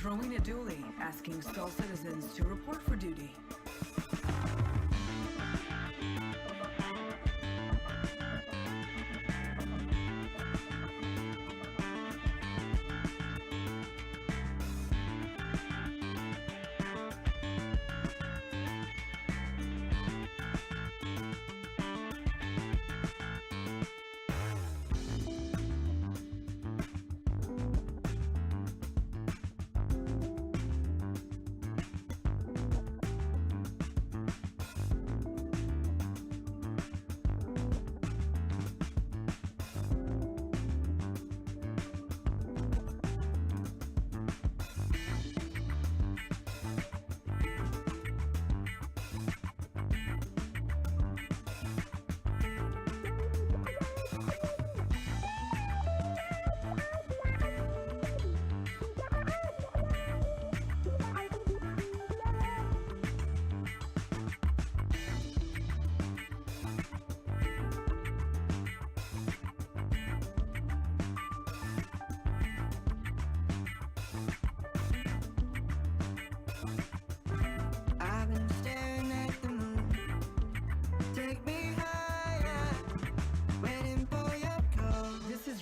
is Rowena Dooley asking Skull citizens to report for duty.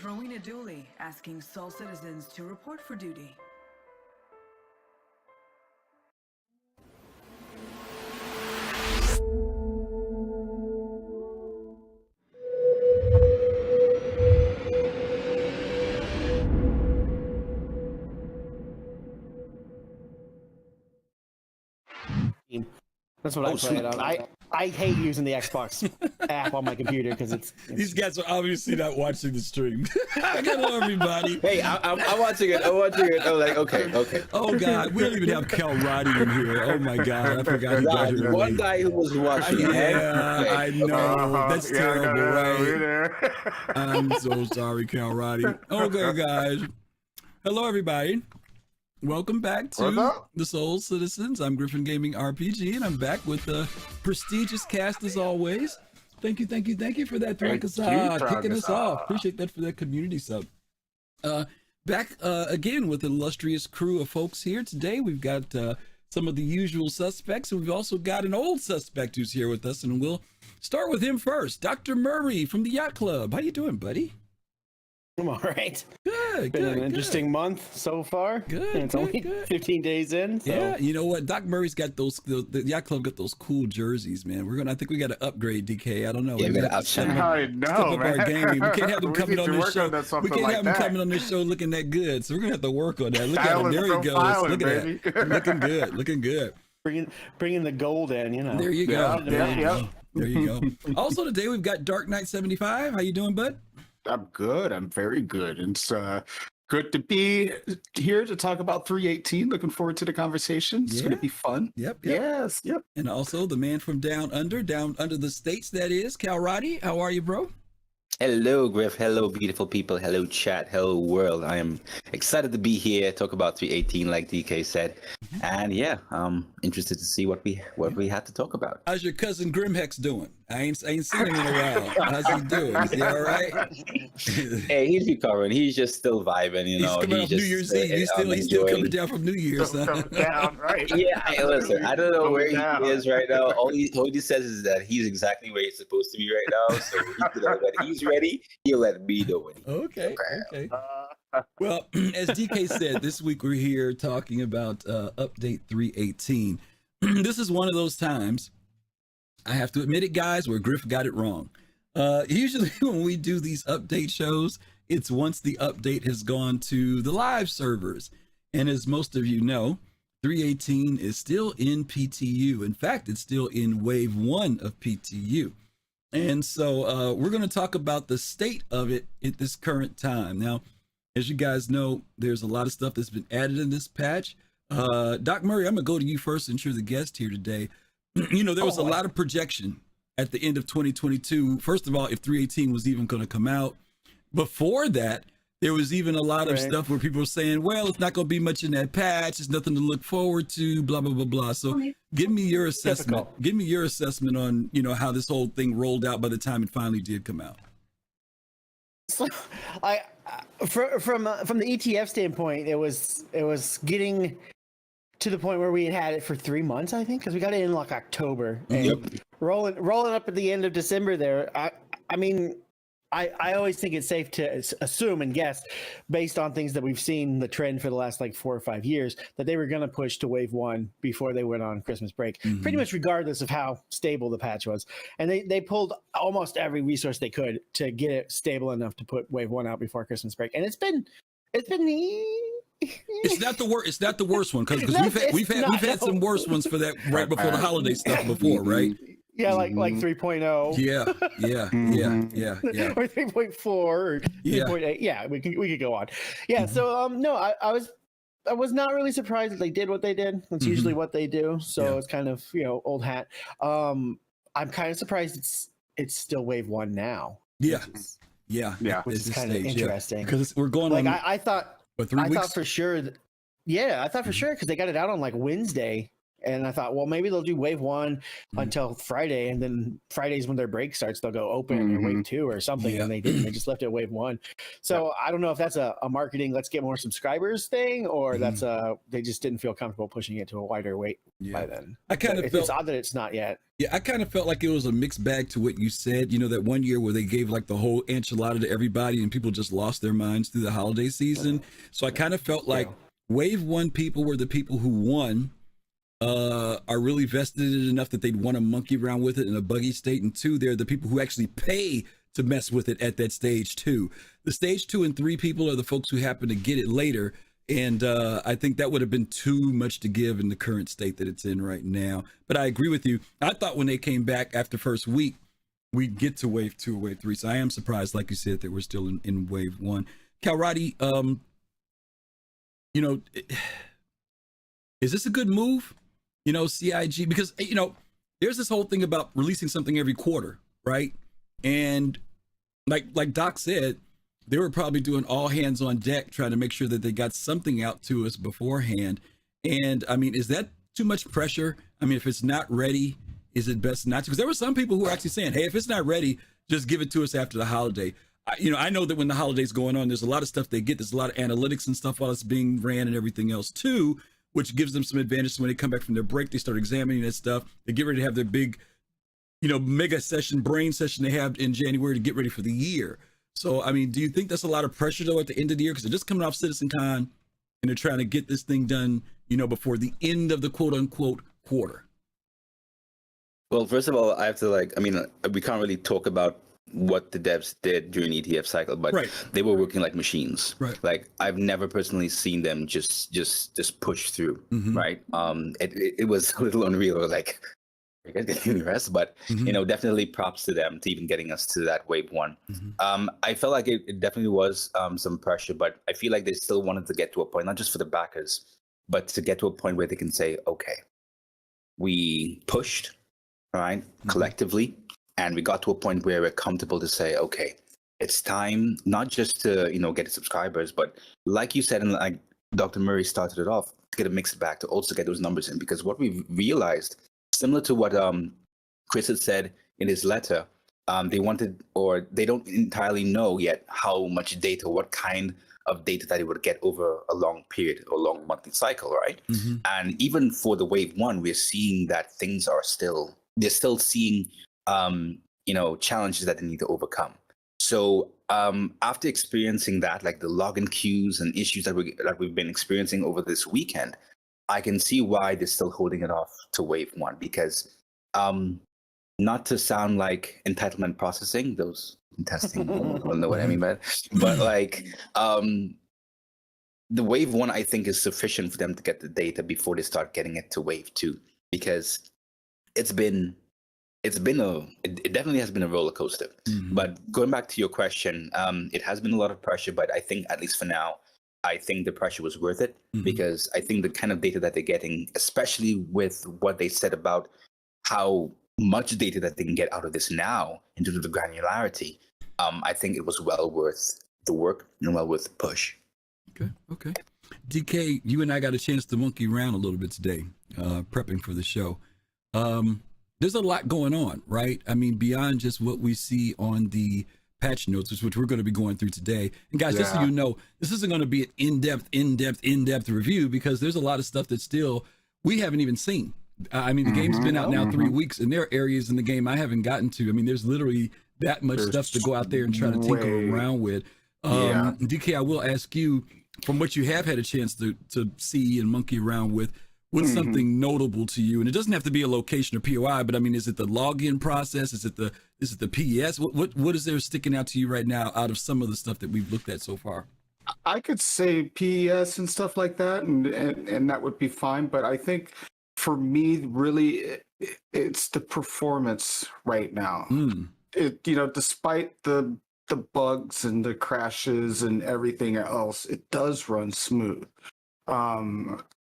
Rowena Dooley asking Soul citizens to report for duty. That's what I play it on. I hate using the Xbox app on my computer because it's these guys are obviously not watching the stream. Hello, everybody. Hey, I'm watching it. I'm watching it. I'm like, okay. Oh God, we don't even have Kalrati in here. Oh my God, I forgot he got here. One guy who was watching. Yeah, I know. That's terrible, right? I'm so sorry, Kalrati. Okay, guys. Hello, everybody. Welcome back to the Soul Citizens. I'm GriffinGamingRPG, and I'm back with the prestigious cast as always. Thank you for that, kicking us off. Appreciate that for that community sub. Back again with an illustrious crew of folks here. Today we've got some of the usual suspects, and we've also got an old suspect who's here with us, and we'll start with him first. Dr. Murray from the Yacht Club. How you doing, buddy? I'm all right. Good. Been an interesting month so far. Good. And it's only 15 days in. So. Yeah, you know what? Doc Murray's got the Yacht Club got those cool jerseys, man. I think we got to upgrade, DK. I don't know. Yeah, we got to step up our game. We can't have them coming on this show. We can't have them coming on this show looking that good. So we're gonna have to work on that. Look at him. There he goes. Look at that. Looking good. Bringing the gold in. You know. There you go. There you go. Also today we've got Dark Knight 75. How you doing, bud? I'm good. I'm very good. It's good to be here to talk about 3.18. Looking forward to the conversation. It's going to be fun. Yep. Yes. Yep. And also the man from down under the states, that is Kalrati. How are you, bro? Hello, Griff. Hello, beautiful people. Hello, chat. Hello, world. I am excited to be here, talk about 3.18, like DK said. And yeah, I'm interested to see what we have to talk about. How's your cousin Grimhex doing? I ain't seen him in a while. How's he doing? Is he all right? Hey, he's recovering. He's just still vibing, you know. He's coming off New Year's Eve. He's still coming down from New Year's. Down, right? Yeah, listen, I don't know where he is right now. All he says is that he's exactly where he's supposed to be right now. So when he's ready, he'll let me know when he's okay. Well, as DK said, this week we're here talking about update 3.18. This is one of those times, I have to admit it, guys, where Griff got it wrong. Usually when we do these update shows, it's once the update has gone to the live servers. And as most of you know, 3.18 is still in PTU. In fact, it's still in wave 1 of PTU. And so we're going to talk about the state of it at this current time. Now, as you guys know, there's a lot of stuff that's been added in this patch. Doc Murray, I'm going to go to you first since you're the guest here today. You know, there was a lot of projection at the end of 2022. First of all, if 3.18 was even going to come out. Before that, there was even a lot of stuff where people were saying, well, it's not going to be much in that patch. It's nothing to look forward to, blah, blah, blah, blah. So give me your assessment. Give me your assessment on, you know, how this whole thing rolled out by the time it finally did come out. So, from the ETF standpoint, it was getting to the point where we had it for 3 months, I think, because we got it in like October, and rolling up at the end of December. There, I mean, I always think it's safe to assume and guess, based on things that we've seen the trend for the last like 4 or 5 years, that they were going to push to wave 1 before they went on Christmas break, pretty much regardless of how stable the patch was. And they pulled almost every resource they could to get it stable enough to put wave 1 out before Christmas break. And it's been It's not the worst. It's not the worst one, because we've had some worse ones for that right before the holiday stuff before, right? Yeah, like 3.0. Yeah. Or 3.4 or 3.8. Yeah, we could go on. Yeah, so no, I was not really surprised that they did what they did. That's usually what they do. So it's kind of, old hat. I'm kind of surprised it's still wave 1 now. Yeah. Which is kind of interesting. Because we're going like on. I thought 3 weeks. I thought for sure. I thought for sure, because they got it out on like Wednesday. And I thought, well, maybe they'll do wave 1 until Friday, and then Fridays when their break starts, they'll go open and wave 2 or something. And they didn't. They just left it wave 1. So I don't know if that's a marketing let's get more subscribers thing, or that's they just didn't feel comfortable pushing it to a wider weight by then. I kind of felt it's odd that it's not yet. Yeah, I kind of felt like it was a mixed bag to what you said. That one year where they gave like the whole enchilada to everybody, and people just lost their minds through the holiday season. So I kind of felt like wave 1 people were the people who won. Are really vested in it enough that they'd want to monkey around with it in a buggy state, and 2, they're the people who actually pay to mess with it at that stage 2. The stage 2 and 3 people are the folks who happen to get it later, and I think that would have been too much to give in the current state that it's in right now. But I agree with you. I thought when they came back after first week, we'd get to wave 2 or wave 3. So I am surprised, like you said, that we're still in wave 1. Kalrati, is this a good move? CIG, because, there's this whole thing about releasing something every quarter, right? And like Doc said, they were probably doing all hands on deck trying to make sure that they got something out to us beforehand. And I mean, is that too much pressure? I mean, if it's not ready, is it best not to? Because there were some people who were actually saying, hey, if it's not ready, just give it to us after the holiday. I know that when the holiday's going on, there's a lot of stuff they get. There's a lot of analytics and stuff while it's being ran and everything else too, which gives them some advantage. So when they come back from their break, they start examining that stuff. They get ready to have their big, mega session, brain session they have in January to get ready for the year. So, I mean, do you think that's a lot of pressure, though, at the end of the year? Because they're just coming off CitizenCon, and they're trying to get this thing done, before the end of the quote-unquote quarter. Well, first of all, I have to, we can't really talk about what the devs did during the ETF cycle, but they were working like machines. Right. Like, I've never personally seen them just push through. Right. It was a little unreal. Like, you guys getting the rest, but definitely props to them to even getting us to that wave 1. I felt like it definitely was some pressure, but I feel like they still wanted to get to a point, not just for the backers, but to get to a point where they can say, okay, we pushed, right, collectively. And we got to a point where we're comfortable to say, okay, it's time not just to, get the subscribers, but like you said, and like Dr. Murray started it off, to get a mixed bag, to also get those numbers in. Because what we've realized, similar to what Chris had said in his letter, they wanted, or they don't entirely know yet how much data, what kind of data that they would get over a long period or long monthly cycle, right? And even for the wave 1, we're seeing that things are they're still seeing challenges that they need to overcome. So after experiencing that, like the login queues and issues that we've been experiencing over this weekend, I can see why they're still holding it off to wave 1, because not to sound like entitlement processing, those in testing will know what I mean by it, but like the wave 1, I think, is sufficient for them to get the data before they start getting it to wave 2, because it definitely has been a roller coaster. But going back to your question, it has been a lot of pressure, but I think, at least for now, I think the pressure was worth it, because I think the kind of data that they're getting, especially with what they said about how much data that they can get out of this now in terms of the granularity, I think it was well worth the work and well worth the push. Okay. DK, you and I got a chance to monkey around a little bit today, prepping for the show. There's a lot going on, right? I mean, beyond just what we see on the patch notes, which we're going to be going through today. And guys, just so you know, this isn't going to be an in-depth review, because there's a lot of stuff that still we haven't even seen. I mean, the game's been out now 3 weeks, and there are areas in the game I haven't gotten to. I mean, there's literally that much stuff to go out there and try to tinker around with. DK, I will ask you, from what you have had a chance to see and monkey around with, what's something notable to you? And it doesn't have to be a location or POI, but I mean, is it the login process? Is it the PES? What is there sticking out to you right now out of some of the stuff that we've looked at so far? I could say PES and stuff like that, and that would be fine. But I think for me, really, it's the performance right now. Despite the bugs and the crashes and everything else, it does run smooth.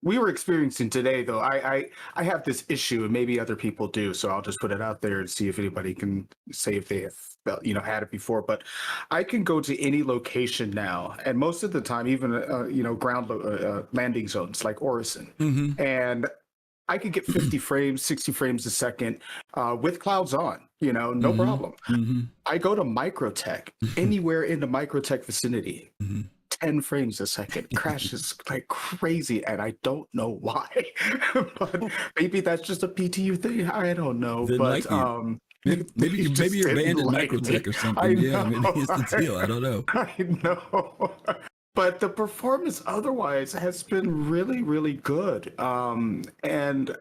We were experiencing today, though. I have this issue, and maybe other people do. So I'll just put it out there and see if anybody can say if they have had it before. But I can go to any location now, and most of the time, even ground landing zones like Orison, and I could get 50 frames, 60 frames a second with clouds on. No problem. I go to Microtech, anywhere in the Microtech vicinity. 10 frames a second, crashes like crazy, and I don't know why. But maybe that's just a PTU thing. I don't know. But maybe you're banned at Microtech or something. Maybe it's the deal. I don't know. I know. But the performance otherwise has been really, really good. And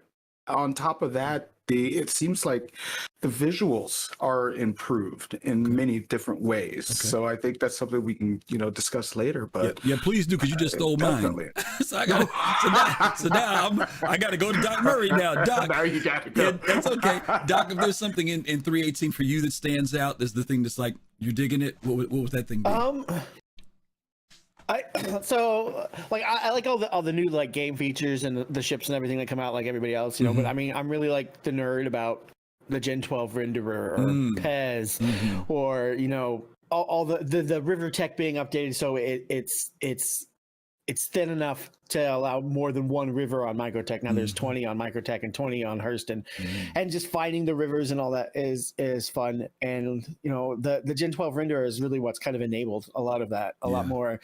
on top of that, it seems like the visuals are improved in many different ways. So I think that's something we can, discuss later. But yeah, please do, because you just stole mine. So now I got to go to Doc Murray now. Doc, now you got to go. Yeah, that's okay. Doc, if there's something in 3.18 for you that stands out, there's the thing that's like you're digging it. What was that thing? I like all the new like game features and the ships and everything that come out like everybody else, but I mean, I'm really like the nerd about the Gen 12 renderer or PEZ or all the river tech being updated, so it's thin enough to allow more than one river on Microtech. Now there's 20 on Microtech and 20 on Hurston, and just finding the rivers and all that is fun. And the Gen 12 renderer is really what's kind of enabled a lot of that, a lot more.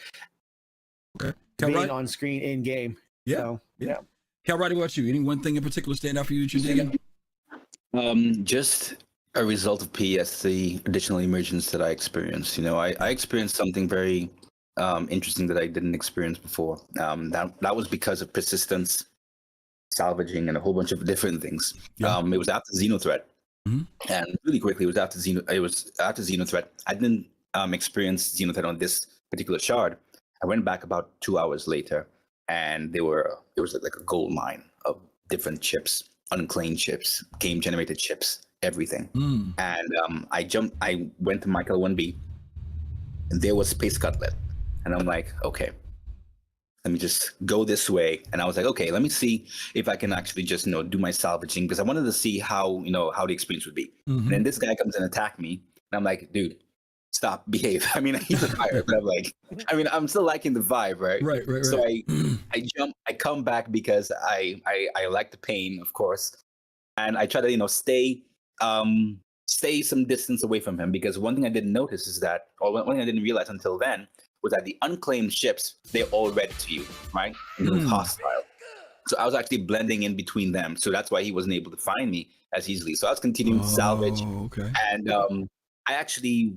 Being on screen in game. Yeah. Kalrati, what about you? Any one thing in particular stand out for you that you're digging? Just a result of PS, the additional emergence that I experienced. I experienced something very interesting that I didn't experience before. That was because of persistence, salvaging, and a whole bunch of different things. It was after Xenothreat, and really quickly, it was after Xenothreat. I didn't experience Xenothreat on this particular shard. I went back about 2 hours later, and there was like a gold mine of different chips, unclaimed chips, game generated chips, everything. And I went to Michael 1B, and there was Space Cutlet, and I'm like, okay, let me just go this way. And I was like, okay, let me see if I can actually just do my salvaging, because I wanted to see how the experience would be. And then this guy comes and attack me, and I'm like, dude, stop, behave. I mean, he's a pirate, but I'm still liking the vibe, right? Right. So I jump, I come back because I like the pain, of course, and I try to stay some distance away from him, because one thing I didn't notice is that, or one thing I didn't realize until then, was that the unclaimed ships, they're all red to you, right? And it was hostile. So I was actually blending in between them, so that's why he wasn't able to find me as easily. So I was continuing to salvage, and I actually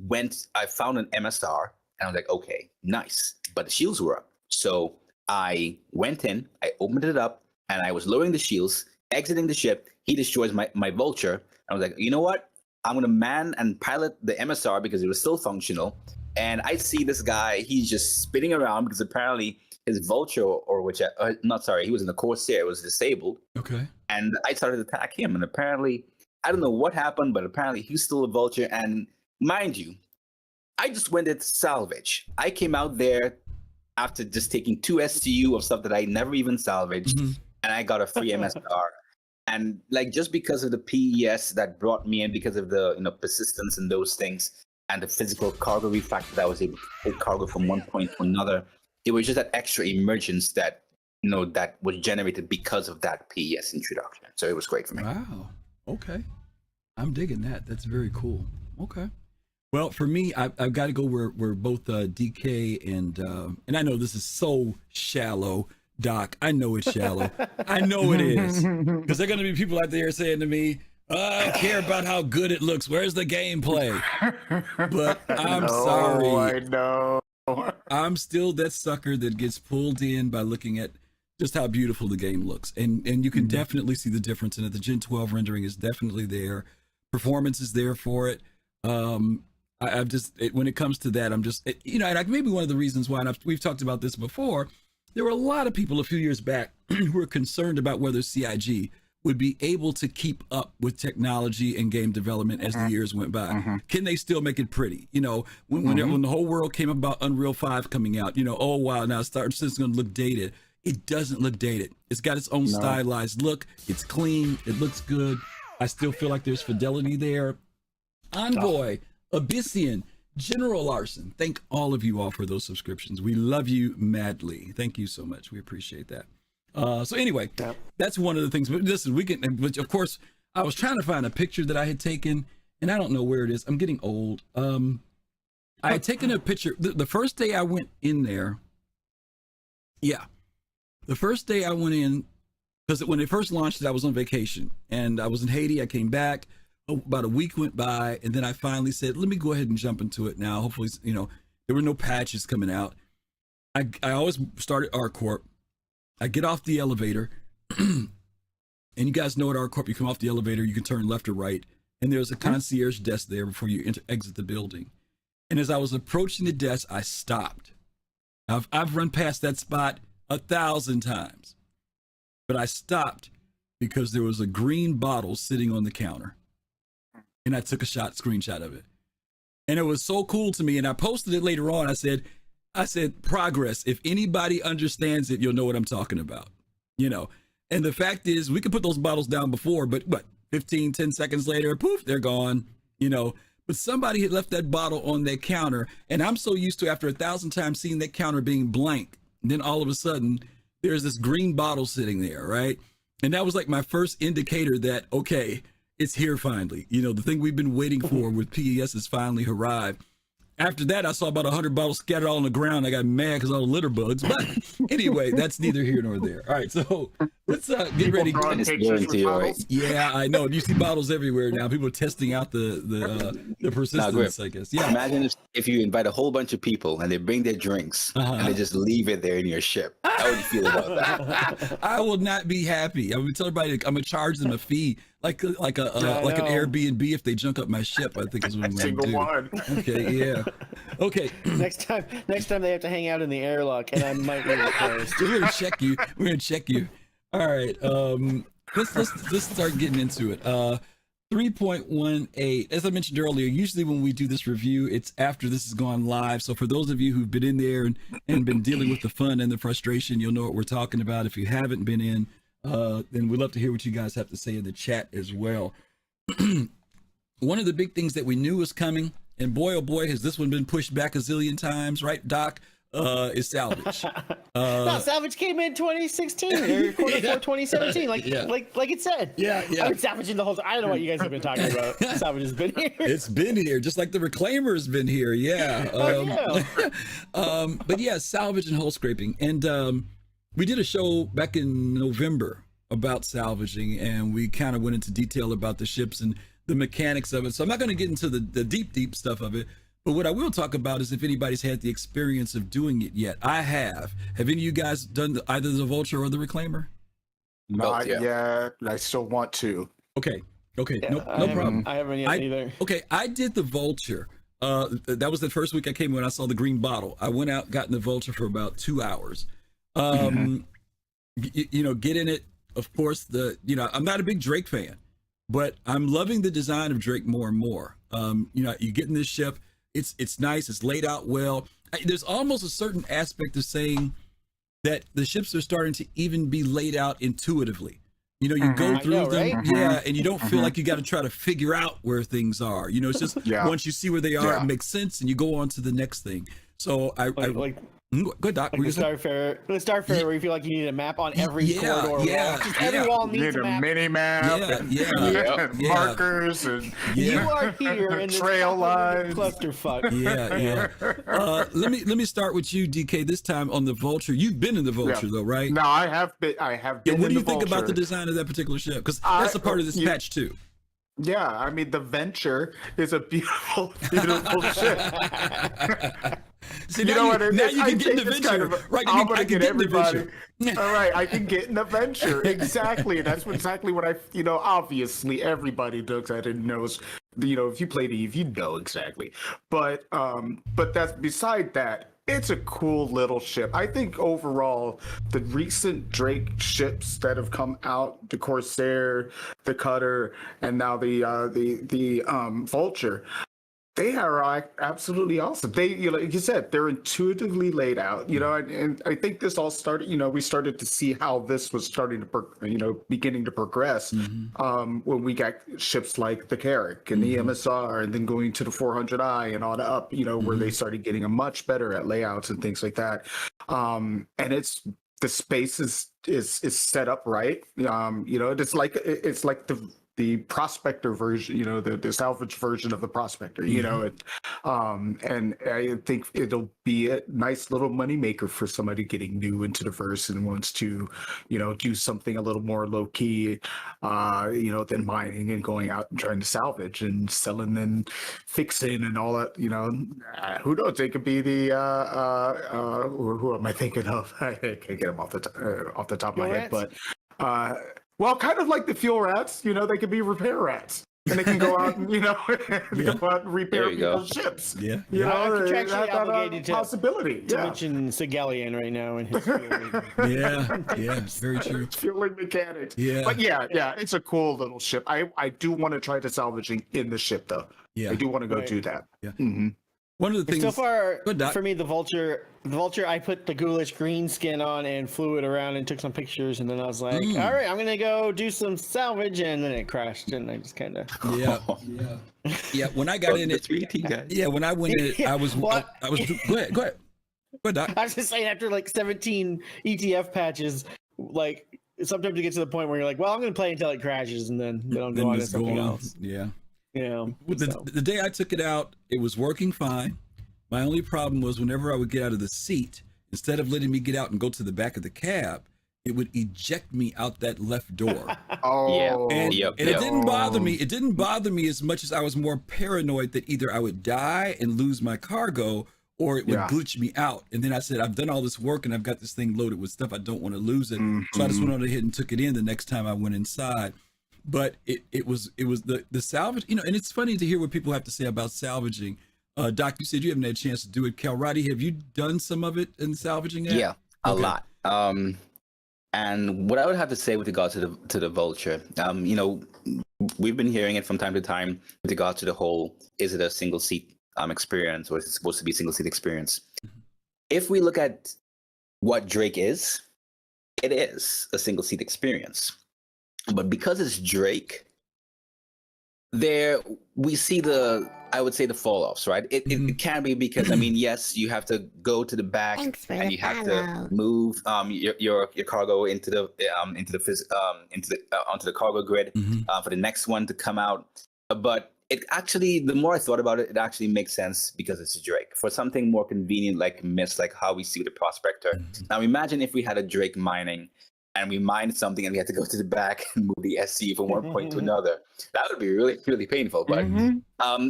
I found an MSR, and I was like, okay, nice. But the shields were up. So I went in, I opened it up, and I was lowering the shields, exiting the ship. He destroys my vulture. I was like, you know what? I'm going to man and pilot the MSR because it was still functional. And I see this guy, he's just spinning around because apparently his vulture, he was in the Corsair, was disabled. Okay. And I started to attack him. And apparently, I don't know what happened, but apparently he's still a vulture. And mind you, I just went into salvage. I came out there after just taking 2 SCU of stuff that I never even salvaged, and I got a free MSR. And just because of the PES that brought me in, because of the persistence and those things, and the physical cargo fact that I was able to take cargo from one point to another, it was just that extra emergence that that was generated because of that PES introduction. So it was great for me. Wow. Okay. I'm digging that. That's very cool. Okay. Well, for me, I've got to go where both DK and I know this is so shallow, Doc. I know it's shallow. I know it is, because there are going to be people out there saying to me, I don't care about how good it looks. Where's the gameplay? But I'm sorry. I know. I'm still that sucker that gets pulled in by looking at just how beautiful the game looks. And you can definitely see the difference in it. The Gen 12 rendering is definitely there. Performance is there for it. I've just, when it comes to that, I'm just, and maybe one of the reasons why, and we've talked about this before, there were a lot of people a few years back who were concerned about whether CIG would be able to keep up with technology and game development as the years went by. Can they still make it pretty? When the whole world came about Unreal 5 coming out, oh wow, now it's going to look dated. It doesn't look dated. It's got its own stylized look. It's clean. It looks good. I still feel like there's fidelity there. Envoy, Abyssian, General Larson, thank all of you all for those subscriptions. We love you madly. Thank you so much. We appreciate that. So anyway, that's one of the things. But listen, but of course, I was trying to find a picture that I had taken, and I don't know where it is. I'm getting old. I had taken a picture the first day I went in there. Yeah, the first day I went in, because when they first launched it, I was on vacation, and I was in Haiti. I came back. About a week went by, and then I finally said, let me go ahead and jump into it now. Hopefully, there were no patches coming out. I always start at ArcCorp. I get off the elevator, and you guys know at ArcCorp, you come off the elevator, you can turn left or right, and there's a concierge desk there before you exit the building. And as I was approaching the desk, I stopped. I've run past that spot 1,000 times, but I stopped because there was a green bottle sitting on the counter. And I took a screenshot of it. And it was so cool to me. And I posted it later on. I said, progress. If anybody understands it, you'll know what I'm talking about. And the fact is, we could put those bottles down before, but 10 seconds later, poof, they're gone, But somebody had left that bottle on that counter. And I'm so used to, after 1,000 times seeing that counter being blank, and then all of a sudden, there's this green bottle sitting there, right? And that was like my first indicator that, okay, it's here finally. The thing we've been waiting for with PES has finally arrived. After that, I saw about 100 bottles scattered all on the ground. I got mad because all the litter bugs. But anyway, that's neither here nor there. All right, so let's get ready. Yeah, I know. You see bottles everywhere now. People are testing out the persistence, I guess. Yeah. Imagine if you invite a whole bunch of people and they bring their drinks and they just leave it there in your ship. How would you feel about that? I will not be happy. I'm gonna tell everybody I'm gonna charge them a fee, like an Airbnb if they junk up my ship. I think is what I'm gonna do. One. Okay, yeah. Okay. Next time they have to hang out in the airlock, and I might leave it closed. We're gonna check you. All right. Let's start getting into it. 3.18. As I mentioned earlier, usually when we do this review, it's after this has gone live. So for those of you who've been in there and been dealing with the fun and the frustration, you'll know what we're talking about. If you haven't been in, then we'd love to hear what you guys have to say in the chat as well. One of the big things that we knew was coming, and boy, oh boy, has this one been pushed back a zillion times, right, Doc? Is Salvage. No, Salvage came in 2016 or quarter 4 2017, like it said. Yeah. I've been salvaging the whole time. I don't know what you guys have been talking about. Salvage has been here. It's been here, just like the Reclaimer's been here. Yeah. But yeah, salvage and hull scraping. And we did a show back in November about salvaging, and we kind of went into detail about the ships and the mechanics of it. So I'm not going to get into the deep stuff of it. But what I will talk about is if anybody's had the experience of doing it yet. I have. Have any of you guys done either the Vulture or the Reclaimer? Not yet. I still want to. Okay. Yeah, no problem. I haven't yet either. Okay, I did the Vulture. That was the first week I came when I saw the green bottle. I went out, got in the Vulture for about 2 hours. Get in it. Of course, I'm not a big Drake fan, but I'm loving the design of Drake more and more. You get in this ship. It's nice. It's laid out well. There's almost a certain aspect of saying that the ships are starting to even be laid out intuitively. You go through them, right? And you don't feel like you got to try to figure out where things are. It's just once you see where they are, it makes sense, and you go on to the next thing. So Good, Doc. Like the Star Fair where you feel like you need a map on every corridor wall. Just every wall You needs need a map. mini map, and markers, and You are here in this trail lines. clusterfuck. Let me start with you, DK. This time on the Vulture. You've been in the Vulture though, right? No, I have been. What do you think about the design of that particular ship? Because that's a part of this patch too. Yeah, I mean the Venture is a beautiful, beautiful ship. See, You know what? now you can get in the Venture. I'm gonna get everybody. All right, I can get in the Venture. Exactly. That's exactly what I. Obviously everybody looks at it and knows. If you played Eve, you know exactly. But that's beside that. It's a cool little ship. I think overall, the recent Drake ships that have come out, the Corsair, the Cutter, and now the Vulture, they are absolutely awesome. They, like you said, they're intuitively laid out. And I think this all started. We started to see how this was starting to, beginning to progress when we got ships like the Carrack and the MSR, and then going to the 400i and on up. Where they started getting a much better at layouts and things like that. And the space is set up right. It's like the Prospector version, the salvage version of the Prospector, and I think it'll be a nice little moneymaker for somebody getting new into the verse and wants to, do something a little more low key, than mining and going out and trying to salvage and selling and fixing and all that. Who knows? It could be the who am I thinking of? I can't get them off the top of my head, but. Well, kind of like the fuel rats, they could be repair rats, and they can go out and go out and repair people's ships. I'm contractually obligated to possibility. To mention Sigelian right now in his fueling. Very true. Fueling mechanics. Yeah, but it's a cool little ship. I do want to try the salvaging in the ship though. Yeah, I do want to go do that. Yeah. Mm-hmm. One of the things so far for me, the Vulture, I put the ghoulish green skin on and flew it around and took some pictures, and then I was like, all right, I'm gonna go do some salvage, and then it crashed, and I just kind of When I got in it, when I went in, I was go ahead, Doc. I was just saying, after like 17 ETF patches, like sometimes you get to the point where you're like, well, I'm gonna play until it crashes, and then I'll go on to something else. Yeah. The day I took it out, it was working fine. My only problem was whenever I would get out of the seat, instead of letting me get out and go to the back of the cab, it would eject me out that left door. And it didn't bother me. It didn't bother me as much as I was more paranoid that either I would die and lose my cargo, or it would glitch me out. And then I said, I've done all this work and I've got this thing loaded with stuff. I don't want to lose it. So I just went on ahead and took it in the next time I went inside. But it was the salvage, and it's funny to hear what people have to say about salvaging. Doc, you said you haven't had a chance to do it. Kalrati, have you done some of it in salvaging it? Yeah, a lot. And what I would have to say with regard to the Vulture, we've been hearing it from time to time with regard to the whole, is it a single seat experience, or is it supposed to be a single seat experience? If we look at what Drake is, it is a single seat experience. But because it's Drake, there we see I would say the fall-offs, right? It can be because yes, you have to go to the back and you have to move your cargo onto the cargo grid for the next one to come out. But it actually, the more I thought about it, it actually makes sense because it's Drake. For something more convenient like Mist, like how we see the Prospector. Now imagine if we had a Drake mining, and we mined something and we had to go to the back and move the SC from one point to another. That would be really, really painful. But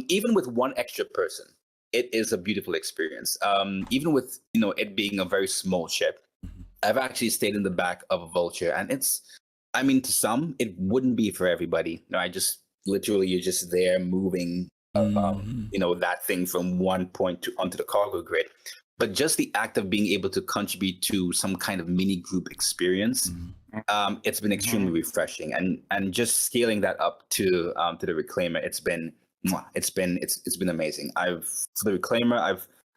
even with one extra person, it is a beautiful experience. Even with, it being a very small ship, I've actually stayed in the back of a Vulture, and to some, it wouldn't be for everybody. You're just there moving, that thing from one point onto the cargo grid. But just the act of being able to contribute to some kind of mini group experience, it's been extremely refreshing. And just scaling that up to the Reclaimer, it's been amazing. For the Reclaimer,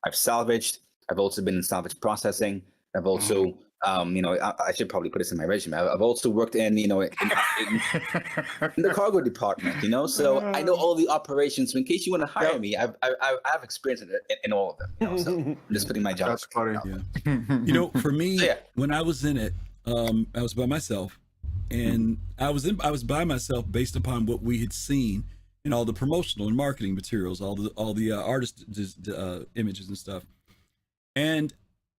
I've salvaged. I've also been in salvage processing. I've also I should probably put this in my resume. I've also worked in the cargo department, so I know all the operations. So in case you want to hire me, I have experience in all of them. So I'm just putting my job. That's funny. Yeah. For me, when I was in it, I was by myself, and I was by myself based upon what we had seen in all the promotional and marketing materials, all the artist images and stuff, and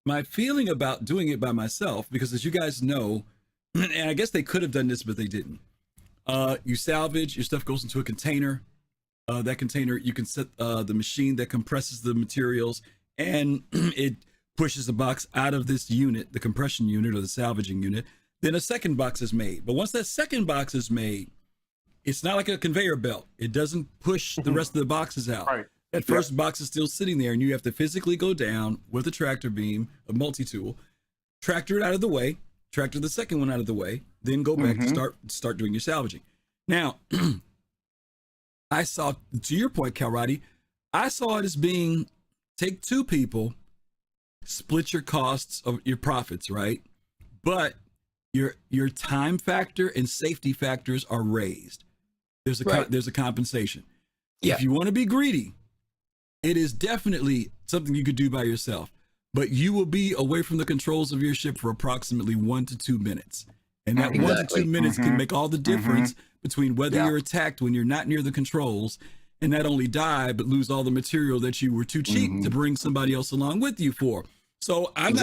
my feeling about doing it by myself, because as you guys know, and I guess they could have done this, but they didn't. You salvage, your stuff goes into a container. That container, you can set the machine that compresses the materials, and it pushes the box out of this unit, the compression unit or the salvaging unit. Then a second box is made. But once that second box is made, it's not like a conveyor belt. It doesn't push the rest of the boxes out. Right. That first box is still sitting there, and you have to physically go down with a tractor beam, a multi-tool, tractor it out of the way, tractor the second one out of the way, then go back to start doing your salvaging. Now, I saw, to your point, Kalrati, I saw it as being, take two people, split your costs of your profits, right? But your time factor and safety factors are raised. There's a compensation. Yeah. If you want to be greedy, it is definitely something you could do by yourself, but you will be away from the controls of your ship for approximately 1 to 2 minutes. And that 1 to 2 minutes can make all the difference between whether you're attacked when you're not near the controls and not only die, but lose all the material that you were too cheap to bring somebody else along with you for. So I'm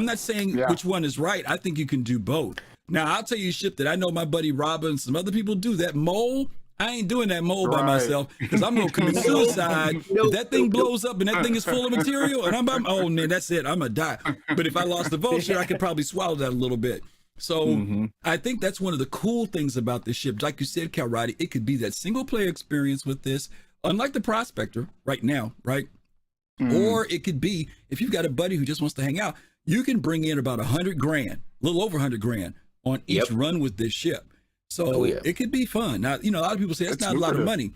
not saying which one is right. I think you can do both. Now, I'll tell you a ship that I know my buddy Robin and some other people do. That mole, I ain't doing that mole by myself, because I'm going to commit suicide. If that thing blows up and that thing is full of material and oh man, that's it, I'm going to die. But if I lost the vulture, I could probably swallow that a little bit. So I think that's one of the cool things about this ship. Like you said, Kalrati, it could be that single player experience with this, unlike the Prospector right now, right? Or it could be, if you've got a buddy who just wants to hang out, you can bring in about $100,000, a little over $100,000 on each run with this ship. So it could be fun. Now, a lot of people say that's not a lot of money.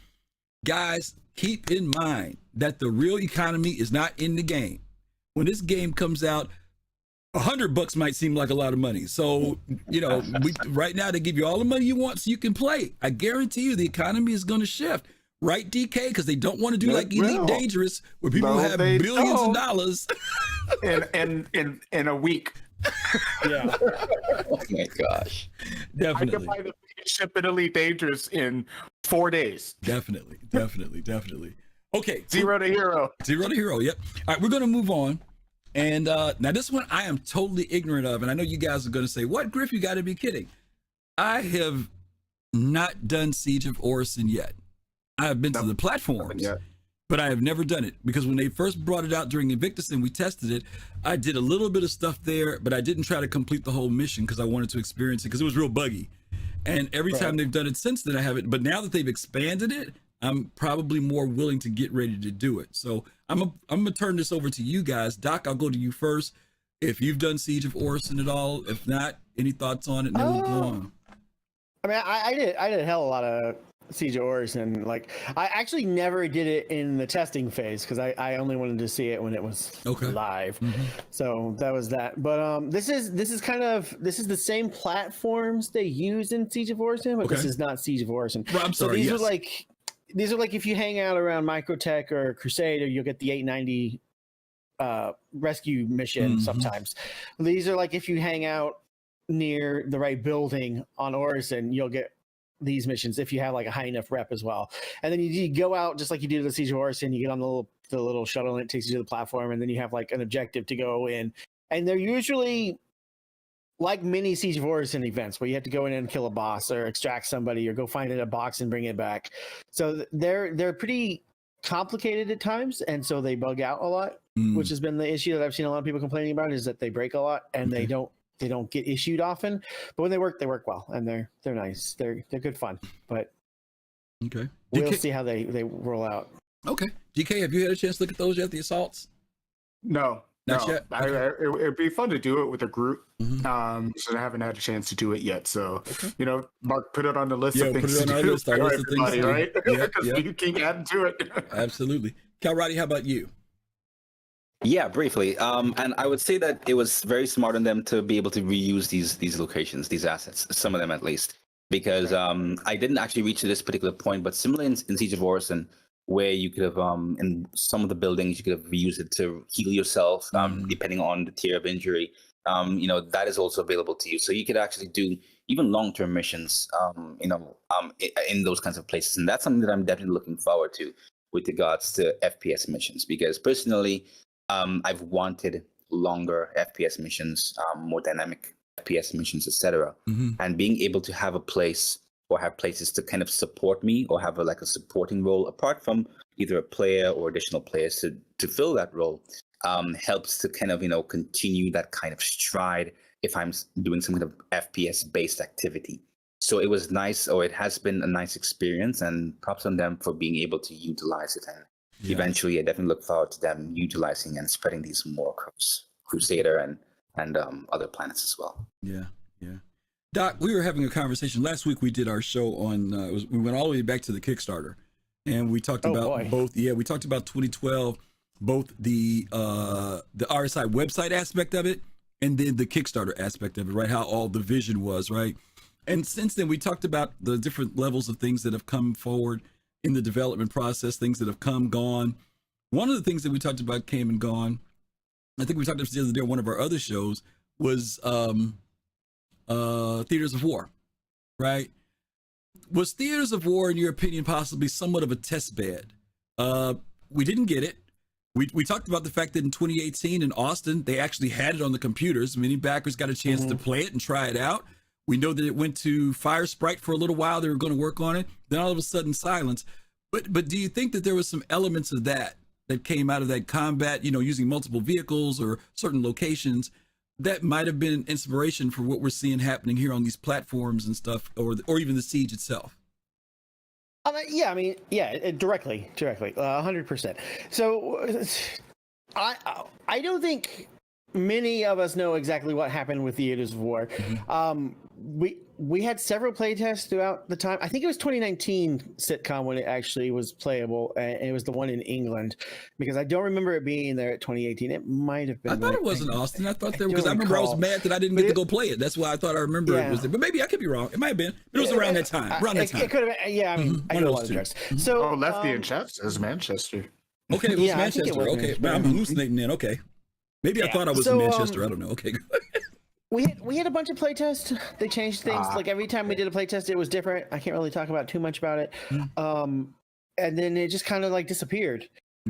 Guys, keep in mind that the real economy is not in the game. When this game comes out, $100 might seem like a lot of money. So, right now they give you all the money you want so you can play. I guarantee you the economy is going to shift. Right, DK? Because they don't want to do like Elite Dangerous, where people have billions of dollars. in a week. Yeah. Oh my gosh. Definitely. I can buy the ship in Elite Dangerous in 4 days. Definitely. Okay. 0 to hero. 0 to hero. Yep. All right, we're going to move on. And now this one I am totally ignorant of. And I know you guys are going to say, what, Griff? You got to be kidding. I have not done Siege of Orison yet. I have been to the platforms, but I have never done it, because when they first brought it out during Invictus and we tested it, I did a little bit of stuff there, but I didn't try to complete the whole mission because I wanted to experience it, because it was real buggy. And every time they've done it since then, I haven't. But now that they've expanded it, I'm probably more willing to get ready to do it. So I'm gonna turn this over to you guys. Doc, I'll go to you first. If you've done Siege of Orison at all, if not, any thoughts on it? And then we'll go on. I mean, I did a hell of a lot of Siege of Orison. Like, I actually never did it in the testing phase, because I only wanted to see it when it was live. So that was that. But this is the same platforms they use in Siege of Orison, but this is not Siege of Orison. Well, I'm sorry. So these are like if you hang out around Microtech or Crusader, you'll get the 890 rescue mission sometimes. These are like if you hang out near the right building on Orison, you'll get these missions if you have like a high enough rep as well. And then you go out just like you do the Siege of Orison. You get on the little shuttle and it takes you to the platform, and then you have like an objective to go in. And they're usually like mini Siege of Orison events where you have to go in and kill a boss or extract somebody or go find it in a box and bring it back. So they're pretty complicated at times, and so they bug out a lot, which has been the issue that I've seen a lot of people complaining about, is that they break a lot and they don't get issued often. But when they work well, and they're nice. They're good fun. But we'll see how they roll out. Okay. DK, have you had a chance to look at those yet, the assaults? No. Not yet? Okay. It'd be fun to do it with a group. So I haven't had a chance to do it yet. So, Mark, put it on the list of things to do for everybody, right? Because we can add to it. Absolutely. Kalrati, how about you? Yeah, briefly. And I would say that it was very smart on them to be able to reuse these locations, these assets, some of them at least, because I didn't actually reach to this particular point, but similar in Siege of Orison, where you could have in some of the buildings you could have reused it to heal yourself, depending on the tier of injury. That is also available to you, so you could actually do even long-term missions, in those kinds of places, and that's something that I'm definitely looking forward to with regards to FPS missions, because personally, I've wanted longer FPS missions, more dynamic FPS missions, etc. And being able to have a place or have places to kind of support me or have a supporting role apart from either a player or additional players to fill that role helps to kind of continue that kind of stride if I'm doing some kind of FPS based activity. So it was nice, or it has been a nice experience, and props on them for being able to utilize it. And eventually, I definitely look forward to them utilizing and spreading these more across Crusader and other planets as well. Yeah. Doc, we were having a conversation last week. We did our show on. We went all the way back to the Kickstarter, and we talked about both. Yeah, we talked about 2012, both the RSI website aspect of it, and then the Kickstarter aspect of it. Right, how all the vision was. Right. And since then, we talked about the different levels of things that have come forward in the development process, things that have come, gone. One of the things that we talked about came and gone, I think we talked about the other day on one of our other shows, was Theaters of War, right? Was Theaters of War, in your opinion, possibly somewhat of a test bed? We didn't get it. We talked about the fact that in 2018 in Austin, they actually had it on the computers. Many backers got a chance to play it and try it out. We know that it went to Firesprite for a little while. They were going to work on it. Then all of a sudden, silence. But do you think that there was some elements of that came out of that combat, using multiple vehicles or certain locations that might have been an inspiration for what we're seeing happening here on these platforms and stuff, or even the Siege itself? Directly, 100%. So I don't think many of us know exactly what happened with Theaters of War. We had several playtests throughout the time. I think it was 2019 sitcom when it actually was playable, and it was the one in England, because I don't remember it being there at 2018. It might have been. I thought it was in Austin. I thought there, because I remember I was mad that I didn't get to go play it. That's why I thought I remember it was there. But maybe I could be wrong. It might have been. But it was around that time. It could have been. Yeah, I mean, I know a lot of drugs. So, Lefty in chat says Manchester. Okay, it was Manchester. Okay, I'm hallucinating then. Okay, maybe I thought I was in Manchester. I don't know. Okay. We had a bunch of playtests. They changed things. Like every time we did a playtest, it was different. I can't really talk about too much about it. And then it just kind of disappeared.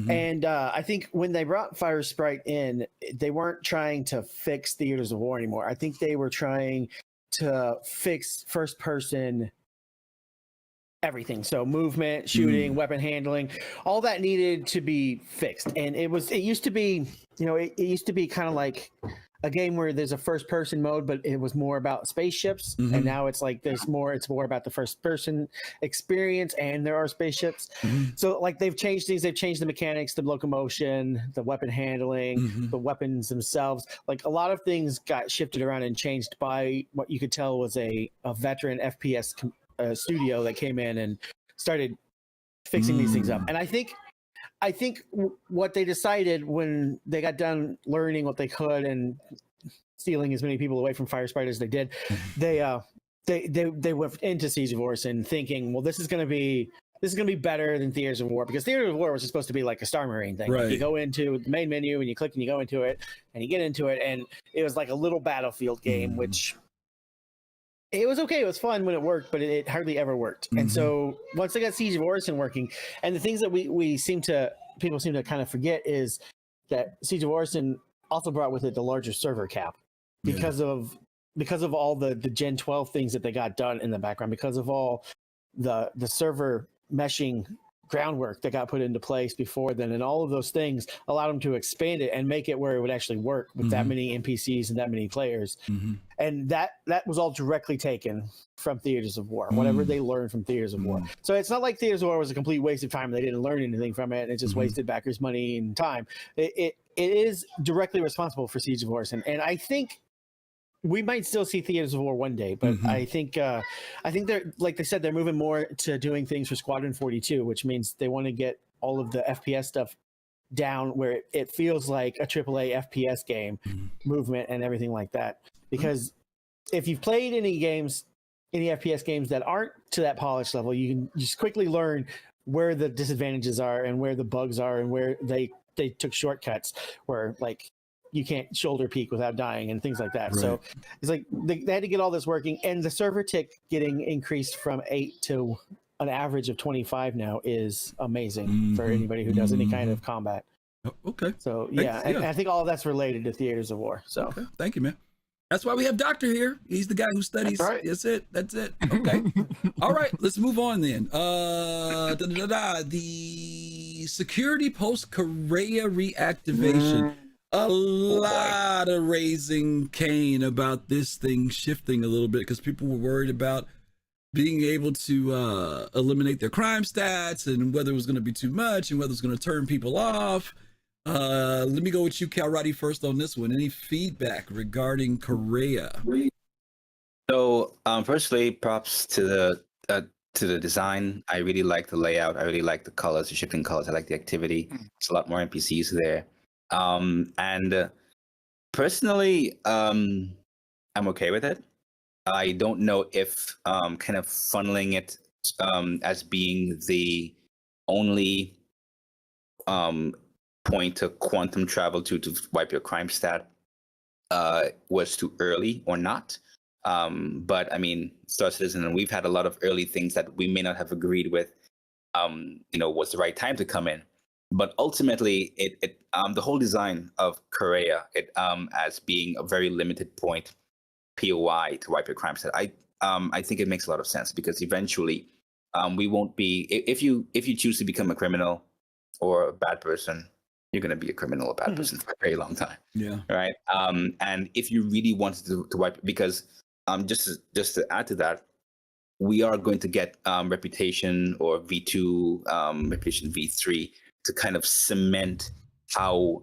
And I think when they brought Firesprite in, they weren't trying to fix Theaters of War anymore. I think they were trying to fix first person everything. So movement, shooting, weapon handling, all that needed to be fixed. And it used to be, it used to be kind of like a game where there's a first person mode, but it was more about spaceships. And now it's it's more about the first person experience, and there are spaceships. So they've changed things. They've changed the mechanics, the locomotion, the weapon handling, the weapons themselves. A lot of things got shifted around and changed by what you could tell was a veteran FPS studio that came in and started fixing these things up. And I think what they decided when they got done learning what they could and stealing as many people away from Firesprite as they did, they went into Siege of Orison thinking, well, this is going to be better than Theaters of War, because Theaters of War was supposed to be like a Star Marine thing. Right. You go into the main menu and you click and you go into it and you get into it, and it was like a little battlefield game, which it was okay. It was fun when it worked, but it hardly ever worked. And so once they got Siege of Orison working, and the things that people seem to kind of forget is that Siege of Orison also brought with it the larger server cap because of all the Gen 12 things that they got done in the background, because of all the server meshing groundwork that got put into place before then, and all of those things allowed them to expand it and make it where it would actually work with that many NPCs and that many players. And that was all directly taken from Theaters of War, whatever they learned from Theaters of War. So it's not like Theaters of War was a complete waste of time. They didn't learn anything from it, and it just wasted backers' money and time. It is directly responsible for Siege of Orison, and I think we might still see Theaters of War one day, but I think they're, like they said, they're moving more to doing things for Squadron 42, which means they want to get all of the FPS stuff down where it feels like a AAA FPS game, movement and everything like that. Because if you've played any FPS games that aren't to that polished level, you can just quickly learn where the disadvantages are and where the bugs are and where they took shortcuts where like you can't shoulder peek without dying and things like that. Right. So it's like they had to get all this working, and the server tick getting increased from 8 to an average of 25 now is amazing for anybody who does any kind of combat. Okay. So yeah, and I think all of that's related to Theaters of War. So thank you, man. That's why we have Doctor here. He's the guy who studies. That's right. That's it. Okay. All right. Let's move on then. The security post Korea reactivation. A lot of raising Cain about this thing shifting a little bit because people were worried about being able to eliminate their crime stats and whether it was going to be too much and whether it's going to turn people off. Let me go with you, Kalrati, first on this one. Any feedback regarding Korea? So, firstly, props to the design. I really like the layout. I really like the colors, the shifting colors. I like the activity. It's a lot more NPCs there. And personally, I'm okay with it. I don't know if kind of funneling it as being the only point to quantum travel to wipe your crime stat was too early or not. But I mean, Star Citizen, and we've had a lot of early things that we may not have agreed with, was the right time to come in. But ultimately, it the whole design of Korea, as being a very limited point POI to wipe your crime stat, I think it makes a lot of sense because eventually, we won't be if you choose to become a criminal or a bad person, you're going to be a criminal or bad person for a very long time. Yeah. Right. And if you really wanted to wipe, because just to add to that, we are going to get reputation or V2, reputation V3 to kind of cement how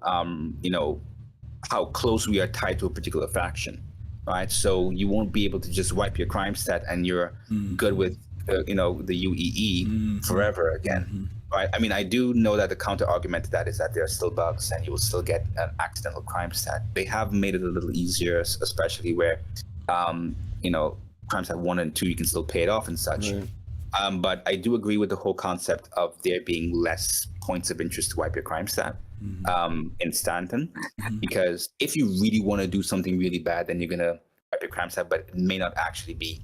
how close we are tied to a particular faction. Right. So you won't be able to just wipe your crime stat and you're good with the UEE forever again. Right. I mean, I do know that the counter argument to that is that there are still bugs and you will still get an accidental crime stat. They have made it a little easier, especially where, crime stat 1 and 2, you can still pay it off and such. Right. But I do agree with the whole concept of there being less points of interest to wipe your crime stat in Stanton, because if you really want to do something really bad, then you're going to wipe your crime stat, but it may not actually be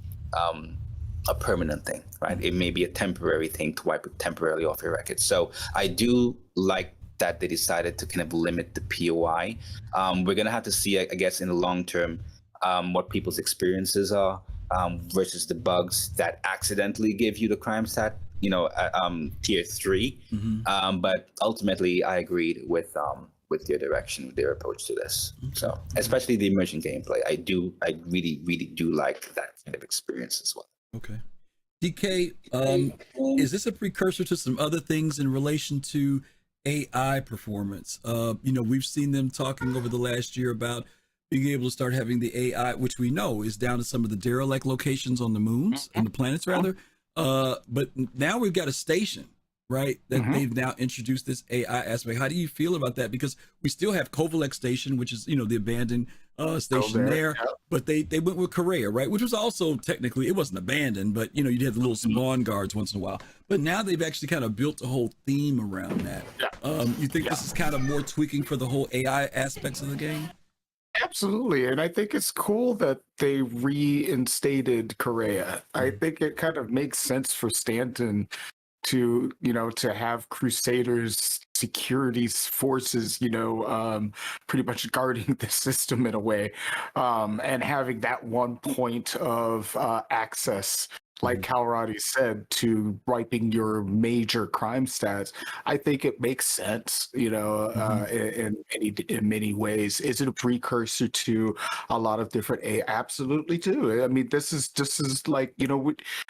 a permanent thing, right? It may be a temporary thing to wipe it temporarily off your record. So I do like that they decided to kind of limit the POI. We're going to have to see, I guess, in the long term, what people's experiences are versus the bugs that accidentally give you the crime stat, tier 3. But ultimately, I agreed with their direction, with their approach to this. So especially the emerging gameplay, I really, really do like that kind of experience as well. Okay. DK, is this a precursor to some other things in relation to AI performance? We've seen them talking over the last year about being able to start having the AI, which we know is down to some of the derelict locations on the moons and the planets rather. But now we've got a station, right? That they've now introduced this AI aspect. How do you feel about that? Because we still have Kovalek Station, which is, the abandoned station there. But they went with Korea, right? Which was also technically, it wasn't abandoned, but you'd have the little spawn guards once in a while. But now they've actually kind of built a whole theme around that. You think this is kind of more tweaking for the whole AI aspects of the game? Absolutely. And I think it's cool that they reinstated Korea. I think it kind of makes sense for Stanton to have Crusaders security forces, pretty much guarding the system in a way, and having that one point of access, like Kalrati said, to wiping your major crime stats. I think it makes sense, in many ways. Is it a precursor to a lot of different absolutely too. I mean, this is like,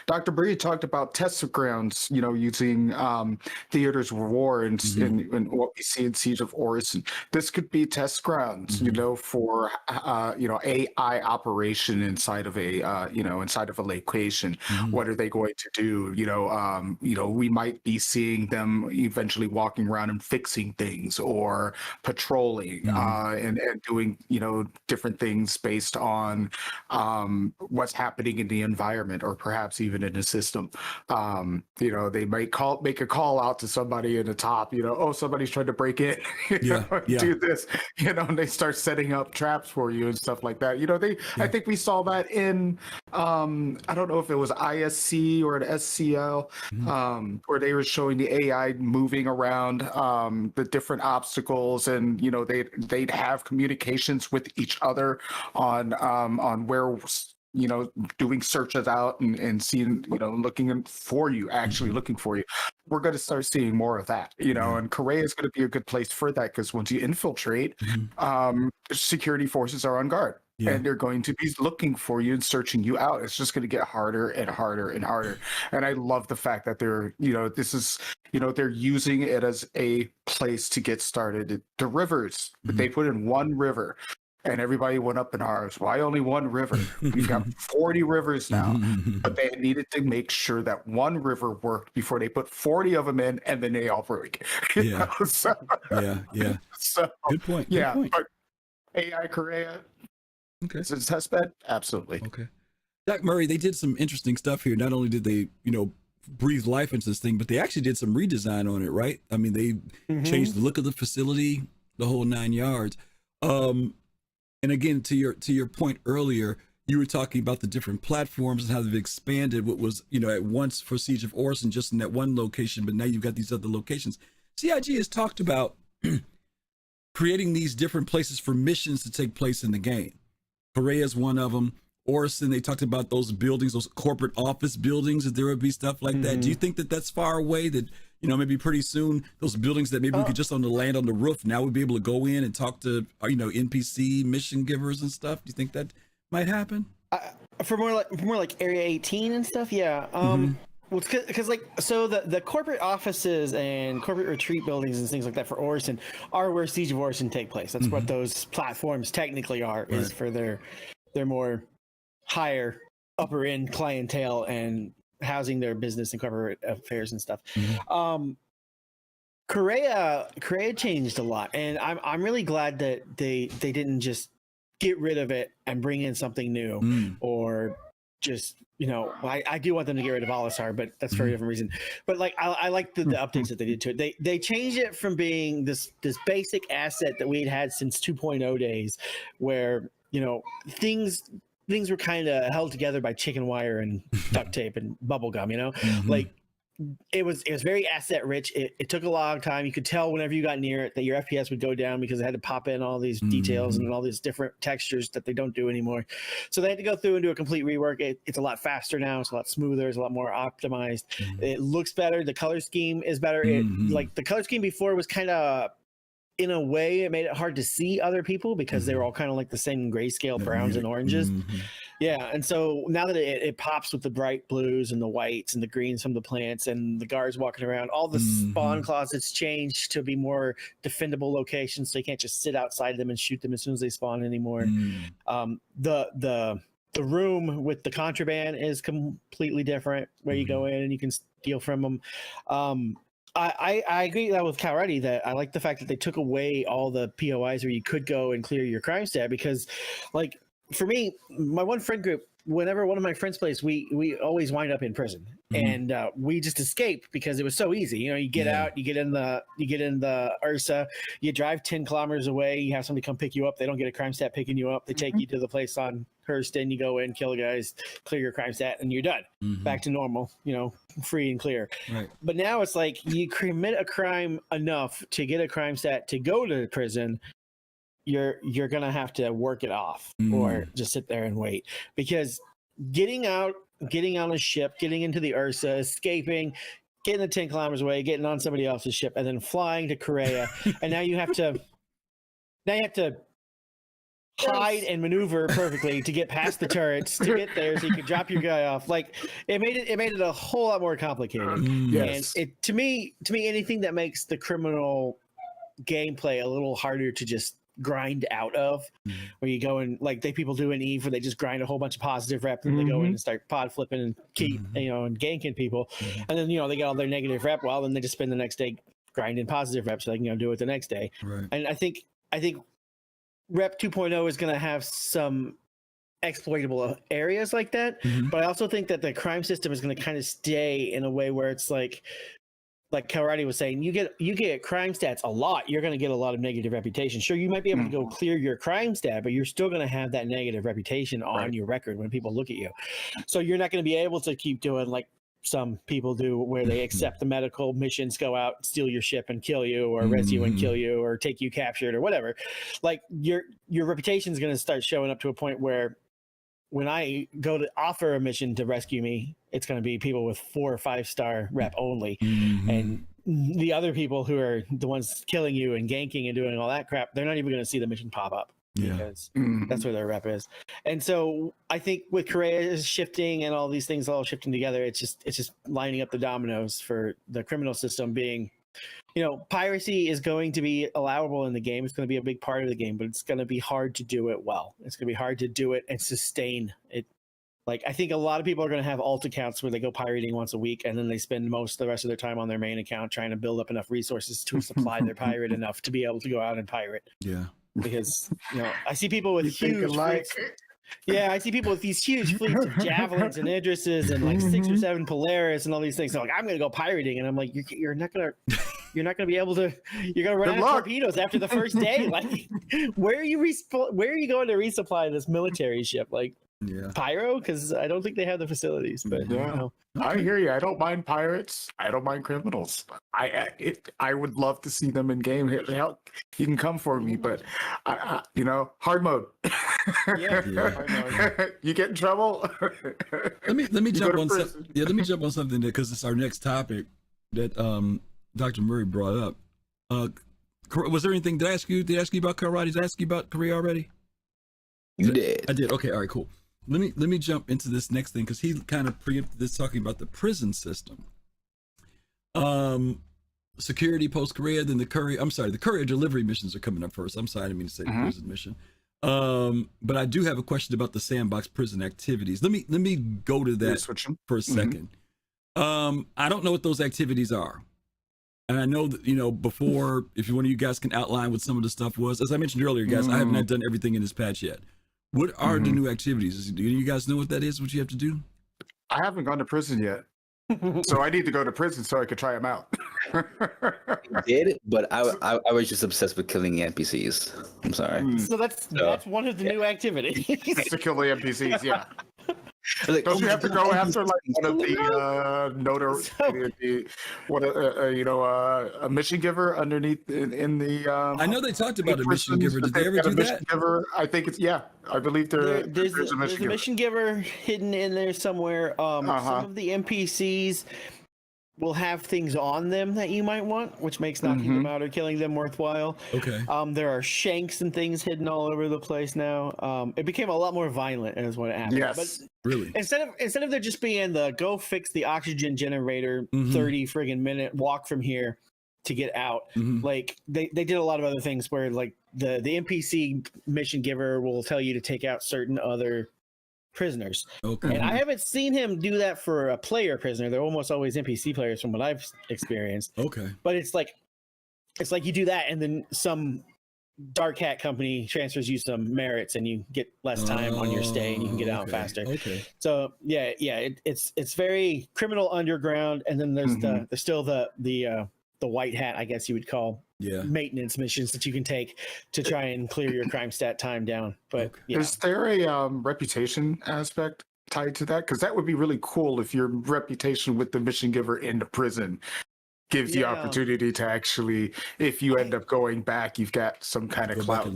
Dr. Bree talked about test grounds, using Theaters of War and what we see in Siege of Orison. This could be test grounds, for AI operation inside of a location. What are they going to do? We might be seeing them eventually walking around and fixing things or patrolling and doing, different things based on what's happening in the environment or perhaps even in the system. They might make a call out to somebody in the top, somebody's trying to break in, do this, and they start setting up traps for you and stuff like that. I think we saw that in, I don't know if it was ISC or an SCL, where they were showing the AI moving around the different obstacles, and they'd have communications with each other on where doing searches out and seeing, looking for you, actually looking for you. We're going to start seeing more of that, and Korea is going to be a good place for that, because once you infiltrate, security forces are on guard. Yeah. And they're going to be looking for you and searching you out. It's just going to get harder and harder and harder. And I love the fact that they're, they're using it as a place to get started. The rivers, they put in one river, and everybody went up in arms. Why only one river? We've got 40 rivers now, but they needed to make sure that one river worked before they put 40 of them in, and then they all break. Yeah. So, Good point. But AI Korea. Okay. Is it a test bed? Absolutely. Okay. Doc Murray, they did some interesting stuff here. Not only did they, breathe life into this thing, but they actually did some redesign on it, right? I mean, they changed the look of the facility, the whole 9 yards. And again, to your point earlier, you were talking about the different platforms and how they've expanded what was, at once for Siege of Orison just in that one location, but now you've got these other locations. CIG has talked about creating these different places for missions to take place in the game. Korea is one of them. Orison, they talked about those buildings, those corporate office buildings, that there would be stuff like that. Do you think that that's far away, that, maybe pretty soon those buildings that maybe we could just land on the roof, now we'd be able to go in and talk to, NPC mission givers and stuff? Do you think that might happen? For more like Area 18 and stuff? Yeah. Well, because the corporate offices and corporate retreat buildings and things like that for Orison are where Siege of Orison take place. That's what those platforms technically are, is for their more higher upper end clientele and housing their business and corporate affairs and stuff. Korea changed a lot, and I'm really glad that they didn't just get rid of it and bring in something new, or just, I do want them to get rid of Alisar, but that's for a different reason. But I like the updates that they did to it. They changed it from being this basic asset that we had since 2.0 days, where things were kind of held together by chicken wire and duct tape and bubble gum. It was very asset rich. It took a long time. You could tell whenever you got near it that your FPS would go down, because it had to pop in all these details and all these different textures that they don't do anymore. So they had to go through and do a complete rework. It's a lot faster now. It's a lot smoother. It's a lot more optimized. It looks better. The color scheme is better. The color scheme before was kind of, in a way, it made it hard to see other people, because they were all kind of like the same grayscale browns and oranges. Yeah, and so now that it pops with the bright blues and the whites and the greens from the plants and the guards walking around, all the spawn closets changed to be more defendable locations, so you can't just sit outside them and shoot them as soon as they spawn anymore. The room with the contraband is completely different, where you go in and you can steal from them. I agree that with Kalrati, that I like the fact that they took away all the POIs where you could go and clear your crime stat, because for me, my one friend group, whenever one of my friends plays, we always wind up in prison, and we just escape because it was so easy. You get out, you get in the Ursa, you drive 10 kilometers away, you have somebody come pick you up. They don't get a crime stat picking you up. They take you to the place on Hurston, you go in, kill guys, clear your crime stat, and you're done. Back to normal, free and clear. Right. But now it's like, you commit a crime enough to get a crime stat to go to prison, you're gonna have to work it off, or just sit there and wait, because getting out on a ship, getting into the Ursa, escaping, getting the 10 kilometers away, getting on somebody else's ship, and then flying to Korea, and now you have to hide and maneuver perfectly to get past the turrets to get there, so you can drop your guy off. It made it a whole lot more complicated. Yes. And to me anything that makes the criminal gameplay a little harder to just grind out of, where you go and like people do in Eve, where they just grind a whole bunch of positive rep, and they go in and start pod flipping and keep and ganking people, and then they get all their negative rep. Well, then they just spend the next day grinding positive reps, so they can do it the next day. Right. And I think Rep 2.0 is going to have some exploitable areas like that, but I also think that the crime system is going to kind of stay in a way where it's like Kalrati was saying, you get crime stats a lot, you're going to get a lot of negative reputation. Sure, you might be able to go clear your crime stat, but you're still going to have that negative reputation on your record when people look at you. So you're not going to be able to keep doing like some people do, where they accept the medical missions, go out, steal your ship and kill you, or rescue you and kill you, or take you captured, or whatever. Like your reputation is going to start showing up to a point where when I go to offer a mission to rescue me, it's going to be people with 4 or 5 star rep only. And the other people who are the ones killing you and ganking and doing all that crap, they're not even going to see the mission pop up. Because that's where their rep is. And so I think with Korea shifting and all these things all shifting together, it's just lining up the dominoes for the criminal system being, piracy is going to be allowable in the game. It's going to be a big part of the game, but it's going to be hard to do it well. It's going to be hard to do it and sustain it. Like, I think a lot of people are going to have alt accounts where they go pirating once a week, and then they spend most of the rest of their time on their main account trying to build up enough resources to supply their pirate enough to be able to go out and pirate. Yeah. Because I see people with huge fleets. I see people with these huge fleets of javelins and Idrises and like 6 or 7 Polaris and all these things. They're like, I'm gonna go pirating, and I'm like, you're not gonna be able to. You're gonna run out of torpedoes after the first day. Like, where are you going to resupply this military ship? Like, Pyro, because I don't think they have the facilities. But I hear you. I don't mind pirates. I don't mind criminals. I would love to see them in game. Hell, you can come for me, but hard mode. Hard mode. You get in trouble. Let me jump on something. Yeah, let me jump on something because it's our next topic that Dr. Murray brought up. Was there anything? Did I ask you about Kalrati? Did I ask you about Korea already? You did. I did. Okay. All right. Cool. Let me jump into this next thing because he kind of preempted this, talking about the prison system. Security post Korea, then the courier delivery missions are coming up first. I'm sorry, I didn't mean to say the prison mission. But I do have a question about the sandbox prison activities. Let me go to that for a second. I don't know what those activities are. And I know that, before, if one of you guys can outline what some of the stuff was, as I mentioned earlier, guys, I have not done everything in this patch yet. What are the new activities? Do you guys know what that is, what you have to do? I haven't gone to prison yet. So I need to go to prison so I could try them out. I did, but I was just obsessed with killing NPCs. I'm sorry. So that's one of the new activities. To kill the NPCs, yeah. Like, Don't you have to go after like one of the a mission giver underneath in the? I know they talked about a mission giver. Did they ever do that? Giver, I think it's I believe there's a mission giver hidden in there somewhere. Some of the NPCs will have things on them that you might want, which makes knocking them out or killing them worthwhile. Okay. There are shanks and things hidden all over the place now. It became a lot more violent is what happened. Yes. But really? Instead of there just being the go fix the oxygen generator 30 friggin' minute walk from here to get out, like they did a lot of other things where like the NPC mission giver will tell you to take out certain other prisoners. Okay. And I haven't seen him do that for a player prisoner. They're almost always NPC players from what I've experienced. Okay. But it's like you do that and then some dark hat company transfers you some merits and you get less time on your stay and you can get out faster. Okay. So it's very criminal underground, and then there's there's still the white hat, I guess you would call, maintenance missions that you can take to try and clear your crime stat time down. But is there a reputation aspect tied to that? Because that would be really cool if your reputation with the mission giver in the prison gives the opportunity to actually, if you end up going back, you've got some kind of clout. I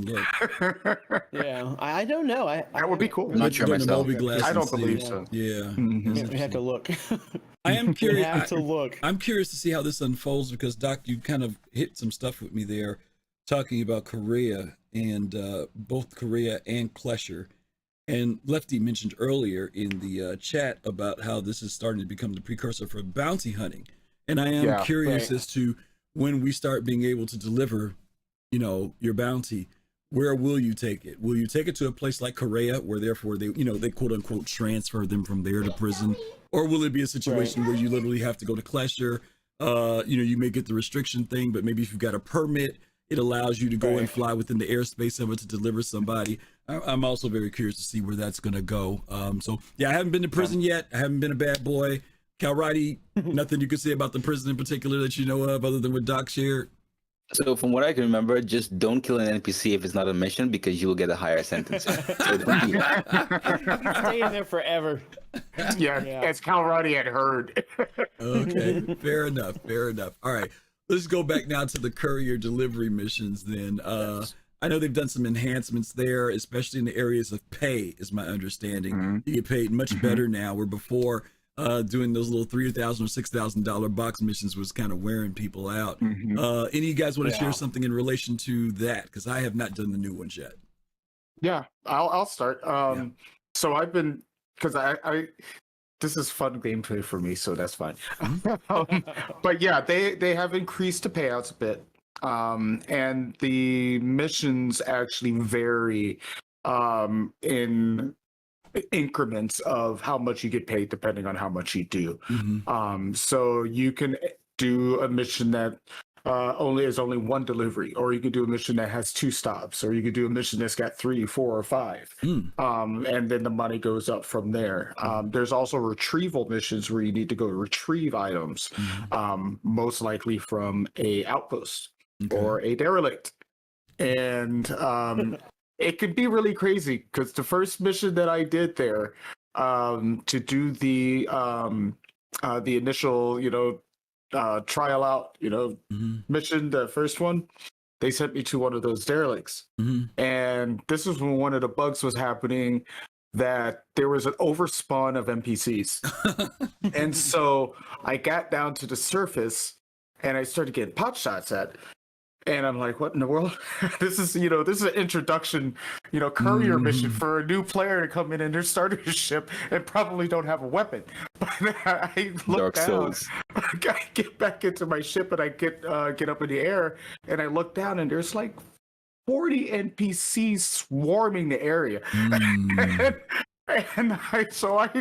don't know. That would be cool. I'm not sure myself. I don't believe so. Yeah. We have to look. I am curious. You have to look. I'm curious to see how this unfolds because, Doc, you kind of hit some stuff with me there, talking about Korea and both Korea and Klesher. And Lefty mentioned earlier in the chat about how this is starting to become the precursor for bounty hunting. And I am curious as to when we start being able to deliver, your bounty, where will you take it? Will you take it to a place like Korea, where therefore they, they quote unquote transfer them from there to prison, or will it be a situation where you literally have to go to Klesher? You may get the restriction thing, but maybe if you've got a permit, it allows you to go and fly within the airspace of it to deliver somebody. I'm also very curious to see where that's going to go. So I haven't been to prison yet. I haven't been a bad boy. Kalrati, nothing you could say about the prison in particular that you know of other than what Doc shared? So from what I can remember, just don't kill an NPC if it's not a mission, because you will get a higher sentence. So don't do that. Stay in there forever. Yeah, as Kalrati had heard. Okay, fair enough. All right, let's go back now to the courier delivery missions then. I know they've done some enhancements there, especially in the areas of pay, is my understanding. You get paid much better now, where before doing those little $3,000 or $6,000 box missions was kind of wearing people out. Any of you guys want to share something in relation to that? Because I have not done the new ones yet. Yeah, I'll start. So I've been, because I this is fun gameplay for me, so that's fine. But yeah, they have increased the payouts a bit, and the missions actually vary in increments of how much you get paid depending on how much you do. So you can do a mission that only one delivery, or you could do a mission that has 2 stops, or you could do a mission that's got 3, 4, or 5, and then the money goes up from there. There's also retrieval missions where you need to go retrieve items, most likely from a outpost or a derelict, and it could be really crazy, because the first mission that I did there, to do the initial, trial out, mission, the first one, they sent me to one of those derelicts. And this was when one of the bugs was happening, that there was an overspawn of NPCs. And so I got down to the surface and I started getting pot shots at. And I'm like, what in the world? This is an introduction, courier mission for a new player to come in and they're starting a ship and probably don't have a weapon. But I look down, I get back into my ship and I get up in the air and I look down and there's like 40 NPCs swarming the area. And I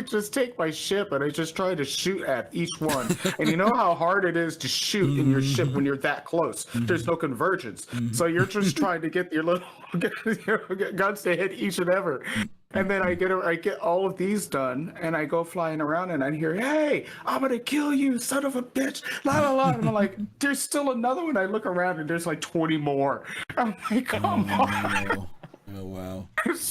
just take my ship and I just try to shoot at each one. And you know how hard it is to shoot in your ship when you're that close. There's no convergence. So you're just trying to get your little guns to hit each and every. And then I get all of these done and I go flying around and I hear, "Hey, I'm gonna kill you, son of a bitch!" La la la. And I'm like, there's still another one. I look around and there's like 20 more. I'm like, come on. Oh wow!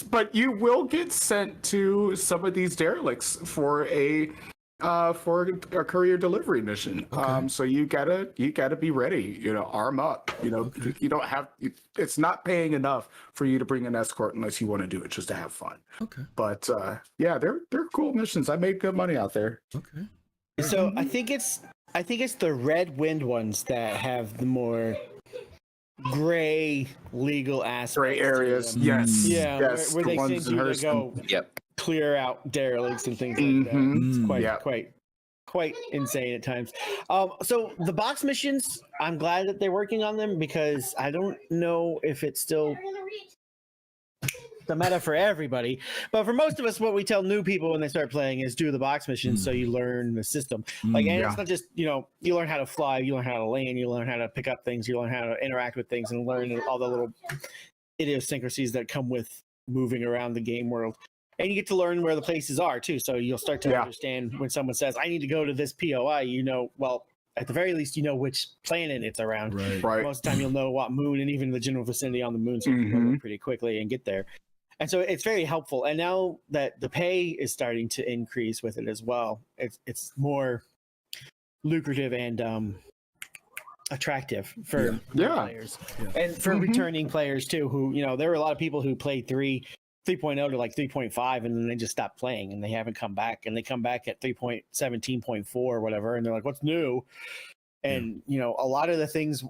But you will get sent to some of these derelicts for a courier delivery mission. So you gotta be ready. Arm up. You don't have. It's not paying enough for you to bring an escort unless you want to do it just to have fun. Okay. But they're cool missions. I made good money out there. Okay. So I think it's the Red Wind ones that have the more gray legal aspects. Gray areas. Yes. Yeah. Yes. Where they ones send you to go clear out derelicts and things like that. It's quite insane at times. So the box missions, I'm glad that they're working on them, because I don't know if it's still the meta for everybody, but for most of us, what we tell new people when they start playing is do the box missions so you learn the system. And it's not just you learn how to fly, you learn how to land, you learn how to pick up things, you learn how to interact with things, and learn all the little idiosyncrasies that come with moving around the game world. And you get to learn where the places are too, so you'll start to understand when someone says, "I need to go to this POI." Well, at the very least, you know which planet it's around. Right. Most of the time, you'll know what moon and even the general vicinity on the moon, so you can go pretty quickly and get there. And so it's very helpful. And now that the pay is starting to increase with it as well, it's more lucrative and attractive for players and for returning players too. Who there were a lot of people who played 3.0 to like 3.5 and then they just stopped playing and they haven't come back, and they come back at 3.17.4 or whatever, and they're like, "What's new?" And a lot of the things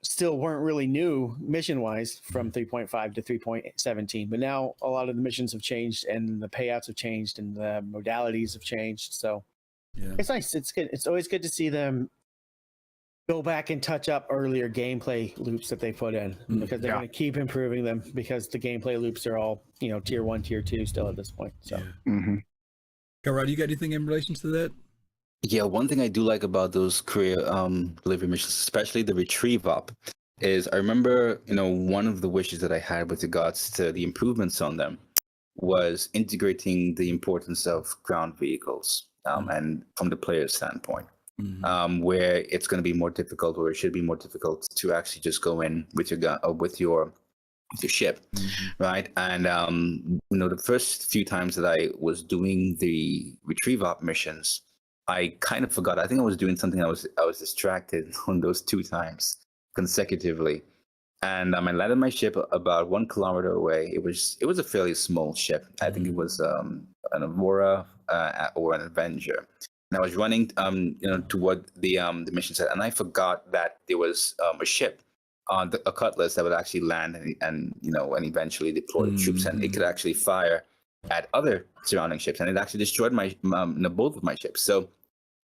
still weren't really new mission wise from 3.5 to 3.17, but now a lot of the missions have changed and the payouts have changed and the modalities have changed. So it's nice. It's good. It's always good to see them go back and touch up earlier gameplay loops that they put in because they're going to keep improving them because the gameplay loops are all, tier 1, tier 2 still at this point. So, Kalrati, you got anything in relation to that? Yeah, one thing I do like about those career delivery missions, especially the retrieve up, is I remember, one of the wishes that I had with regards to the improvements on them was integrating the importance of ground vehicles, and from the player's standpoint. Where it's going to be more difficult, or it should be more difficult to actually just go in with your gun or with your ship, right? And the first few times that I was doing the retrieve op missions, I kind of forgot. I think I was doing something. I was distracted on those 2 times consecutively, and I landed my ship about 1 kilometer away. It was a fairly small ship. I think it was an Aurora or an Avenger. And I was running, toward the mission set, and I forgot that there was a ship, a Cutlass that would actually land and eventually deploy the troops, and it could actually fire at other surrounding ships, and it actually destroyed both of my ships. So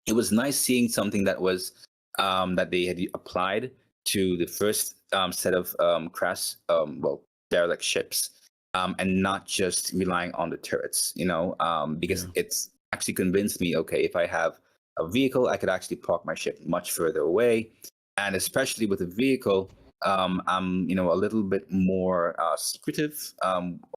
it was nice seeing something that was that they had applied to the first set of derelict ships, and not just relying on the turrets, because it's actually convinced me, okay, if I have a vehicle, I could actually park my ship much further away. And especially with a vehicle, I'm a little bit more secretive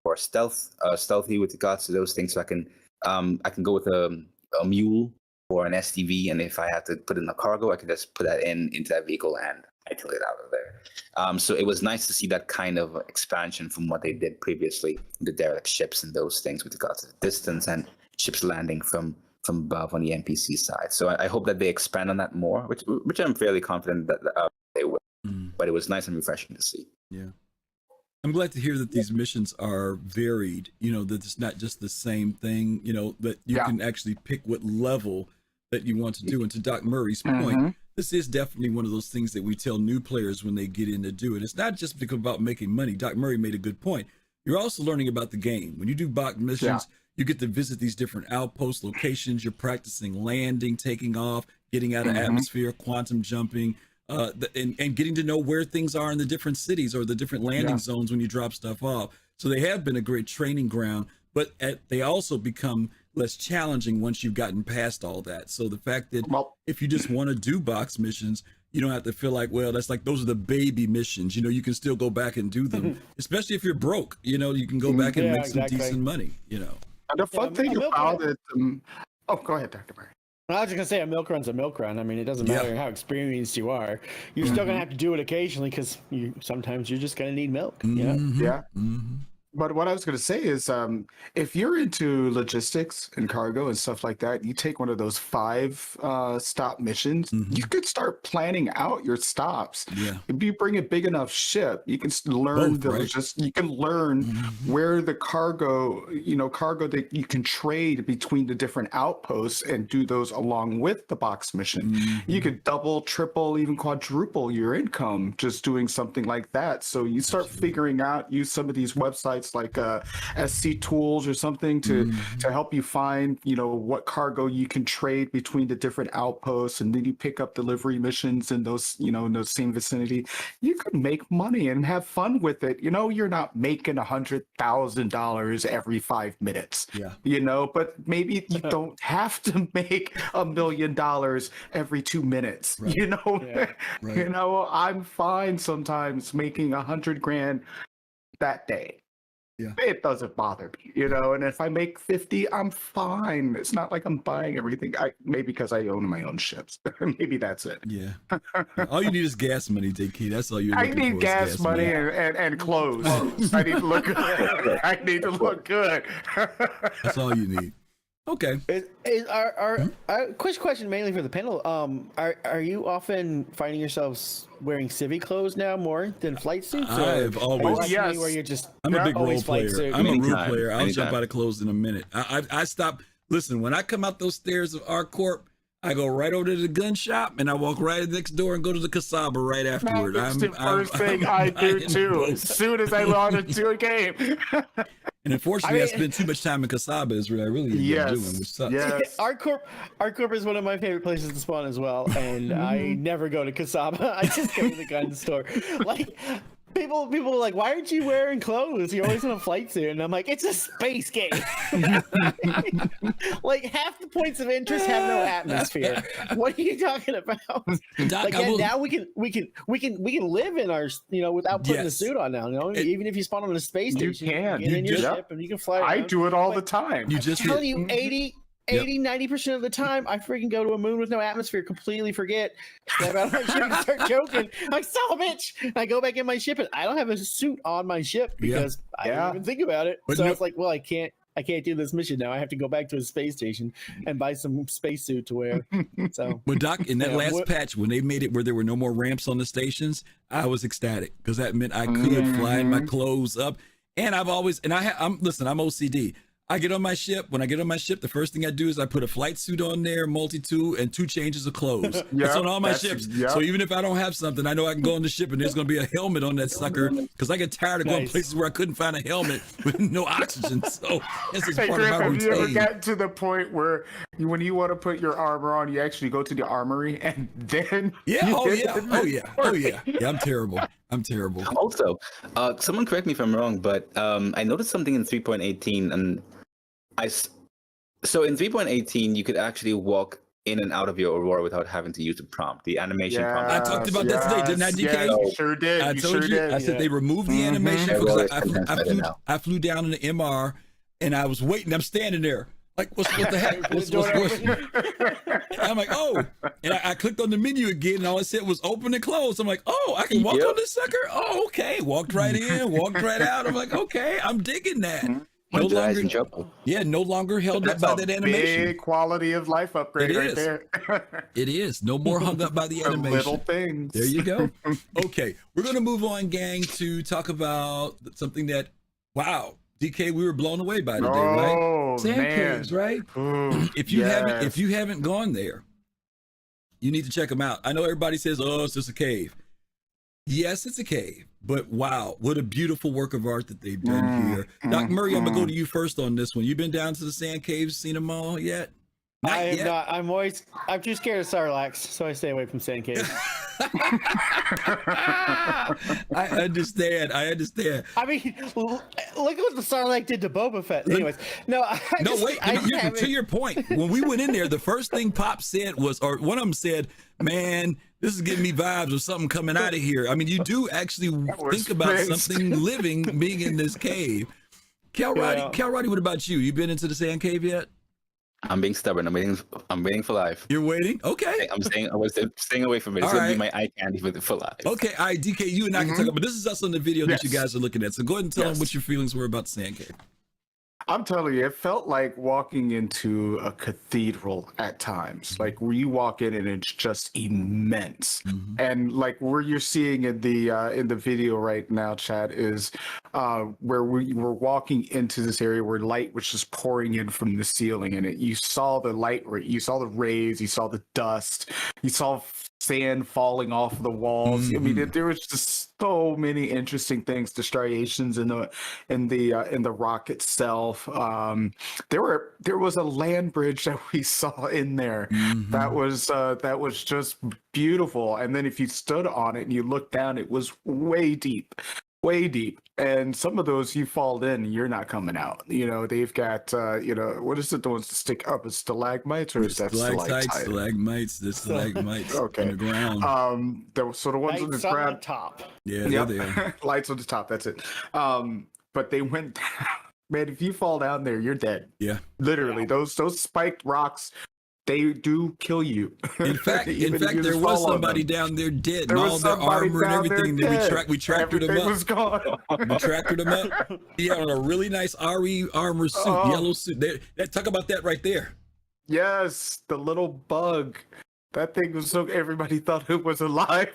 or stealthy with regards to those things. So I can go with a mule or an STV, and if I have to put in a cargo, I can just put that into that vehicle and hightail it out of there. So it was nice to see that kind of expansion from what they did previously, the derelict ships and those things with regards to the distance and ships landing from above on the NPC side. So I hope that they expand on that more, which I'm fairly confident that they will. But it was nice and refreshing to see. Yeah. I'm glad to hear that these missions are varied, that it's not just the same thing, that you can actually pick what level that you want to do. And to Doc Murray's point, this is definitely one of those things that we tell new players when they get in to do it. It's not just about making money. Doc Murray made a good point. You're also learning about the game. When you do bot missions, you get to visit these different outpost locations. You're practicing landing, taking off, getting out of atmosphere, quantum jumping, and getting to know where things are in the different cities or the different landing zones when you drop stuff off. So they have been a great training ground, but they also become less challenging once you've gotten past all that. So the fact that if you just want to do box missions, you don't have to feel like, well, that's like, those are the baby missions. You can still go back and do them, especially if you're broke. You can go back and make some decent money. And the fun thing about it. Go ahead, Dr. Murray. I was just gonna say a milk run's a milk run. I mean, it doesn't matter how experienced you are. You're still gonna have to do it occasionally because sometimes you're just gonna need milk. But what I was going to say is, if you're into logistics and cargo and stuff like that, you take one of those 5 stop missions, you could start planning out your stops. If you bring a big enough ship, you can learn you can learn where the cargo that you can trade between the different outposts and do those along with the box mission. You could double, triple, even quadruple your income just doing something like that. So you start figuring out, use some of these websites like SC Tools or something to help you find what cargo you can trade between the different outposts, and then you pick up delivery missions in those in those same vicinity. You can make money and have fun with it. You're not making $100,000 every 5 minutes. But maybe you don't have to make $1 million every 2 minutes. I'm fine sometimes making $100,000 that day. It doesn't bother me, and if I make 50, I'm fine. It's not like I'm buying everything. Maybe because I own my own ships. Maybe that's it. All you need is gas money, DK. That's all you need. I need gas money and clothes. I need to look good. I need to look good. That's all you need. Okay. Quick question mainly for the panel. Are you often finding yourselves wearing civvy clothes now more than flight suits? I've always. Where you're just. I'm a big role player. I'm a role player. I'll Anytime. jump out of clothes in a minute. I stop. Listen, when I come out those stairs of our corp, I go right over to the gun shop and I walk right next door and go to the Kasaba right afterward. That's the first thing I do too. As soon as I log into a game. And unfortunately, I spend too much time in Kasaba is what I really enjoy doing, which sucks. Yes. Our corp is one of my favorite places to spawn as well, and I never go to Kasaba. I just go to the gun store. Like people are like, "Why aren't you wearing clothes? You're always in a flight suit." And I'm like, "It's a space game." Like half the points of interest have no atmosphere. What are you talking about? Doc, Like now we can live in our without putting the suit on now. Even if you spawn on a space station, you can get in your ship and you can fly around. I do it all the time. You just I'm telling you, 90% of the time, I freaking go to a moon with no atmosphere, completely forget, step out of my ship and start joking. I'm like, son of a bitch. And I go back in my ship and I don't have a suit on my ship because I didn't even think about it. But so it's like, well, I can't do this mission now. I have to go back to a space station and buy some spacesuit to wear. So, but Doc, in that last patch, when they made it where there were no more ramps on the stations, I was ecstatic because that meant I could fly my clothes up. And I'm OCD. I get on my ship. When I get on my ship, the first thing I do is I put a flight suit on there, multi-tool, and 2 changes of clothes. That's on all my ships. So even if I don't have something, I know I can go on the ship and there's going to be a helmet on that sucker because I get tired of going places where I couldn't find a helmet with no oxygen. So this is part of my routine. Have you ever gotten to the point where when you want to put your armor on, you actually go to the armory and then... Yeah, Yeah, I'm terrible. Also, someone correct me if I'm wrong, but I noticed something in 3.18 and so in 3.18 you could actually walk in and out of your Aurora without having to use a prompt, the animation prompt. I talked about that today, didn't I, DK? Yeah, you sure did. I told you. I said they removed the animation because I flew down in the MR and I was waiting. I'm standing there like, what the heck? I'm like, oh, and I clicked on the menu again, and all it said was open and close. I'm like, oh, I can walk on this sucker. Oh, okay. Walked right in, walked right out. I'm like, okay, I'm digging that. No longer held up by that animation. Big quality of life upgrade right there. It is. No more hung up by the animation. Little things. There you go. Okay, we're going to move on, gang, to talk about something that, wow, DK, we were blown away by today, right? Sand caves, right? Ooh, if you haven't gone there, you need to check them out. I know everybody says, oh, it's just a cave. Yes, it's a cave, but wow, what a beautiful work of art that they've done here. Doc Murray, I'm gonna go to you first on this one. You been down to the sand caves, seen them all yet? I have not. I'm too scared of Sarlacc, so I stay away from sand caves. I understand. I mean, look at what the Sarlacc did to Boba Fett. Anyways, to your point, when we went in there, the first thing Pop said was, or one of them said, man, this is giving me vibes of something coming out of here. I mean, you do actually think about something living being in this cave. Kalrati, what about you? You been into the sand cave yet? I'm being stubborn. I'm waiting for life. You're waiting? Okay. I was staying away from it. It's gonna be my eye candy for life. Okay, all right, DK, you and I can talk about this. Is us on the video that you guys are looking at. So go ahead and tell them what your feelings were about the sand cave. I'm telling you, it felt like walking into a cathedral at times. Like where you walk in and it's just immense. And like where you're seeing in the video right now, chat, is where we were walking into this area where light was just pouring in from the ceiling, and you saw the light, you saw the rays, you saw the dust, you saw sand falling off the walls. I mean, there was just so many interesting things, the striations in the rock itself. There was a land bridge that we saw in there that was just beautiful. And then if you stood on it and you looked down, it was way deep. And some of those you fall in, you're not coming out. You know, they've got what is it, the ones that stick up? It's stalagmites, or is that stalagmites? The stalagmites on the ground. The ones on the ground, on top. Yeah, they're there. Lights on the top. That's it. But they went down. Man, if you fall down there, you're dead. Yeah, literally. Those spiked rocks, they do kill you. In fact, there was somebody down there dead, and all their armor and everything. We tractored them up. Was gone. We tractored them up. He had on a really nice RE armor suit, yellow suit. Talk about that right there. Yes, the little bug. That thing was so everybody thought it was alive.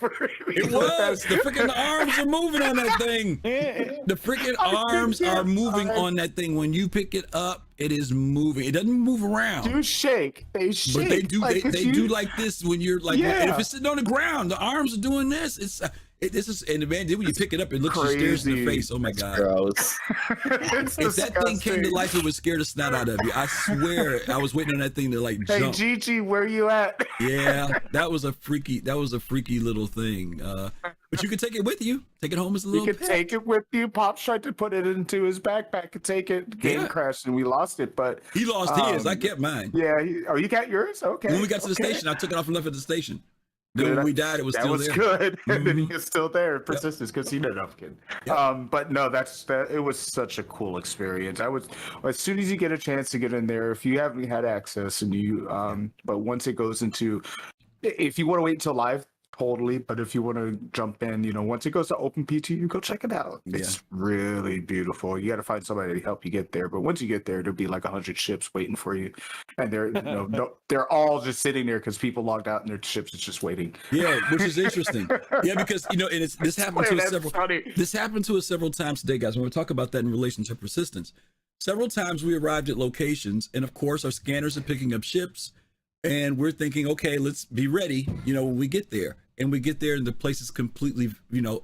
It was. The freaking arms are moving on that thing. The freaking arms are moving on that thing. When you pick it up, it is moving. It doesn't move around. Do shake. They shake. But they do. Like, They do like this when you're like. Yeah. And if it's sitting on the ground, the arms are doing this. This is, and man, then when you pick it up, it looks you stares in the face. Oh my god! Gross. If that thing came to life, it would scare the snot out of you. I swear, I was waiting on that thing to like Hey jump. Gigi, where you at? Yeah, that was a freaky little thing. But you could take it with you. Take it home as a little You could pet. take it with you. Pops tried to put it into his backpack and take it. Game Yeah. crashed and we lost it. But He lost his. I kept mine. yeah, you got yours? Okay. When we got to the okay. station, I took it off and left it at the station. Then Good. when we died, it was that still was there. good. And then Mhm. he is still there. Persistence because he did enough kid. Yep. But no, it was such a cool experience. As soon as you get a chance to get in there, if you haven't had access and you but once it goes into, if you want to wait until live, totally. But if you want to jump in, once it goes to open PTU, go check it out. It's really beautiful. You got to find somebody to help you get there. But once you get there, there'll be like 100 ships waiting for you, and they're all just sitting there because people logged out and their ships is just waiting. Yeah, which is interesting. Yeah, because and this happened to us several. This happened to us several times today, guys. When we talk about that in relation to persistence, several times we arrived at locations, and of course our scanners are picking up ships, and we're thinking, okay, let's be ready. When we get there, and the place is completely,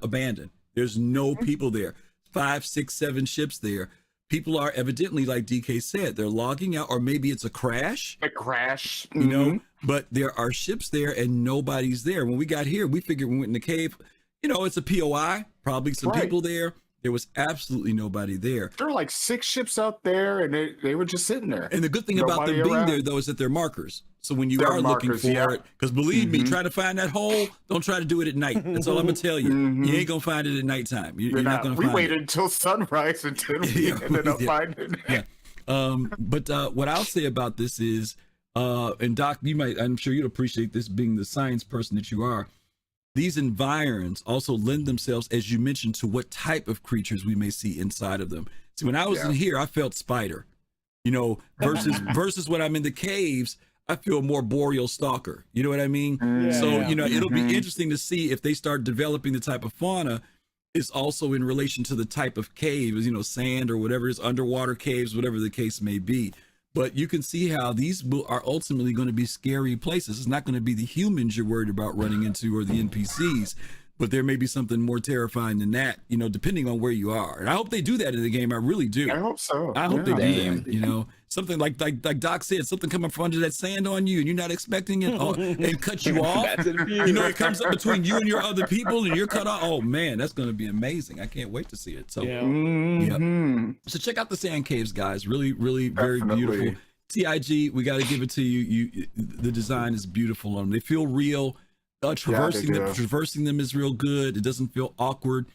abandoned. There's no people there. 5, 6, 7 ships there. People are evidently, like DK said, they're logging out, or maybe it's a crash. A crash, But there are ships there and nobody's there. When we got here, we figured we went in the cave. It's a POI, probably some Right. people there. There was absolutely nobody there. There were like 6 ships out there, and they were just sitting there. And the good thing about them Nobody being around. there, though, is that they're markers. So when you They're are looking markers, for yeah. it, because believe me, trying to find that hole, don't try to do it at night. That's all I'm going to tell you. You ain't going to find it at nighttime. You're not going to We find waited it. until sunrise until we Yeah, ended up yeah. finding it. Yeah. But what I'll say about this is, and Doc, I'm sure you'd appreciate this being the science person that you are. These environs also lend themselves, as you mentioned, to what type of creatures we may see inside of them. See, when I was in here, I felt spider, versus when I'm in the caves, I feel more boreal stalker. You know what I mean? It'll be interesting to see if they start developing the type of fauna is also in relation to the type of cave, sand or whatever it is, underwater caves, whatever the case may be. But you can see how these are ultimately going to be scary places. It's not going to be the humans you're worried about running into or the NPCs, but there may be something more terrifying than that, depending on where you are. And I hope they do that in the game. I really do. I hope so. I hope they do Damn. that, something like Doc said, something coming from under that sand on you and you're not expecting it and cut you off. It comes up between you and your other people and you're cut off. Oh man, that's going to be amazing. I can't wait to see it. So, So check out the sand caves, guys. Really, really very Definitely. beautiful. TIG, we got to give it to you. The design is beautiful on them. They feel real. Traversing them is real good. It doesn't feel awkward.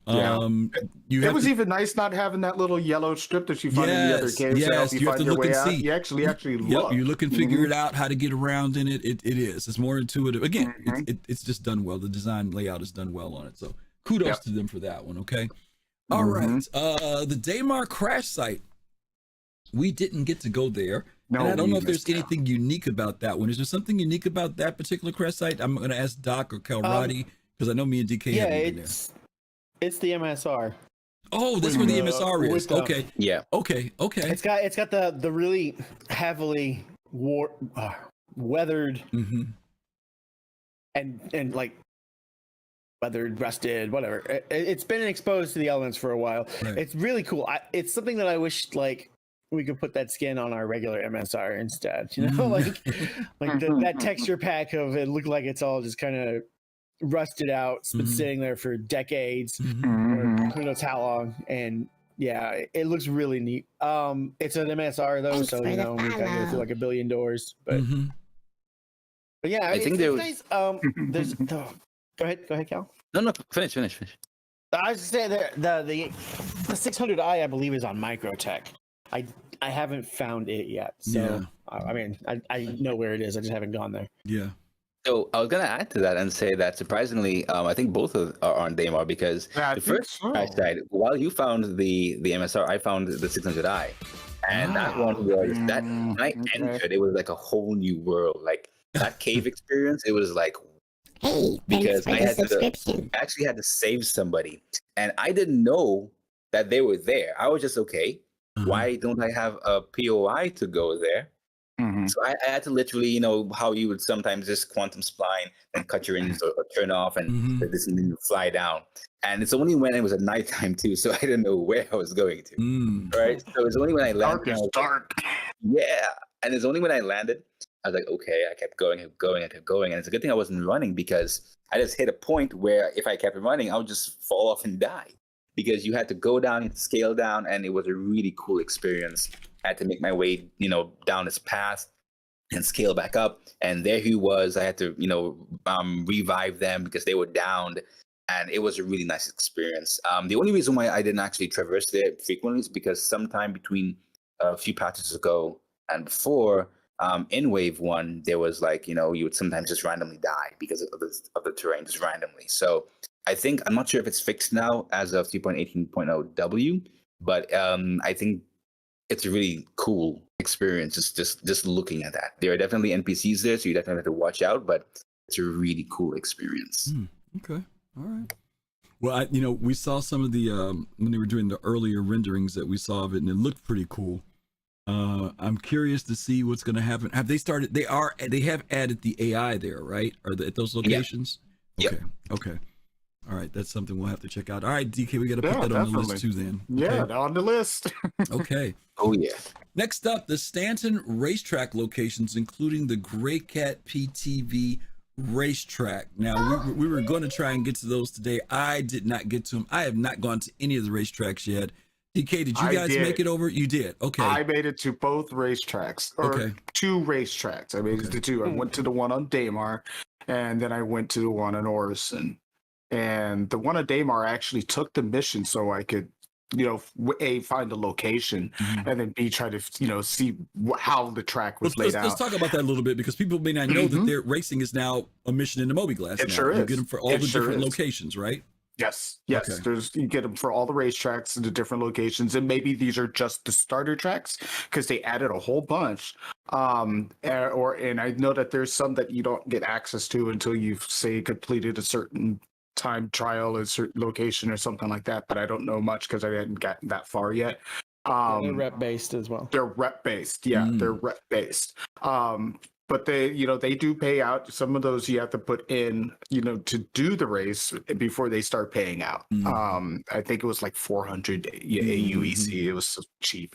It was even nice not having that little yellow strip that you find in the other caves to help you find your way out. You actually look. You look and figure it out how to get around in it. It is. It's more intuitive. Again, it's just done well. The design layout is done well on it. So kudos to them for that one. Okay. All right. The Daymar crash site. We didn't get to go there. No, and I don't know if we there's missed out. anything unique about that one. Is there something unique about that particular crash site? I'm going to ask Doc or Kalrati because I know me and DK haven't been there. It's the MSR. Oh, that's where the MSR is. Okay. Yeah. Okay. It's got the really heavily weathered and like weathered, rusted, whatever. It's been exposed to the elements for a while. Right. It's really cool. It's something that I wish we could put that skin on our regular MSR instead. That texture pack of it looked like it's all just kind of rusted out. It's been sitting there for decades, or who knows how long. And yeah, it looks really neat. It's an MSR though, so we got to go through like a billion doors. But yeah, I think there was. nice. There's go ahead, Cal. No, finish. I was saying the 600i, I believe, is on Microtech. I haven't found it yet, so I mean, I know where it is. I just haven't gone there. Yeah. So I was gonna add to that and say that surprisingly, I think both are on Daymar because I the think first so. crash site, while you found the MSR, I found the 600i, and that one was that when I entered, it was like a whole new world. Like that cave experience, it was like, Hey, because thanks for the subscription. I actually had to save somebody, and I didn't know that they were there. I was just okay. Why don't I have a POI to go there? So I had to literally, you know, how you would sometimes just quantum spline and cut your engines or turn off and let this thing fly down. And it's only when it was at nighttime too, so I didn't know where I was going to. Right. So it's only when I landed. Dark is dark. Yeah. And it's only when I landed, I was like, okay, I kept going, I kept going. And it's a good thing I wasn't running, because I just hit a point where if I kept running, I would just fall off and die, because you had to go down and scale down. And it was a really cool experience. I had to make my way, you know, down this path and scale back up. And there he was. I had to, you know, revive them because they were downed. And it was a really nice experience. The only reason why I didn't actually traverse there frequently is because sometime between a few patches ago and before, in Wave 1, there was like, you know, you would sometimes just randomly die because of the terrain, just randomly. So I think, I'm not sure if it's fixed now as of 3.18.0 W, but I think it's a really cool experience just looking at that. There are definitely NPCs there, so you definitely have to watch out, but it's a really cool experience. Okay. All right. Well, we saw some of the when they were doing the earlier renderings that we saw of it, and it looked pretty cool. I'm curious to see what's going to happen. Have they started? They have added the AI there, right? At those locations? Yep. Okay. All right, that's something we'll have to check out. All right, DK, we got to put that on the list too then. Yeah, Okay. on the list. Okay. Oh, yeah. Next up, the Stanton racetrack locations, including the Grey Cat PTV racetrack. Now, we were going to try and get to those today. I did not get to them. I have not gone to any of the racetracks yet. DK, did you guys make it over? You did. Okay. I made it to both racetracks, or two racetracks. I made it to two. I went to the one on Daymar, and then I went to the one on Orison. And the one at Daymar actually took the mission so I could, you know, A, find a location, and then B, try to, you know, see how the track was laid out. Let's talk about that a little bit, because people may not know that their racing is now a mission in the Moby-Glass. It now. sure is. You get them for all the sure different is. locations, right? Yes. Okay. You get them for all the racetracks and the different locations, and maybe these are just the starter tracks because they added a whole bunch. And I know that there's some that you don't get access to until you've, say, completed a certain time trial at a certain location or something like that. But I don't know much because I hadn't gotten that far yet. They're rep based as well. They're rep based. Yeah, they're rep based. But they, you know, they do pay out. Some of those you have to put in, you know, to do the race before they start paying out. I think it was like 400 AUEC. It was so cheap.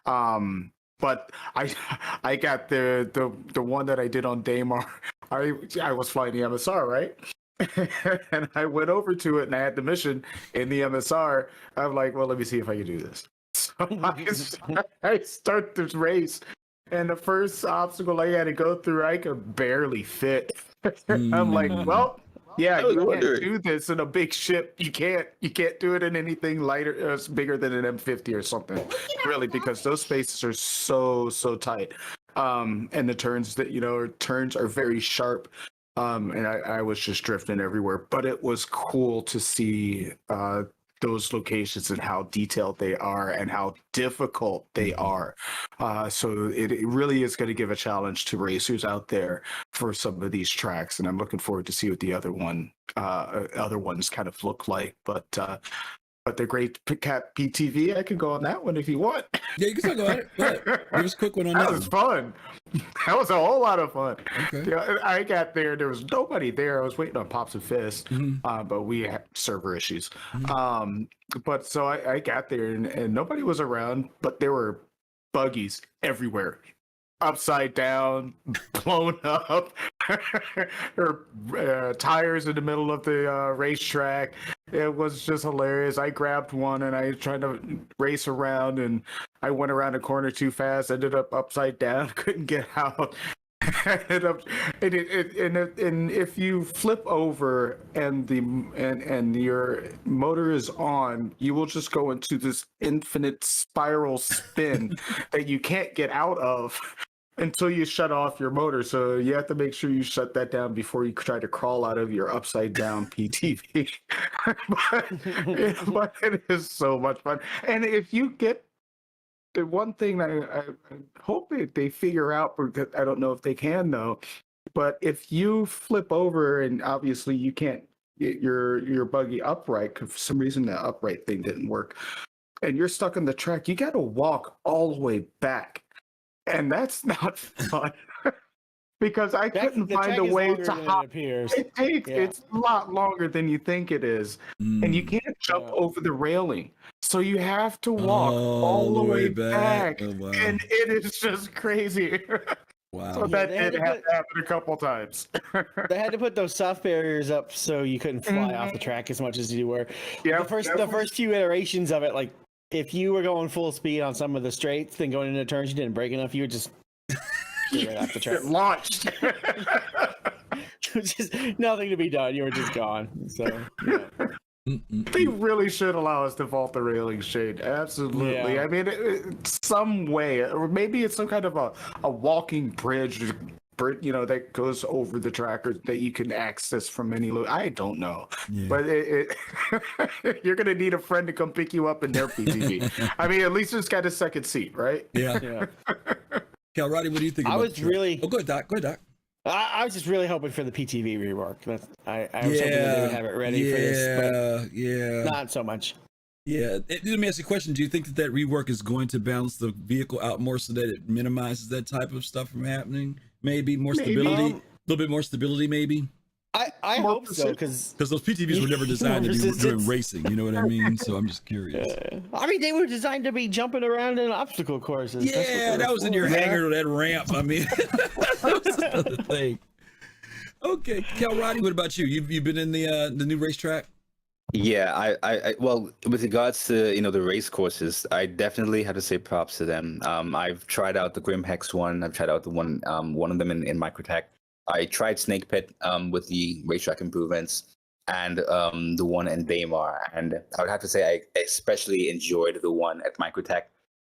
But I got the one that I did on Daymar. I was flying the MSR, right? And I went over to it and I had the mission in the MSR. I'm like, well, let me see if I can do this. So I start this race, and the first obstacle I had to go through, I could barely fit. I'm like, well, yeah, you can't do this in a big ship. You can't do it in anything lighter, bigger than an M50 or something, really, because those spaces are so tight. And the turns are very sharp. And I was just drifting everywhere, but it was cool to see those locations and how detailed they are and how difficult they are. So it really is going to give a challenge to racers out there for some of these tracks, and I'm looking forward to see what the other ones kind of look like. But the Great Cat PTV, I could go on that one if you want. Yeah, you can talk about it. Go ahead. Give us a quick one on that. That was fun. That was a whole lot of fun. Okay. Yeah, I got there was nobody there. I was waiting on Pops and Fist, but we had server issues. But so I got there and nobody was around, but there were buggies everywhere. Upside down, blown up, or tires in the middle of the racetrack. It was just hilarious. I grabbed one and I tried to race around, and I went around a corner too fast. Ended up upside down, couldn't get out. And if you flip over and your motor is on, you will just go into this infinite spiral spin that you can't get out of until you shut off your motor. So you have to make sure you shut that down before you try to crawl out of your upside down PTV. but it is so much fun. And if you get the one thing that I hope that they figure out, because I don't know if they can though, But if you flip over and obviously you can't get your buggy upright, 'cause for some reason the upright thing didn't work, and you're stuck on the track, you got to walk all the way back, and that's not fun. Because I couldn't find a way to hop. It's a lot longer than you think it is, and you can't jump over the railing. So you have to walk all the way back, Oh, wow. and it is just crazy. Wow. So that did happen a couple times. They had to put those soft barriers up so you couldn't fly off the track as much as you were. Yeah, the first few iterations of it, like if you were going full speed on some of the straights, then going into turns you didn't brake enough, you would just right off the track. Get launched. Just nothing to be done. You were just gone. So yeah. They really should allow us to vault the railing, Shade. Absolutely. Yeah. I mean, it's some way, or maybe it's some kind of a walking bridge, that goes over the track, or that you can access from any. I don't know, but you're gonna need a friend to come pick you up in their PTV. I mean, at least it's got a second seat, right? Yeah. Kalrati, what do you think? I about was really. Oh, go ahead, Doc. Go ahead, Doc. I was just really hoping for the PTV rework. I was hoping that they would have it ready for this, but not so much. Yeah. Let me ask you a question. Do you think that rework is going to balance the vehicle out more so that it minimizes that type of stuff from happening? Maybe more stability, a little bit more stability, maybe? I hope so, because those PTVs were never designed to be doing racing. You know what I mean? So I'm just curious. I mean, they were designed to be jumping around in obstacle courses. Yeah, that was in your hangar or that ramp. I mean, that was another thing. Okay, Kalrati, what about you? You've been in the new racetrack? Yeah, I well, with regards to the race courses, I definitely have to say props to them. I've tried out the Grim Hex one. I've tried out the one of them in Microtech. I tried Snake Pit with the racetrack improvements, and the one in Daymar. And I would have to say I especially enjoyed the one at Microtech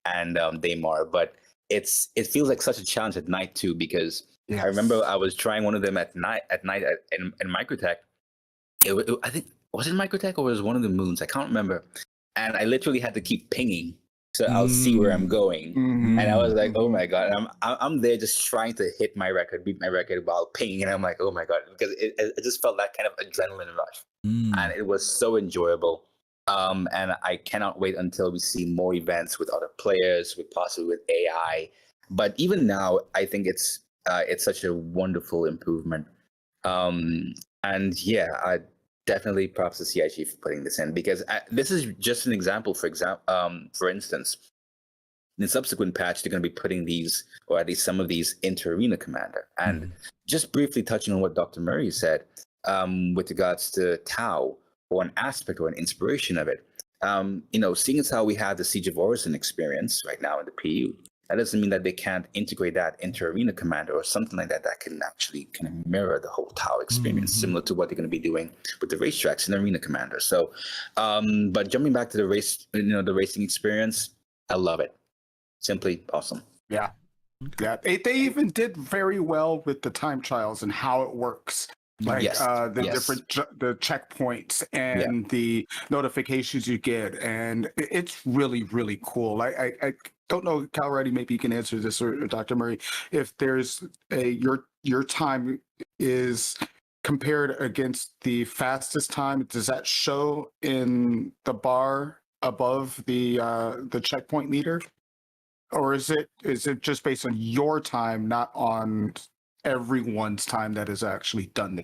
and Daymar. But it feels like such a challenge at night too, because I remember I was trying one of them at night in Microtech. I think, was it Microtech or was it one of the moons? I can't remember. And I literally had to keep pinging so I'll see where I'm going. And I was like, oh my God. And I'm there just trying to hit my record, beat my record while pinging. And I'm like, oh my God, because it just felt that kind of adrenaline rush. And it was so enjoyable. And I cannot wait until we see more events with other players, possibly with AI. But even now, I think it's such a wonderful improvement. And yeah, I definitely props to CIG for putting this in, because this is just an example. For instance, in the subsequent patch, they're going to be putting these, or at least some of these, into Arena Commander. And just briefly touching on what Dr. Murray said with regards to Tau, or an aspect or an inspiration of it. Seeing as how we have the Siege of Orison experience right now in the PU, that doesn't mean that they can't integrate that into Arena Commander or something like that can actually kind of mirror the whole Tau experience, similar to what they're going to be doing with the racetracks in Arena Commander. So, but jumping back to the race, the racing experience, I love it. Simply awesome. Yeah. Yeah. They even did very well with the time trials and how it works. Like different the checkpoints and the notifications you get, and it's really, really cool. I don't know, Kalrati, maybe you can answer this, or Dr. Murray, if there's your time is compared against the fastest time, does that show in the bar above the checkpoint meter, or is it just based on your time, not on everyone's time that has actually done the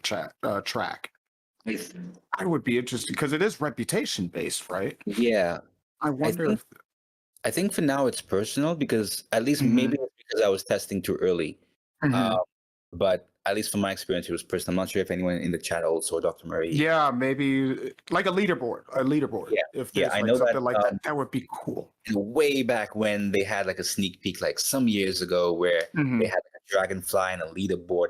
track? I would be interested, because it is reputation based, right? Yeah. I wonder I think for now it's personal, because at least maybe it's because I was testing too early. But at least from my experience, it was personal. I'm not sure if anyone in the chat also, Dr. Murray. Yeah, maybe like a leaderboard. Yeah. If there's I know something like that would be cool. Way back when they had like a sneak peek, like some years ago, where they had like a dragonfly and a leaderboard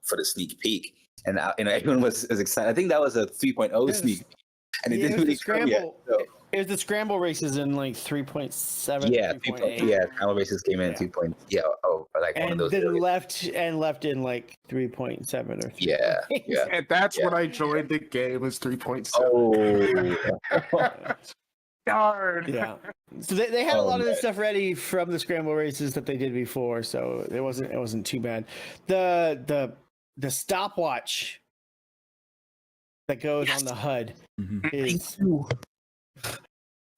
for the sneak peak, and everyone was excited. I think that was a 3.0 sneak peek, and it didn't really come yet. So. It was the scramble races in like 3.7. Yeah, 3.8. Scramble races came in 2. Like one of those. And then left in like 3.7 or 3. Yeah. And that's when I joined the game, was 3.7. Oh. Darn. Yeah. So they had a Oh, lot of this man. stuff ready from the scramble races that they did before, so it wasn't too bad. The stopwatch that goes on the HUD is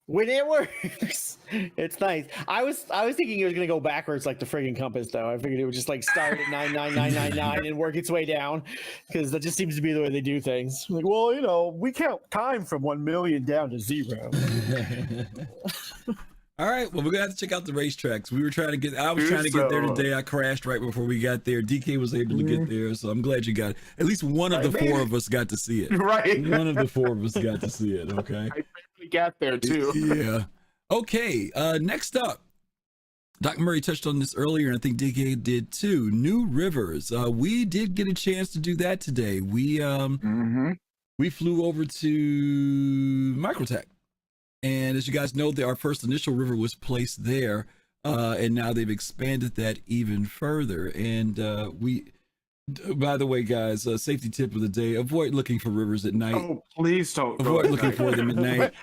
when it works. It's nice. I was thinking it was gonna go backwards like the friggin' compass though. I figured it would just like start at 99999 and work its way down because that just seems to be the way they do things. Like, well, you know, we count time from 1 million down to 0. All right, well, we're gonna have to check out the racetracks. I was trying to get there today. I crashed right before we got there. DK was able to get there, so I'm glad you got it. At least one of the four of us got to see it. Right. One of the four of us got to see it. Okay. I barely got there too. Yeah. Okay. Next up, Dr. Murray touched on this earlier, and I think DK did too. New Rivers. We did get a chance to do that today. We flew over to Microtech. And as you guys know, our first initial river was placed there, and now they've expanded that even further. And by the way, guys, safety tip of the day: avoid looking for rivers at night. Oh, please don't. Avoid looking for them at night.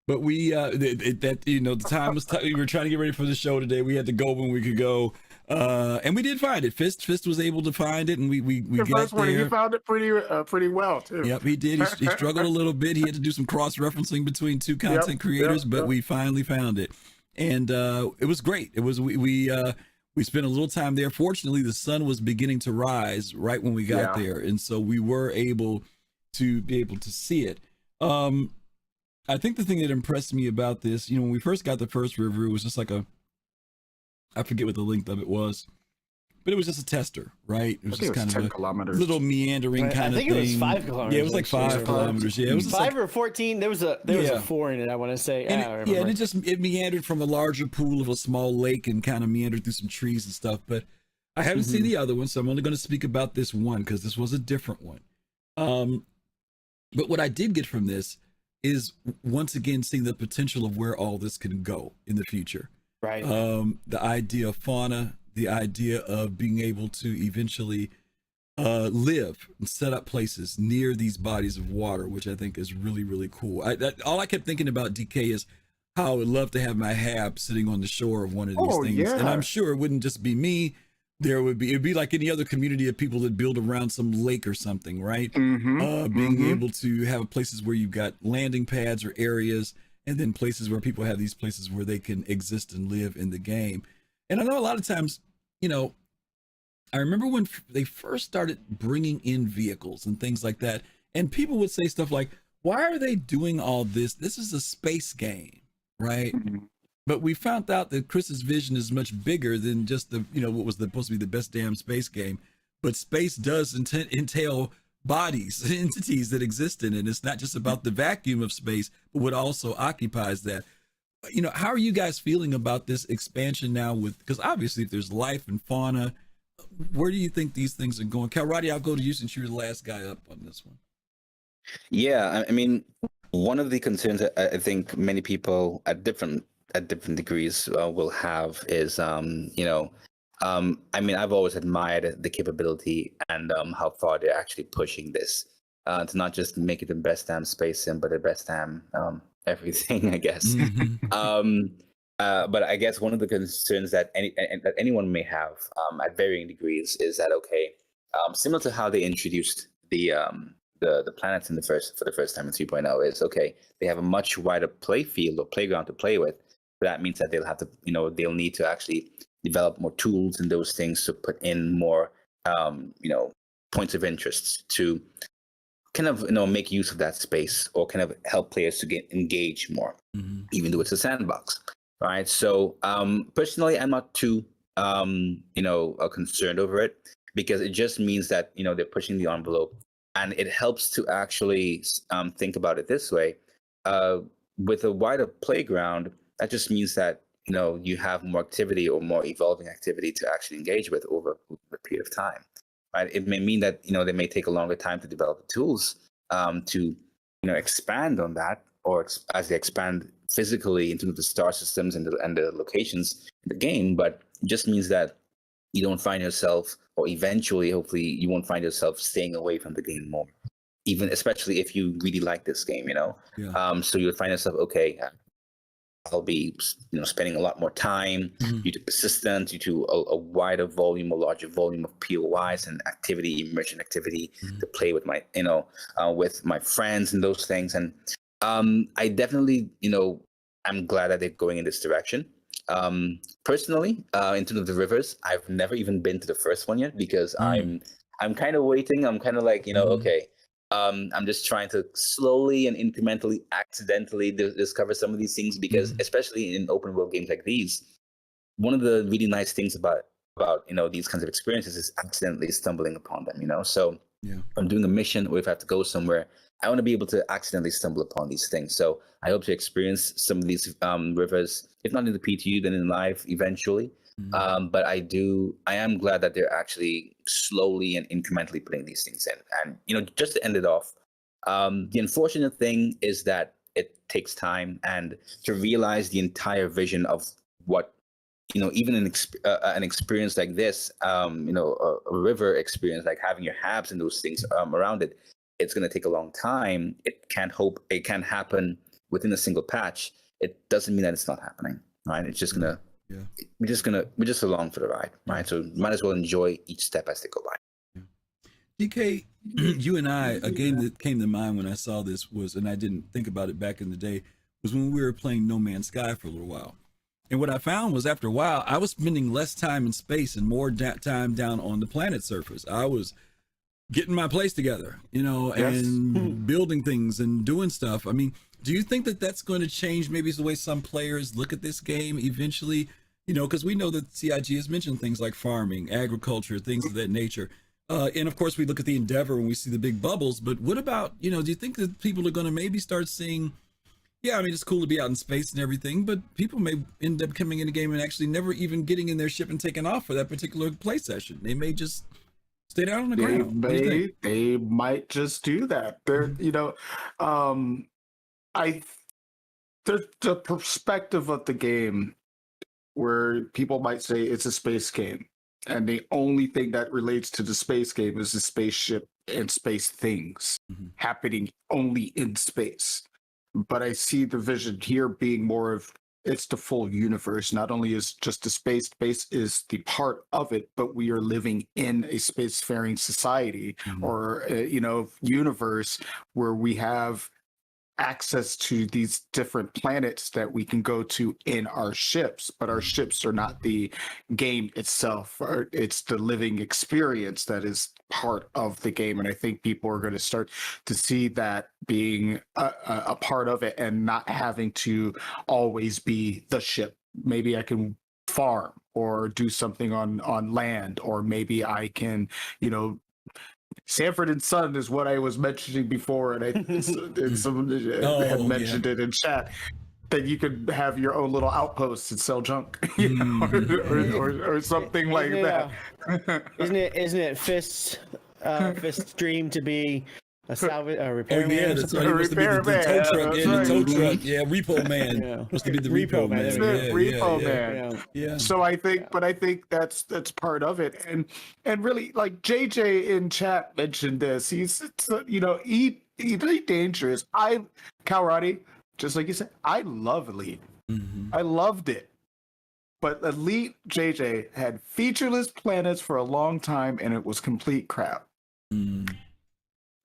But we, the time was we were trying to get ready for the show today. We had to go when we could go. And we did find it. Fist was able to find it, and we got first one, there. he found it pretty well too. Yep, he did. He struggled a little bit. He had to do some cross-referencing between two content creators, but we finally found it, and it was great. It was we spent a little time there. Fortunately, the sun was beginning to rise right when we got there, and so we were able to see it. I think the thing that impressed me about this, when we first got the first river, it was just like I forget what the length of it was, but it was just a tester, right? It was just kind of a kilometers. Little meandering kind of thing. I think it was 5 kilometers. Yeah, it was like 5 kilometers. Yeah, it was 5 or 14. There was a 4 in it, I want to say. And it meandered from a larger pool of a small lake and kind of meandered through some trees and stuff. But I haven't seen the other one, so I'm only going to speak about this one because this was a different one. But what I did get from this is once again seeing the potential of where all this can go in the future. Right. The idea of fauna, the idea of being able to eventually live and set up places near these bodies of water, which I think is really, really cool. All I kept thinking about, DK, is how I would love to have my hab sitting on the shore of one of these things. Yeah. And I'm sure it wouldn't just be me. It'd be like any other community of people that build around some lake or something, right? Being able to have places where you've got landing pads or areas, and then places where people have these places where they can exist and live in the game. And I know a lot of times, I remember when they first started bringing in vehicles and things like that, and people would say stuff like, why are they doing all this? This is a space game, right? But we found out that Chris's vision is much bigger than just what was supposed to be the best damn space game. But space does entail bodies, entities that exist in it. It's not just about the vacuum of space, but what also occupies that. How are you guys feeling about this expansion now? Because obviously, if there's life and fauna, where do you think these things are going? Kalrati, I'll go to you since you're the last guy up on this one. Yeah, I mean, one of the concerns that I think many people at different degrees will have is, I mean, I've always admired the capability and how far they're actually pushing this to not just make it the best damn space sim, but the best damn everything, I guess. But I guess one of the concerns that anyone may have at varying degrees is that, okay, similar to how they introduced the planets for the first time in 3.0 is, okay, they have a much wider play field or playground to play with. But that means that they'll have to, they'll need to actually develop more tools and those things to put in more, points of interest to kind of, make use of that space or kind of help players to get engaged more, even though it's a sandbox, right? So personally, I'm not too, concerned over it because it just means that, they're pushing the envelope, and it helps to actually think about it this way. With a wider playground, that just means that, you have more activity or more evolving activity to actually engage with over a period of time, right? It may mean that, they may take a longer time to develop the tools to, expand on that, or as they expand physically into the star systems and the locations in the game. But it just means that you don't find yourself, or eventually, hopefully, you won't find yourself staying away from the game more. even especially if you really like this game, Yeah. So you'll find yourself, okay, I'll be, spending a lot more time due to persistence, due to a wider volume, a larger volume of POIs and activity, immersion activity to play with with my friends and those things. And I definitely, I'm glad that they're going in this direction. Personally, in terms of the rivers, I've never even been to the first one yet because I'm kind of waiting. I'm kind of like, okay. I'm just trying to slowly and incrementally, accidentally discover some of these things because, especially in open world games like these, one of the really nice things about these kinds of experiences is accidentally stumbling upon them. So if I'm doing a mission or if I have to go somewhere, I want to be able to accidentally stumble upon these things. So I hope to experience some of these rivers, if not in the PTU, then in live eventually. But I am glad that they're actually slowly and incrementally putting these things in. And, just to end it off, the unfortunate thing is that it takes time, and to realize the entire vision of what, even an experience like this, a river experience, like having your habs and those things around it, it's going to take a long time. It can't happen within a single patch. It doesn't mean that it's not happening, right? It's just going to, we're just along for the ride, right? So might as well enjoy each step as they go by. DK, you and I, a game that came to mind when I saw this was, and I didn't think about it back in the day, was when we were playing No Man's Sky for a little while. And what I found was after a while, I was spending less time in space and more time down on the planet surface. I was getting my place together, and building things and doing stuff. I mean, do you think that that's going to change maybe the way some players look at this game eventually? Because we know that CIG has mentioned things like farming, agriculture, things of that nature. And of course, we look at the Endeavor when we see the big bubbles. But what about, do you think that people are going to maybe start seeing, I mean, it's cool to be out in space and everything, but people may end up coming in a game and actually never even getting in their ship and taking off for that particular play session. They may just stay down on the ground. They might just do that. They're, the perspective of the game where people might say it's a space game, and the only thing that relates to the space game is the spaceship and space things happening only in space. But I see the vision here being more of, it's the full universe. Not only is just the space is the part of it, but we are living in a spacefaring society or universe where we have access to these different planets that we can go to in our ships, but our ships are not the game itself. It's the living experience that is part of the game. And I think people are going to start to see that being a part of it and not having to always be the ship. Maybe I can farm or do something on land, or maybe I can, Sanford and Son is what I was mentioning before, and someone had mentioned it in chat, that you could have your own little outposts and sell junk, or something like that. Isn't it Fist's dream to be a repairman? That's right. He wants to be the tow truck. The tow truck. Yeah, repo man. Wants to be the repo man. Repo man. Yeah. So I think that's part of it, and really, like JJ in chat mentioned this. He's Elite Dangerous. Kalrati, just like you said, I love Elite. I loved it. But Elite JJ had featureless planets for a long time, and it was complete crap.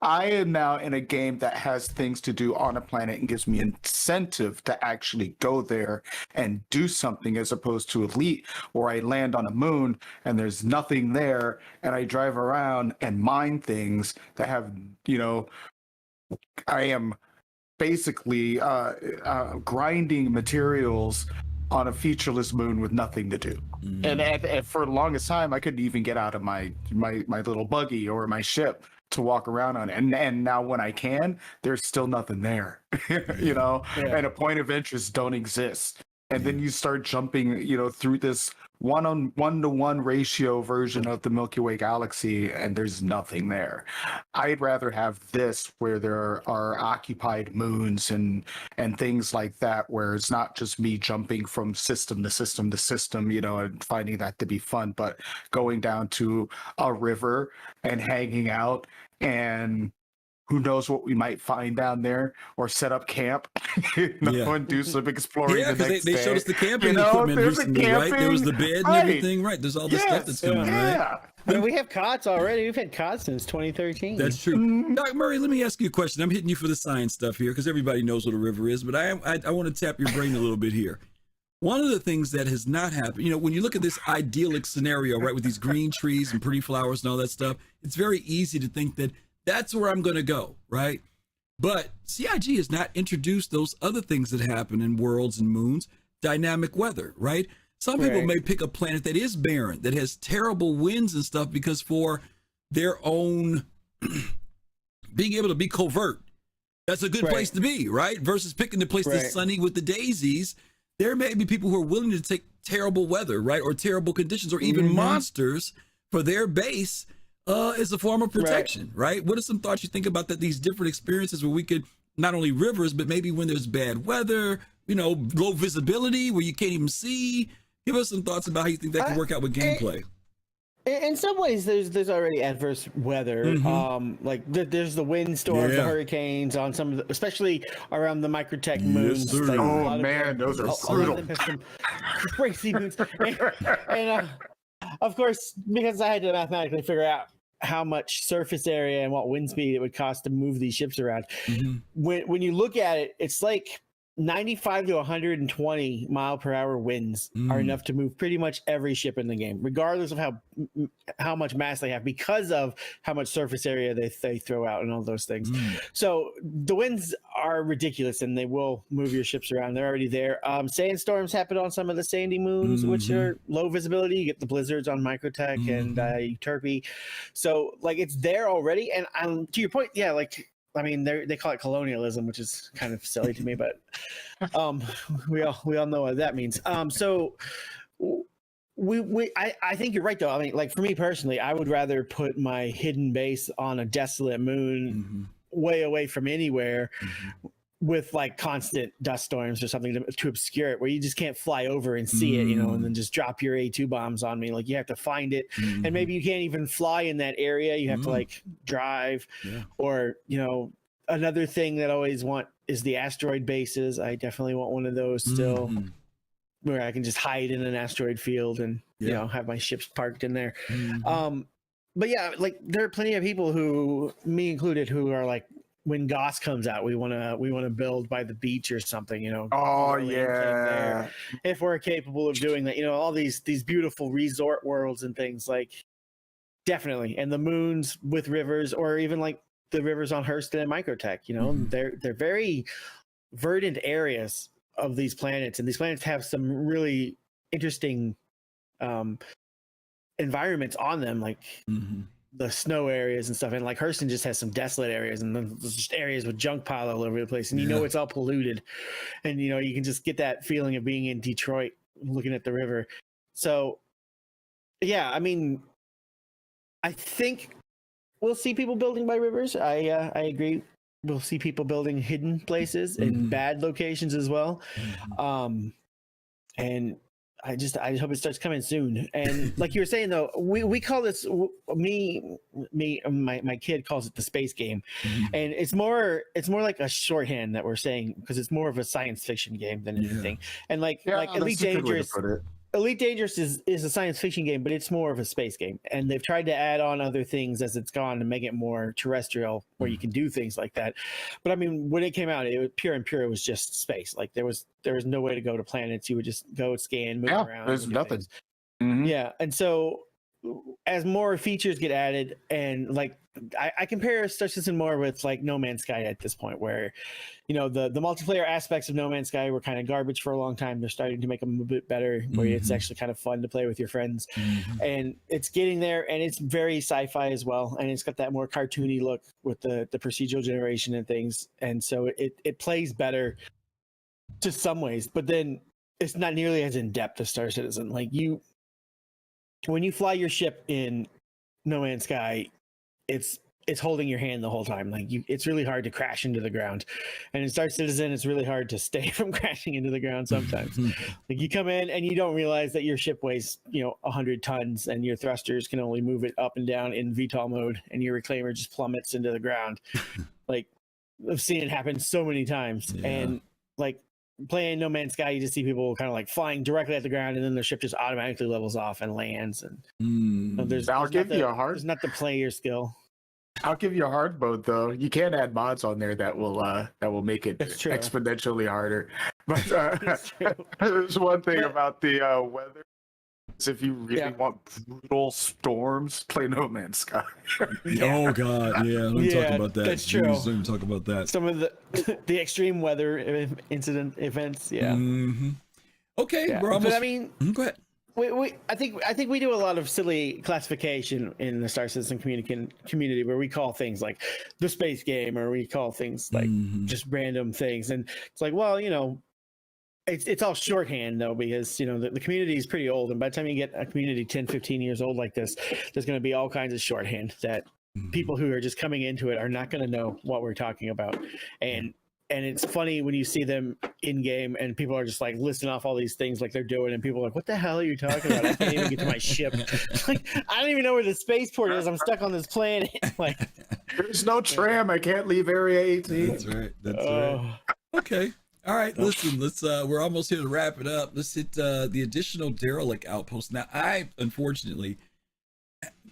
I am now in a game that has things to do on a planet and gives me incentive to actually go there and do something, as opposed to Elite, where I land on a moon and there's nothing there, and I drive around and mine things that have, I am basically grinding materials on a featureless moon with nothing to do. And for the longest time, I couldn't even get out of my little buggy or my ship to walk around on it. And now when I can, there's still nothing there, and a point of interest don't exist. And then you start jumping, through this one-to-one ratio version of the Milky Way galaxy, and there's nothing there. I'd rather have this where there are occupied moons and things like that, where it's not just me jumping from system to system to system, and finding that to be fun, but going down to a river and hanging out and who knows what we might find down there, or set up camp, and do some exploring. Yeah, because they showed us the camping equipment recently, right? There was the bed and everything, right? There's all this stuff that's coming, right? I mean, we have COTS already. We've had COTS since 2013. That's true. Doc Murray, let me ask you a question. I'm hitting you for the science stuff here because everybody knows what a river is, but I want to tap your brain a little bit here. One of the things that has not happened, when you look at this idyllic scenario, right, with these green trees and pretty flowers and all that stuff, it's very easy to think that that's where I'm going to go, right? But CIG has not introduced those other things that happen in worlds and moons, dynamic weather, right? Some people may pick a planet that is barren, that has terrible winds and stuff because for their own being able to be covert, that's a good place to be, right? Versus picking the place that's sunny with the daisies. There may be people who are willing to take terrible weather, right? Or terrible conditions or even monsters for their base as a form of protection, right? What are some thoughts you think about these different experiences where we could, not only rivers, but maybe when there's bad weather, low visibility where you can't even see? Give us some thoughts about how you think that can work out with gameplay. In some ways, there's already adverse weather. Like there's the windstorms, the hurricanes on some of the, especially around the microtech moons. Like oh man, those are brutal. Some crazy moons. And of course, because I had to mathematically figure out how much surface area and what wind speed it would cost to move these ships around. When you look at it, it's like 95 to 120 mile per hour winds are enough to move pretty much every ship in the game, regardless of how much mass they have, because of how much surface area they throw out and all those things. So the winds are ridiculous and they will move your ships around. They're already there. Sandstorms happen on some of the sandy moons, which are low visibility. You get the blizzards on Microtech and Euterpe. So like it's there already. And to your point, yeah, like I mean, they call it colonialism, which is kind of silly to me, but we all know what that means. So I think you're right, though. I mean, like for me personally, I would rather put my hidden base on a desolate moon, way away from anywhere, with like constant dust storms or something to obscure it, where you just can't fly over and see it, and then just drop your A2 bombs on me. Like you have to find it, and maybe you can't even fly in that area. You have to like drive, or another thing that I always want is the asteroid bases. I definitely want one of those still, where I can just hide in an asteroid field and have my ships parked in there. But yeah, like there are plenty of people who, me included, who are like, when Goss comes out, we want to build by the beach or something, Oh yeah. If we're capable of doing that, all these beautiful resort worlds and things, like definitely. And the moons with rivers, or even like the rivers on Hurston and Microtech, they're very verdant areas of these planets, and these planets have some really interesting environments on them, like the snow areas and stuff. And like Hurston just has some desolate areas, and then there's just areas with junk pile all over the place, and it's all polluted, and you can just get that feeling of being in Detroit looking at the river. So yeah, I mean, I think we'll see people building by rivers. I agree. We'll see people building hidden places in bad locations as well. And I just hope it starts coming soon. And like you were saying, though, we call this, my kid calls it the space game, and it's more like a shorthand that we're saying, because it's more of a science fiction game than anything. And like Elite Dangerous is a science fiction game, but it's more of a space game. And they've tried to add on other things as it's gone to make it more terrestrial, where you can do things like that. But I mean, when it came out, it was it was just space. Like there was no way to go to planets. You would just go scan, move around. There's nothing. Yeah. And so as more features get added, and like I compare Star Citizen more with like No Man's Sky at this point, where the multiplayer aspects of No Man's Sky were kind of garbage for a long time. They're starting to make them a bit better, where it's actually kind of fun to play with your friends, and it's getting there. And it's very sci-fi as well, and it's got that more cartoony look with the procedural generation and things, and so it plays better to some ways, but then it's not nearly as in depth as Star Citizen. Like when you fly your ship in No Man's Sky, it's holding your hand the whole time. Like it's really hard to crash into the ground, and in Star Citizen, it's really hard to stay from crashing into the ground sometimes. Like you come in and you don't realize that your ship weighs 100 tons, and your thrusters can only move it up and down in VTOL mode, and your reclaimer just plummets into the ground. like I've seen it happen so many times, and like playing No Man's Sky, you just see people kind of like flying directly at the ground, and then their ship just automatically levels off and lands. And I'll give you a hard. There's not the player skill. I'll give you a hard mode though. You can add mods on there that will make it exponentially harder. But there's one thing about the weather. Is if you really want brutal storms, play No Man's Sky. Oh God, yeah. Let me talk about that. That's true. Let me talk about that. Some of the extreme weather events. Yeah. Mm-hmm. Okay, we're almost. But I mean, go ahead. I think we do a lot of silly classification in the Star Citizen community where we call things like the space game, or we call things like just random things, and it's like, well, you know, it's all shorthand though, because you know the community is pretty old, and by the time you get a community 10, 15 years old like this, there's going to be all kinds of shorthand that people who are just coming into it are not going to know what we're talking about, and it's funny when you see them in game and people are just like listing off all these things like they're doing, and people are like, what the hell are you talking about? I can't even get to my ship. Like, I don't even know where the spaceport is. I'm stuck on this planet. Like, there's no tram. I can't leave Area 18. That's right. Right. Okay. All right. Listen, we're almost here to wrap it up. Let's hit the additional derelict outpost. Now, I unfortunately,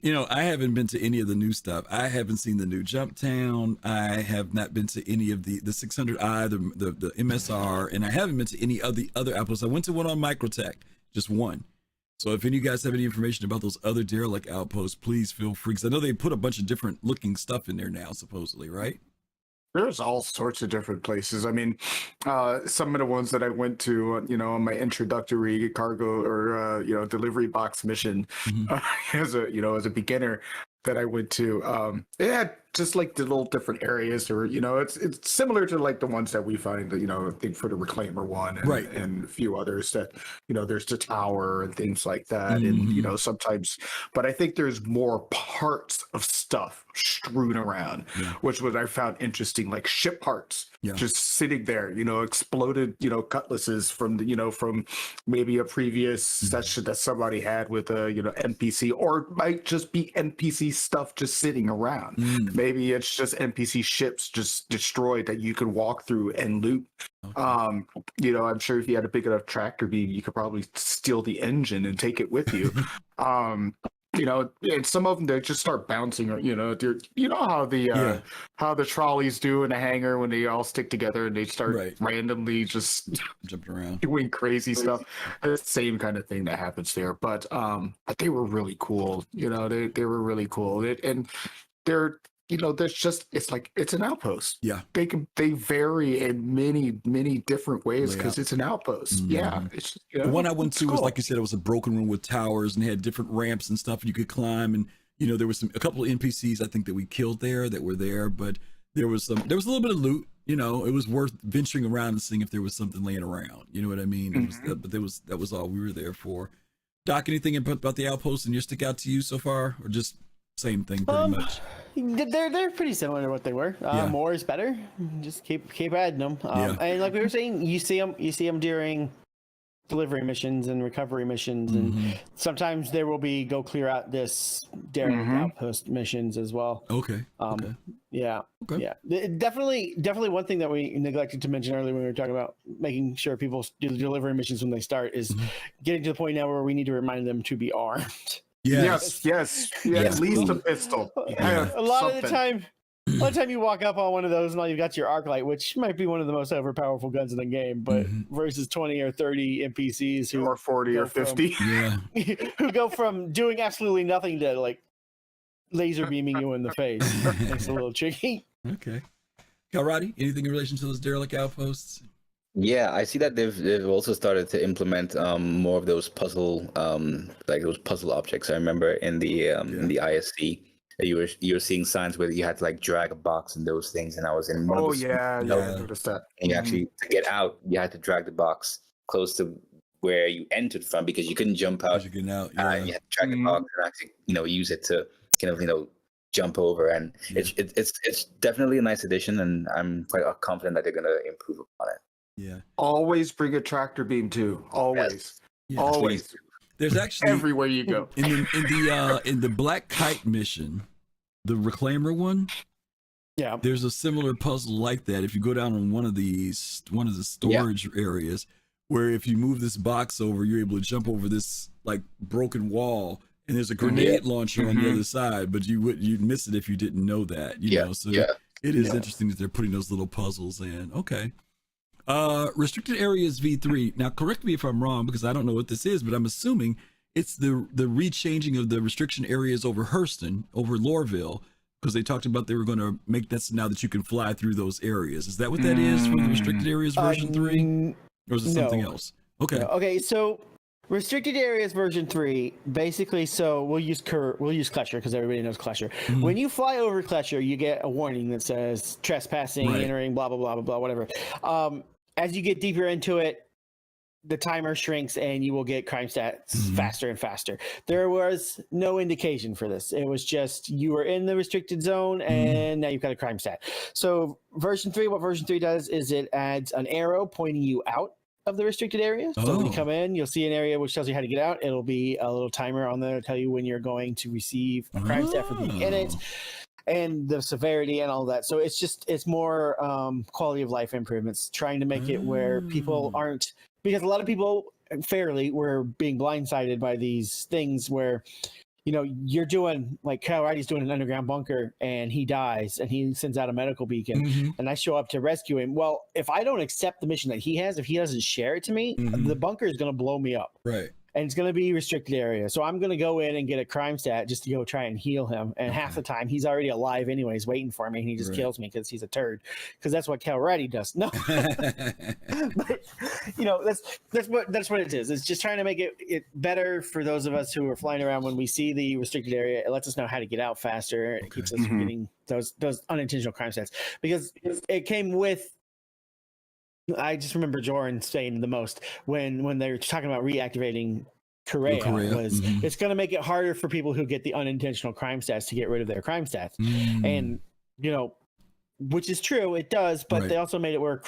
I haven't been to any of the new stuff. I haven't seen the new Jump Town. I have not been to any of the 600i, the MSR, and I haven't been to any of the other outposts. I went to one on Microtech, just one. So if any of you guys have any information about those other derelict outposts, please feel free. Because I know they put a bunch of different looking stuff in there now, supposedly, right? There's all sorts of different places. I mean, some of the ones that I went to, on my introductory cargo or delivery box mission, as a beginner that I went to, it had just like the little different areas, or it's similar to like the ones that we find, I think for the Reclaimer one, and a few others that there's the tower and things like that, and sometimes, but I think there's more parts of stuff strewn around, which was I found interesting, like ship parts just sitting there, exploded cutlasses from from maybe a previous session that somebody had with a NPC, or it might just be NPC stuff just sitting around. Maybe it's just NPC ships just destroyed that you could walk through and loot. Okay. I'm sure if you had a big enough tractor beam, you could probably steal the engine and take it with you. And some of them, they just start bouncing, how the trolleys do in a hangar when they all stick together and they start randomly just jumping around, doing crazy stuff. The same kind of thing that happens there, but they were really cool. They were really cool. And they're there's just, it's an outpost. Yeah, they vary in many different ways because it's an outpost. Yeah, it's the one I went to was, like you said, it was a broken room with towers and had different ramps and stuff, and you could climb. And there was a couple of NPCs I think that we killed there that were there, but there was a little bit of loot. It was worth venturing around and seeing if there was something laying around. You know what I mean? But that was all we were there for. Doc, anything about the outpost and your stick out to you so far, or just same thing pretty much? They're pretty similar to what they were. More is better. Just keep adding them. And like we were saying, you see them during delivery missions and recovery missions, and sometimes there will be go clear out this derelict outpost missions as well. Okay. Yeah. Definitely one thing that we neglected to mention earlier when we were talking about making sure people do the delivery missions when they start is getting to the point now where we need to remind them to be armed. Yes. At least a pistol. A lot of the time you walk up on one of those and all you've got your arc light, which might be one of the most overpowerful guns in the game, but versus 20 or 30y NPCs who or 40 or 50, who go from doing absolutely nothing to like laser beaming you in the face. It's a little tricky. Okay, Kalrati, anything in relation to those derelict outposts? Yeah, I see that they've also started to implement more of those puzzle like those puzzle objects. I remember in the ISC you were seeing signs where you had to like drag a box and those things, and I was in I noticed that. And you actually, to get out, you had to drag the box close to where you entered from, because you couldn't jump out. You out, and you had to drag the box and actually use it to kind of jump over, and it's definitely a nice addition, and I'm quite confident that they're going to improve upon it. Yeah. Always bring a tractor beam too. Always. Yes. Always. There's actually everywhere you go. In the Black Kite mission, the Reclaimer one, Yeah. There's a similar puzzle like that. If you go down on one of the storage areas, where if you move this box over, you're able to jump over this like broken wall, and there's a grenade launcher on the other side, but you'd miss it if you didn't know that. You know, so it is interesting that they're putting those little puzzles in. Okay. Restricted areas V3. Now, correct me if I'm wrong, because I don't know what this is, but I'm assuming it's the rechanging of the restriction areas over Hurston, over Lorville, because they talked about they were going to make that so now that you can fly through those areas. Is that what that is for the restricted areas version 3? Or is it something else? Okay. No. Okay, so restricted areas version 3, basically, so we'll use Klesher because everybody knows Klesher. When you fly over Klesher, you get a warning that says trespassing, entering, blah, blah, blah, blah, blah, whatever. As you get deeper into it, the timer shrinks and you will get crime stats faster and faster. There was no indication for this. It was just you were in the restricted zone and now you've got a crime stat. So version 3, what version 3 does is it adds an arrow pointing you out of the restricted area. So when you come in, you'll see an area which tells you how to get out. It'll be a little timer on there to tell you when you're going to receive a crime stat for being in it, and the severity and all that. So it's more quality of life improvements, trying to make it where people aren't, because a lot of people fairly were being blindsided by these things where, you know, you're doing, like Kalrati's doing an underground bunker and he dies and he sends out a medical beacon and I show up to rescue him. Well, if I don't accept the mission that he has, if he doesn't share it to me, the bunker is going to blow me up. Right. And it's going to be restricted area. So I'm going to go in and get a crime stat just to go try and heal him. And half the time he's already alive anyways, waiting for me. And he just kills me because he's a turd. Because that's what Kalrati does. No, but you know, that's what it is. It's just trying to make it better for those of us who are flying around. When we see the restricted area, it lets us know how to get out faster. It keeps us from getting those unintentional crime stats, because it came with. I just remember Joran saying the most when they were talking about reactivating Korea was it's going to make it harder for people who get the unintentional crime stats to get rid of their crime stats. And, you know, which is true, it does, but they also made it where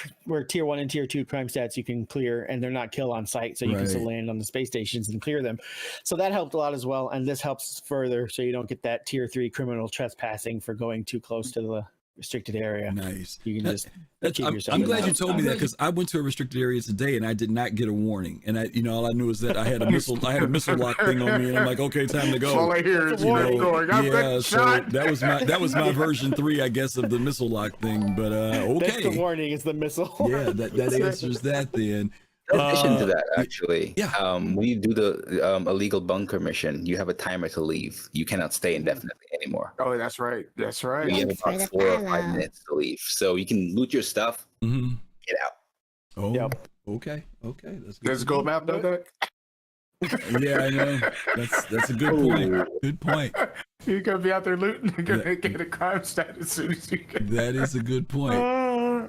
tier 1 and tier 2 crime stats you can clear and they're not kill on site, so you can still land on the space stations and clear them. So that helped a lot as well, and this helps further so you don't get that tier 3 criminal trespassing for going too close to the restricted area. Nice. You can just keep yourself. I'm glad you told me that, because I went to a restricted area today and I did not get a warning. And all I knew is that I had a missile lock thing on me, and I'm like, okay, time to go. All I hear is warning going. So that was my version 3, I guess, of the missile lock thing. But okay, that's the warning. Is the missile. Yeah, that answers that then. In addition to that, actually, yeah. When you do the illegal bunker mission, you have a timer to leave. You cannot stay indefinitely anymore. Oh, that's right. That's right. You have about 4 or 5 minutes to leave, so you can loot your stuff, get out. Oh, okay. That's good. There's a gold map, though, Doug? Yeah, I know. That's a good point. Good point. You're gonna be out there looting. You're gonna get a crime stat as soon as you get. That is a good point.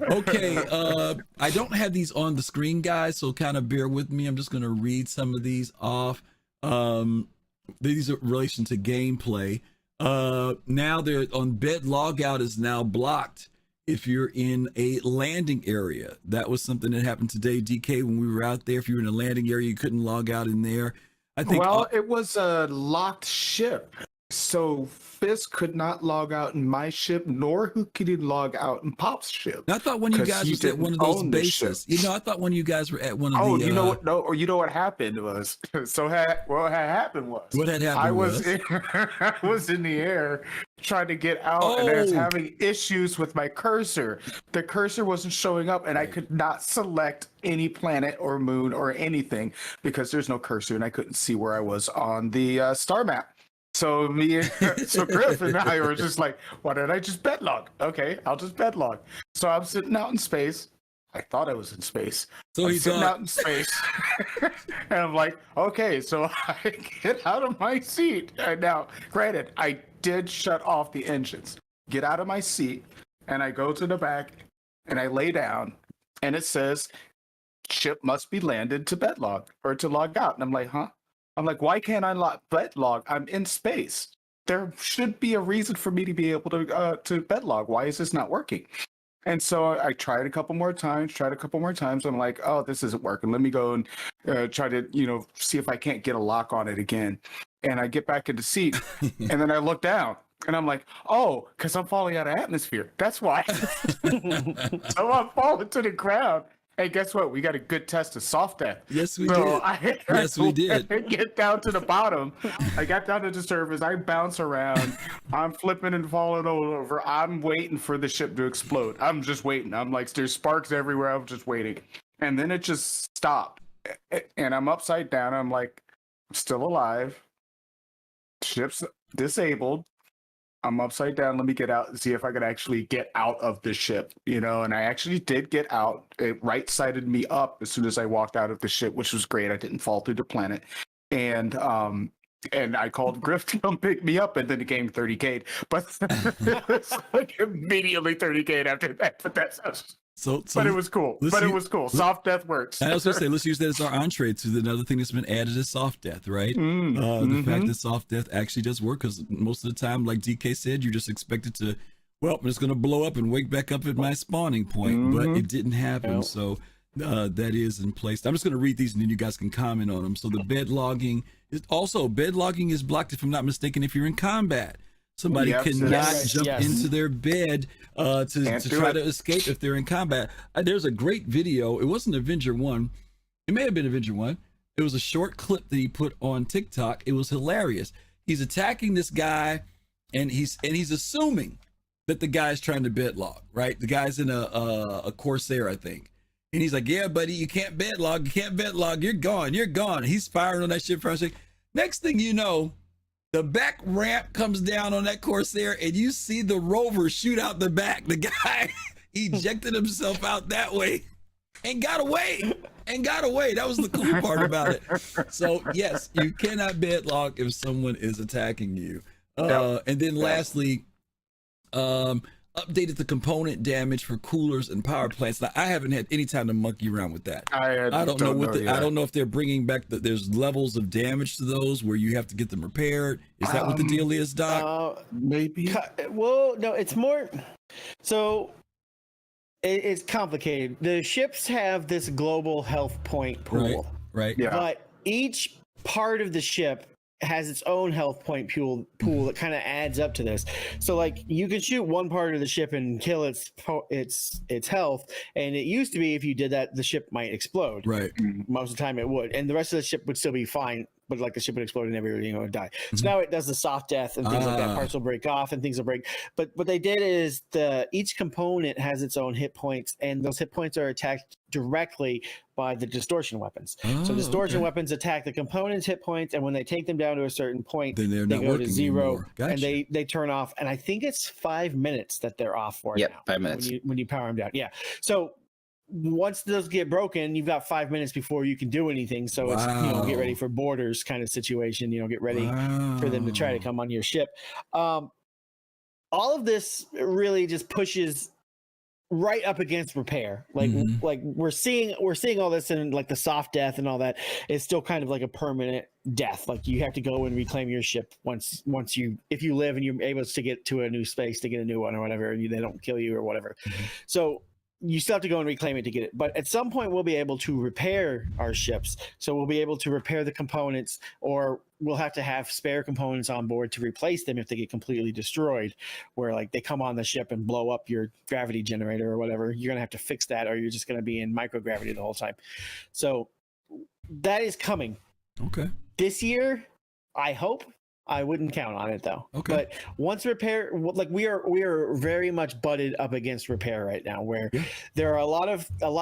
Okay, I don't have these on the screen, guys, so kind of bear with me. I'm just going to read some of these off. These are in relation to gameplay. Now they're on bed logout is now blocked if you're in a landing area. That was something that happened today, DK, when we were out there. If you were in a landing area, you couldn't log out in there. I think. Well, it was a locked ship. So Fisk could not log out in my ship, nor could he log out in Pop's ship. I thought one of you guys was at one of those bases. I thought one of you guys were at one of the. You know what? No, or you know what happened was. What had happened was. What had happened I was in the air trying to get out, and I was having issues with my cursor. The cursor wasn't showing up, and I could not select any planet or moon or anything because there's no cursor, and I couldn't see where I was on the star map. So Griff and I were just like, why don't I just bedlog? Okay, I'll just bedlog. So I'm sitting out in space. I thought I was in space. So I'm he's sitting out in space. And I'm like, okay, so I get out of my seat. And now, granted, I did shut off the engines. Get out of my seat, and I go to the back, and I lay down, and it says, ship must be landed to bedlog, or to log out. And I'm like, huh? I'm like, why can't I bedlog? I'm in space. There should be a reason for me to be able to bedlog. Why is this not working? And so I tried a couple more times. I'm like, oh, this isn't working. Let me go and try to, see if I can't get a lock on it again. And I get back in the seat, and then I look down, And I'm like, oh, because I'm falling out of atmosphere. That's why. So I'm falling to the ground. Hey, guess what? We got a good test of soft death. Yes, we did. Yes, we did. Get down to the bottom. I got down to the surface. I bounce around. I'm flipping and falling all over. I'm waiting for the ship to explode. I'm just waiting. I'm like, there's sparks everywhere. I'm just waiting. And then it just stopped. And I'm upside down. I'm like, I'm still alive. Ship's disabled. I'm upside down. Let me get out and see if I could actually get out of the ship, and I actually did get out. It right-sided me up as soon as I walked out of the ship, which was great. I didn't fall through the planet. And I called Griff to come pick me up, and then the game 30K'd. But it's like immediately 30K'd after that. But but it was cool. It was cool. Soft death works. I was going to say, let's use that as our entree to another thing that's been added is soft death, right? The fact that soft death actually does work, because most of the time, like DK said, you're just expected to, it's going to blow up and wake back up at my spawning point, but it didn't happen. Yep. So that is in place. I'm just going to read these and then you guys can comment on them. So the bed logging is blocked, if I'm not mistaken, if you're in combat. Somebody cannot jump into their bed to try to escape if they're in combat. There's a great video. It wasn't Avenger 1. It may have been Avenger 1. It was a short clip that he put on TikTok. It was hilarious. He's attacking this guy, and he's assuming that the guy's trying to bed log, right? The guy's in a Corsair, I think. And he's like, yeah, buddy, you can't bed log. You can't bed log. You're gone. You're gone. He's firing on that shit for a second. Next thing you know, the back ramp comes down on that Corsair, and you see the rover shoot out the back. The guy ejected himself out that way and got away. That was the cool part about it. So, yes, you cannot bed log if someone is attacking you. And then lastly, updated the component damage for coolers and power plants. Now, I haven't had any time to monkey around with that. I don't know if they're bringing back there's levels of damage to those where you have to get them repaired. Is that what the deal is, Doc? Maybe. Well, no, it's more. So it's complicated. The ships have this global health point pool, right? Yeah. But each part of the ship has its own health point pool that kind of adds up to this. So like you can shoot one part of the ship and kill its health, and it used to be if you did that the ship might explode. Right. Most of the time it would, and the rest of the ship would still be fine, but like the ship would explode and everybody would die. So now it does the soft death and things like that. Parts will break off and things will break. But what they did is each component has its own hit points, and those hit points are attacked directly by the distortion weapons. So distortion weapons attack the components' hit points, and when they take them down to a certain point, then they go to 0, gotcha. and they turn off. And I think it's 5 minutes that they're off for. Yep, now, 5 minutes when you power them down. Yeah. So once those get broken, you've got 5 minutes before you can do anything. So it's get ready for borders kind of situation. Get ready for them to try to come on your ship. All of this really just pushes right up against repair. Like we're seeing all this, and like the soft death and all that is still kind of like a permanent death. Like you have to go and reclaim your ship once if you live and you're able to get to a new space to get a new one or whatever, and they don't kill you or whatever. So you still have to go and reclaim it to get it. But at some point we'll be able to repair our ships. So we'll be able to repair the components, or we'll have to have spare components on board to replace them if they get completely destroyed, where like they come on the ship and blow up your gravity generator or whatever. You're going to have to fix that, or you're just going to be in microgravity the whole time. So that is coming. Okay. This year, I hope. I wouldn't count on it though. Okay. But once repair, like we are very much butted up against repair right now, where there are a lot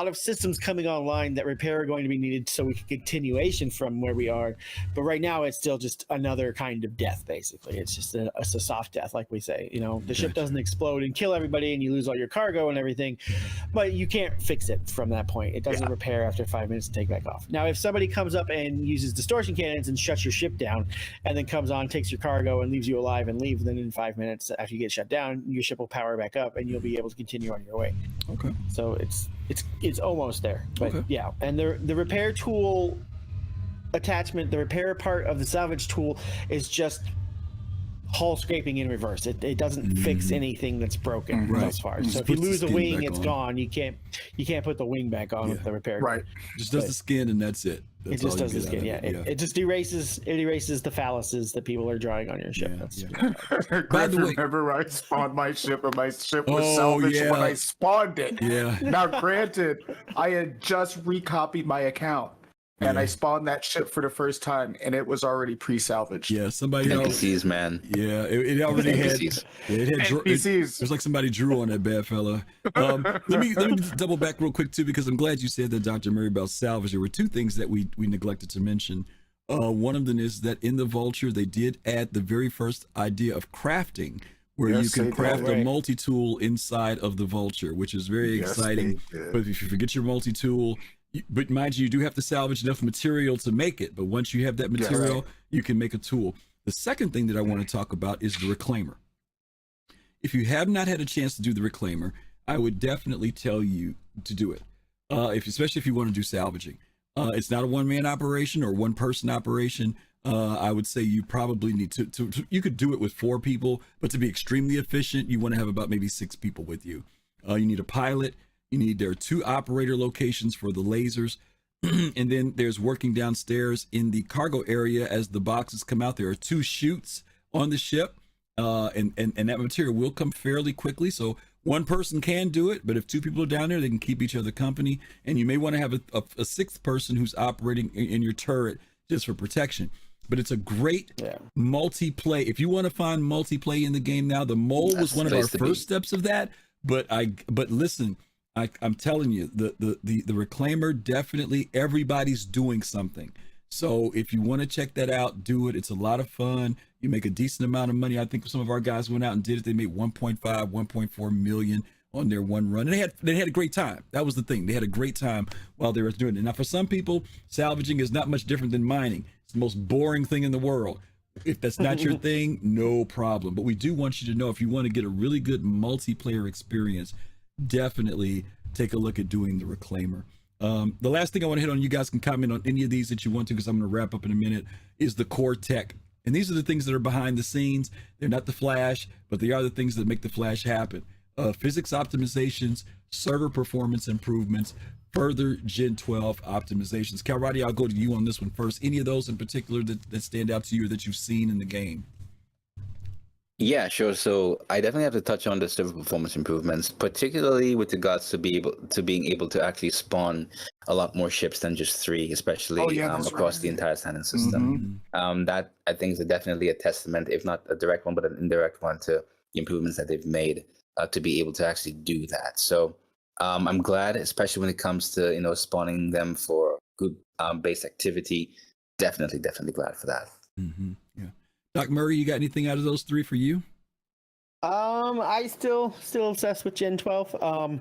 of systems coming online that repair are going to be needed, so we can continuation from where we are. But right now, it's still just another kind of death. Basically, it's just a soft death, like we say. The ship doesn't explode and kill everybody, and you lose all your cargo and everything, but you can't fix it from that point. It doesn't repair after 5 minutes and take back off. Now, if somebody comes up and uses distortion cannons and shuts your ship down, and then comes on, takes your cargo and leaves you alive and leave, then in 5 minutes after you get shut down, your ship will power back up and you'll be able to continue on your way. Okay. So it's almost there. But okay. And the repair tool attachment, the repair part of the salvage tool is just hull scraping in reverse. It doesn't fix anything that's broken thus far. So if you puts the lose a skin wing, back it's on. gone. You can't put the wing back on with the repair. Right. Just does the skin and that's it. That's It just all does you the get skin. out Yeah. of it. It just erases the phalluses that people are drawing on your ship. By the way, remember I spawned my ship and my ship was Oh, salvaged yeah. when I spawned it. Yeah. Now, granted, I had just recopied my account and I spawned that ship for the first time and it was already pre-salvaged. Yeah, somebody else. NPCs, man. Yeah, it already had. NPCs. Yeah, it had. NPCs. It was like somebody drew on that bad fella. Let me double back real quick too, because I'm glad you said that, Dr. Murray, about salvage. There were two things that we neglected to mention. One of them is that in the Vulture they did add the very first idea of crafting, where you can craft a multi-tool inside of the Vulture, which is very exciting. But if you forget your multi-tool, but mind you do have to salvage enough material to make it. But once you have that material, you can make a tool. The second thing that I want to talk about is the Reclaimer. If you have not had a chance to do the Reclaimer, I would definitely tell you to do it. Especially if you want to do salvaging. It's not a one-man operation or one-person operation. I would say you probably need to you could do it with 4 people, but to be extremely efficient, you want to have about maybe 6 people with you. You need a pilot. There are 2 operator locations for the lasers. And then there's working downstairs in the cargo area as the boxes come out. There are 2 chutes on the ship, and that material will come fairly quickly. So one person can do it, but if 2 people are down there, they can keep each other company. And you may want to have a 6th person who's operating in your turret just for protection. But it's a great multiplay. If you want to find multiplay in the game now, the mole was one of our first steps of that. But listen, I'm telling you, the Reclaimer, definitely everybody's doing something. So if you want to check that out, do it. It's a lot of fun. You make a decent amount of money. I think some of our guys went out and did it. They made 1.5, 1.4 million on their one run. And they had a great time. That was the thing. They had a great time while they were doing it. Now, for some people, salvaging is not much different than mining. It's the most boring thing in the world. If that's not your thing, no problem. But we do want you to know, if you want to get a really good multiplayer experience, definitely take a look at doing the Reclaimer. The last thing I want to hit on, you guys can comment on any of these that you want to, because I'm going to wrap up in a minute, is the core tech. And these are the things that are behind the scenes. They're not the Flash, but they are the things that make the Flash happen. Physics optimizations, server performance improvements, further Gen 12 optimizations. Kalrati, I'll go to you on this one first. Any of those in particular that stand out to you or that you've seen in the game? Yeah, sure. So I definitely have to touch on the server performance improvements, particularly with regards to being able to actually spawn a lot more ships than just 3, especially across the entire standing system. That I think is definitely a testament, if not a direct one, but an indirect one, to the improvements that they've made to be able to actually do that. So I'm glad, especially when it comes to spawning them for good base activity. Definitely glad for that. Yeah. Doc Murray, you got anything out of those 3 for you? I still obsessed with Gen 12. I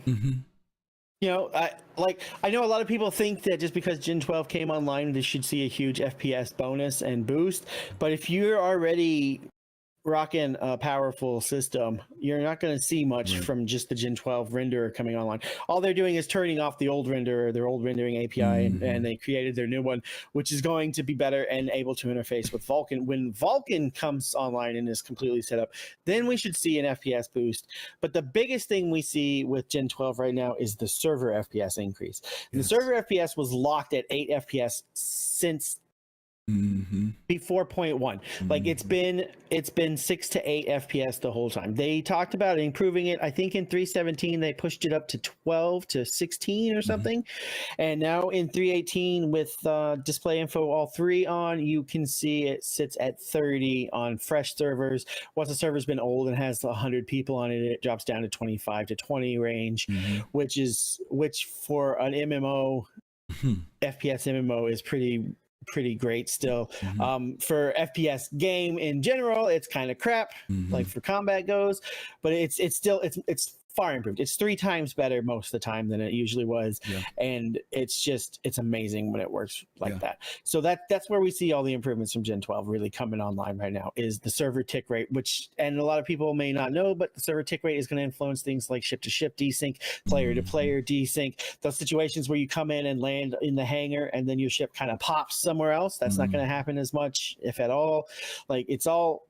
know a lot of people think that just because Gen 12 came online, they should see a huge FPS bonus and boost. But if you're already rocking a powerful system, you're not going to see much from just the Gen 12 renderer coming online. All they're doing is turning off the old renderer, their old rendering API, and they created their new one, which is going to be better and able to interface with Vulkan. When Vulkan comes online and is completely set up, then we should see an FPS boost. But the biggest thing we see with Gen 12 right now is the server FPS increase. And the server FPS was locked at 8 FPS since before 0.1. Like it's been 6 to 8 FPS the whole time. They talked about improving it. I think in 3.17 they pushed it up to 12 to 16 or something. And now in 3.18 with display info all 3 on, you can see it sits at 30 on fresh servers. Once a server's been old and has 100 people on it, it drops down to 25 to 20 range, which for an MMO FPS MMO is pretty great still. For FPS game in general, it's kind of crap, like for combat goes, but it's far improved. It's 3 times better most of the time than it usually was. Yeah. And it's amazing when it works like Yeah. that. So that's where we see all the improvements from Gen 12 really coming online right now, is the server tick rate, which, and a lot of people may not know, but the server tick rate is going to influence things like ship to ship desync, player to player desync, those situations where you come in and land in the hangar and then your ship kind of pops somewhere else. That's not going to happen as much, if at all. Like it's all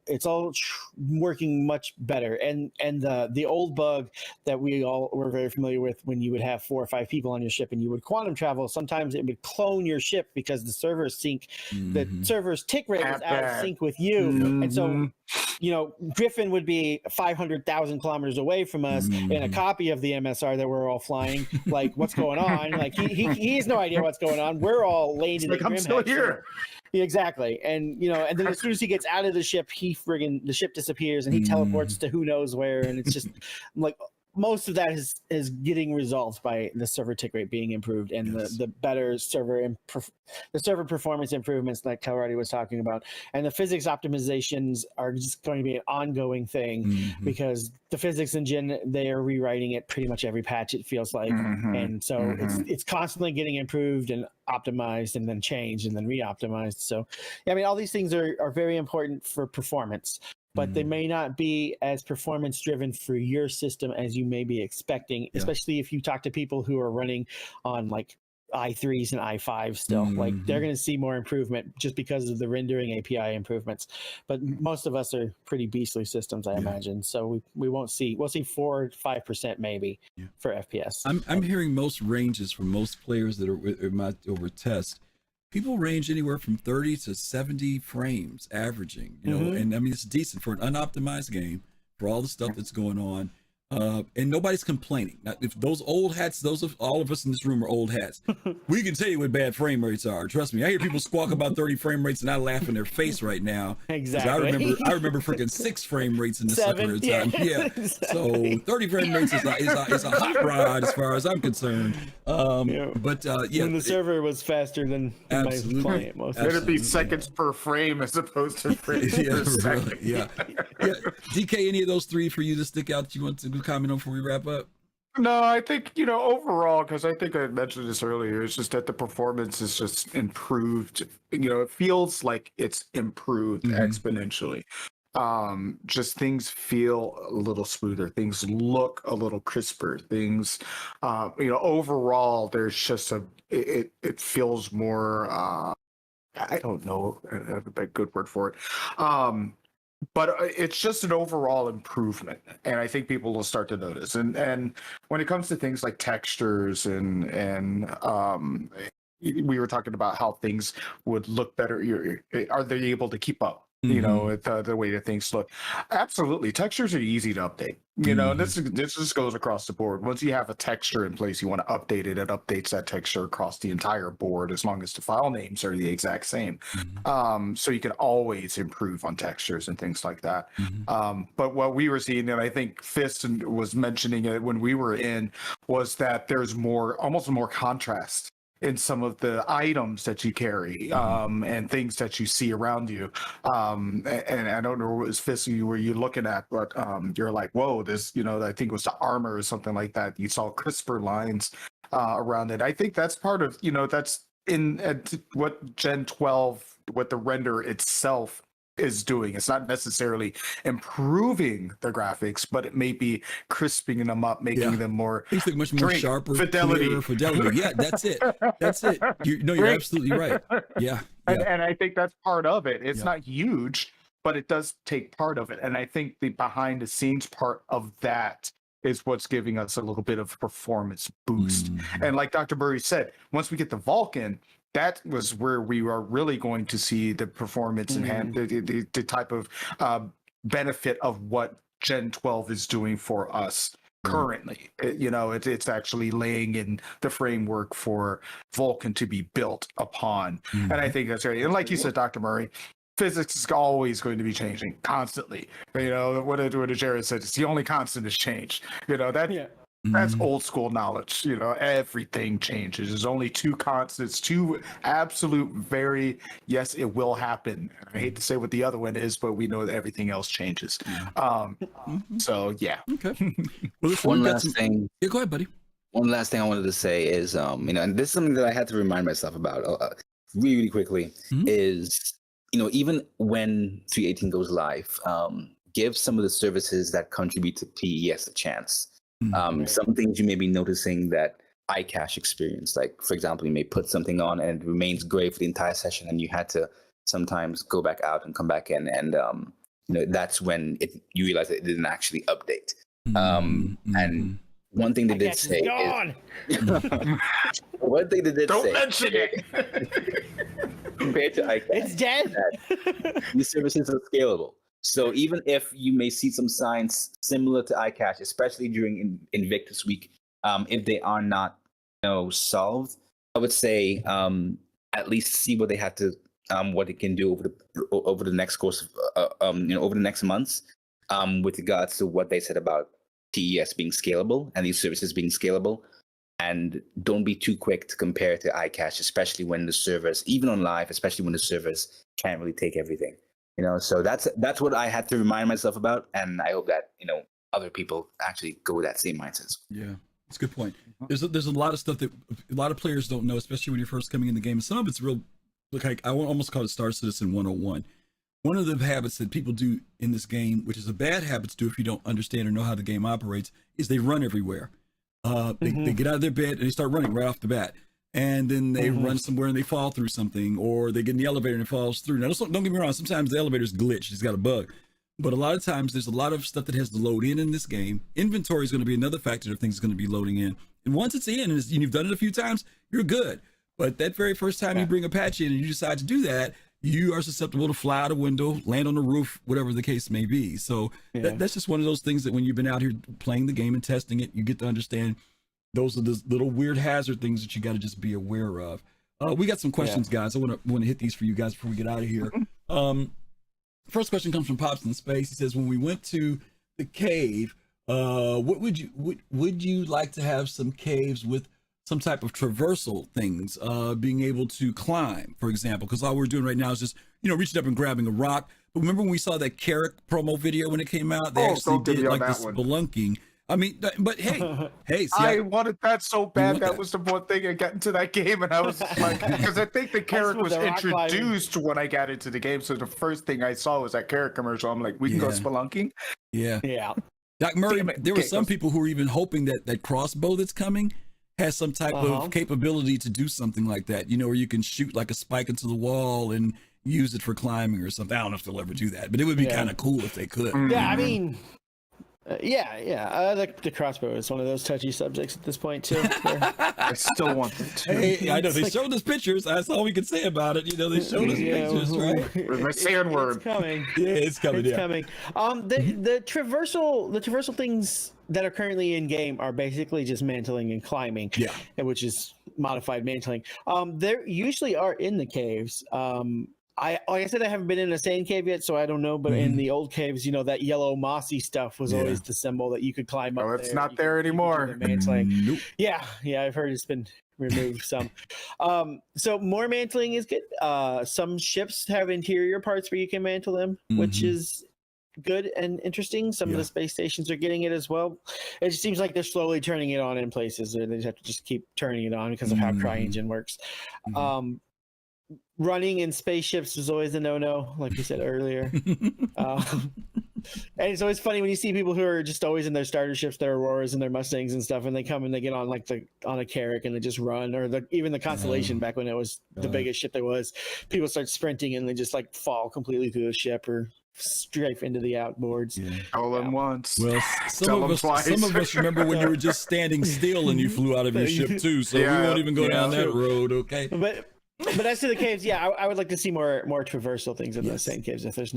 working much better. And the old bug that we all were very familiar with, when you would have 4 or 5 people on your ship and you would quantum travel, sometimes it would clone your ship because the server's the server's tick rate was out of sync with you. And so, you know, Griffin would be 500,000 kilometers away from us in a copy of the MSR that we're all flying. Like, what's going on? Like, he has no idea what's going on. We're all laid in the I'm still here. Yeah, exactly. And, you know, and then as soon as he gets out of the ship, the ship disappears and he teleports to who knows where. And it's just like, most of that is getting resolved by the server tick rate being improved and the better server performance improvements like Kalrati was talking about, and the physics optimizations are just going to be an ongoing thing because the physics engine, they are rewriting it pretty much every patch, it feels like, and so it's constantly getting improved and optimized and then changed and then re-optimized. So I mean, all these things are very important for performance, but they may not be as performance driven for your system as you may be expecting, especially if you talk to people who are running on like i3s and i5s still. Like, they're going to see more improvement just because of the rendering API improvements. But most of us are pretty beastly systems, I imagine. So we'll see 4 or 5% maybe for FPS. I'm hearing most ranges from most players that are over test. People range anywhere from 30 to 70 frames averaging, you know, and I mean, it's decent for an unoptimized game, for all the stuff that's going on. And nobody's complaining. Now, if those old hats, all of us in this room are old hats, we can tell you what bad frame rates are. Trust me. I hear people squawk about 30 frame rates and I laugh in their face right now. Exactly. I remember freaking 6 frame rates in the sucker at time. Yeah. Exactly. So 30 frame rates is a hot rod as far as I'm concerned. But when the server was faster than my client most. It'd be seconds per frame as opposed to frames per second. Really, yeah. DK, any of those 3 for you to stick out that you want to comment on before we wrap up? No, I think, you know, overall, because I think I mentioned this earlier, it's just that the performance is just improved. You know, it feels like it's improved exponentially. Just things feel a little smoother. Things look a little crisper. Things, you know, overall, there's just it feels more, I don't know a good word for it. But it's just an overall improvement, and I think people will start to notice. And when it comes to things like textures and we were talking about how things would look better. Are they able to keep up? You know, with the way that things look. Absolutely, textures are easy to update. You know, this just goes across the board. Once you have a texture in place, you want to update it. It updates that texture across the entire board as long as the file names are the exact same. So you can always improve on textures and things like that. But what we were seeing, and I think Fist was mentioning it when we were in, was that there's almost more contrast in some of the items that you carry and things that you see around you. And I don't know what it was Fist were you looking at, but you're like, whoa, this, you know, I think it was the armor or something like that. You saw crisper lines around it. I think that's part of, you know, that's in what Gen 12, what the render itself is doing. It's not necessarily improving the graphics, but it may be crisping them up, making them more much more sharper, fidelity. Fidelity. Yeah, that's it. That's it. You're absolutely right. Yeah. And I think that's part of it. It's not huge, but it does take part of it. And I think the behind the scenes part of that is what's giving us a little bit of performance boost. And like Dr. Burry said, once we get the Vulcan, that was where we are really going to see the performance and the type of benefit of what Gen 12 is doing for us currently. You know, it's actually laying in the framework for Vulcan to be built upon. And I think that's right. And like you said, Dr. Murray, physics is always going to be changing constantly. You know, what Jared said, it's the only constant is change. You know, that That's old school knowledge. You know, everything changes. There's only two constants, two absolute very, yes, it will happen. I hate to say what the other one is, but we know that everything else changes. So yeah. Okay. Well, One last thing. Yeah, go ahead, buddy. One last thing I wanted to say is, you know, and this is something that I had to remind myself about really, really quickly is, you know, even when 3.18 goes live, give some of the services that contribute to PES a chance. Some things you may be noticing that iCache experience, like for example, you may put something on and it remains gray for the entire session, and you had to sometimes go back out and come back in, and you know, that's when you realize that it didn't actually update. And one thing they did say is, one thing they did Don't say, mention it. compared to iCache, It's dead. these services are scalable. So even if you may see some signs similar to iCache, especially during Invictus Week, if they are not, you know, solved, I would say at least see what they have to, what it can do over the next course of, you know, over the next months, with regards to what they said about PES being scalable and these services being scalable. And don't be too quick to compare to iCache, especially when the servers, even on live, especially when the servers can't really take everything. You know, so that's what I had to remind myself about, and I hope that, you know, other people actually go with that same mindset. Yeah, that's a good point. There's a lot of stuff that a lot of players don't know, especially when you're first coming in the game. And some of it's real, like I almost call it Star Citizen 101. One of the habits that people do in this game, which is a bad habit to do if you don't understand or know how the game operates, is they run everywhere. They get out of their bed and they start running right off the bat. And then they run somewhere and they fall through something, or they get in the elevator and it falls through. Now, don't get me wrong. Sometimes the elevator's glitched. It's got a bug. But a lot of times there's a lot of stuff that has to load in this game. Inventory is going to be another factor of things going to be loading in. And once it's in and you've done it a few times, you're good. But that very first time you bring a patch in and you decide to do that, you are susceptible to fly out a window, land on the roof, whatever the case may be. So that's just one of those things that when you've been out here playing the game and testing it, you get to understand those are the little weird hazard things that you got to just be aware of. We got some questions, guys. I want to hit these for you guys before we get out of here. First question comes from Pops in Space. He says, when we went to the cave, what would you like to have some caves with some type of traversal things, being able to climb, for example? Because all we're doing right now is just, you know, reaching up and grabbing a rock. But remember when we saw that Carrick promo video when it came out? They actually did like the spelunking. I mean, but hey, see, I wanted that so bad. That was the one thing I got into that game, and I was like, because I think the character was introduced when I got into the game. So the first thing I saw was that character commercial. I'm like, we can go spelunking. Yeah. Doc Murray, there were some people who were even hoping that crossbow that's coming has some type of capability to do something like that. You know, where you can shoot like a spike into the wall and use it for climbing or something. I don't know if they'll ever do that, but it would be kind of cool if they could. Yeah, I mean. The crossbow is one of those touchy subjects at this point too. I still want them to. Hey, I know they showed us pictures. That's all we can say about it. You know, they showed us pictures, right? My sand word. It's coming. Yeah, it's coming. It's coming. The traversal things that are currently in game are basically just mantling and climbing. Yeah, which is modified mantling. There usually are in the caves. Like I said, I haven't been in a sand cave yet, so I don't know. But in the old caves, you know, that yellow mossy stuff was always the symbol that you could climb up. Oh, it's not there anymore. Nope. Yeah, I've heard it's been removed some. So more mantling is good. Some ships have interior parts where you can mantle them, which is good and interesting. Some of the space stations are getting it as well. It just seems like they're slowly turning it on in places, and they just have to just keep turning it on because of how CryEngine works. Running in spaceships is always a no-no, like we said earlier. And it's always funny when you see people who are just always in their starter ships, their Auroras and their Mustangs and stuff, and they come and they get on like on a Carrick and they just run, or even the Constellation back when it was the biggest ship there was. People start sprinting and they just like fall completely through the ship or strafe into the outboards. All at once. Well, some of us remember when you were just standing still and you flew out of your ship too. So we won't even go down that road, okay? But as to the caves, I would like to see more traversal things in the sand caves if there's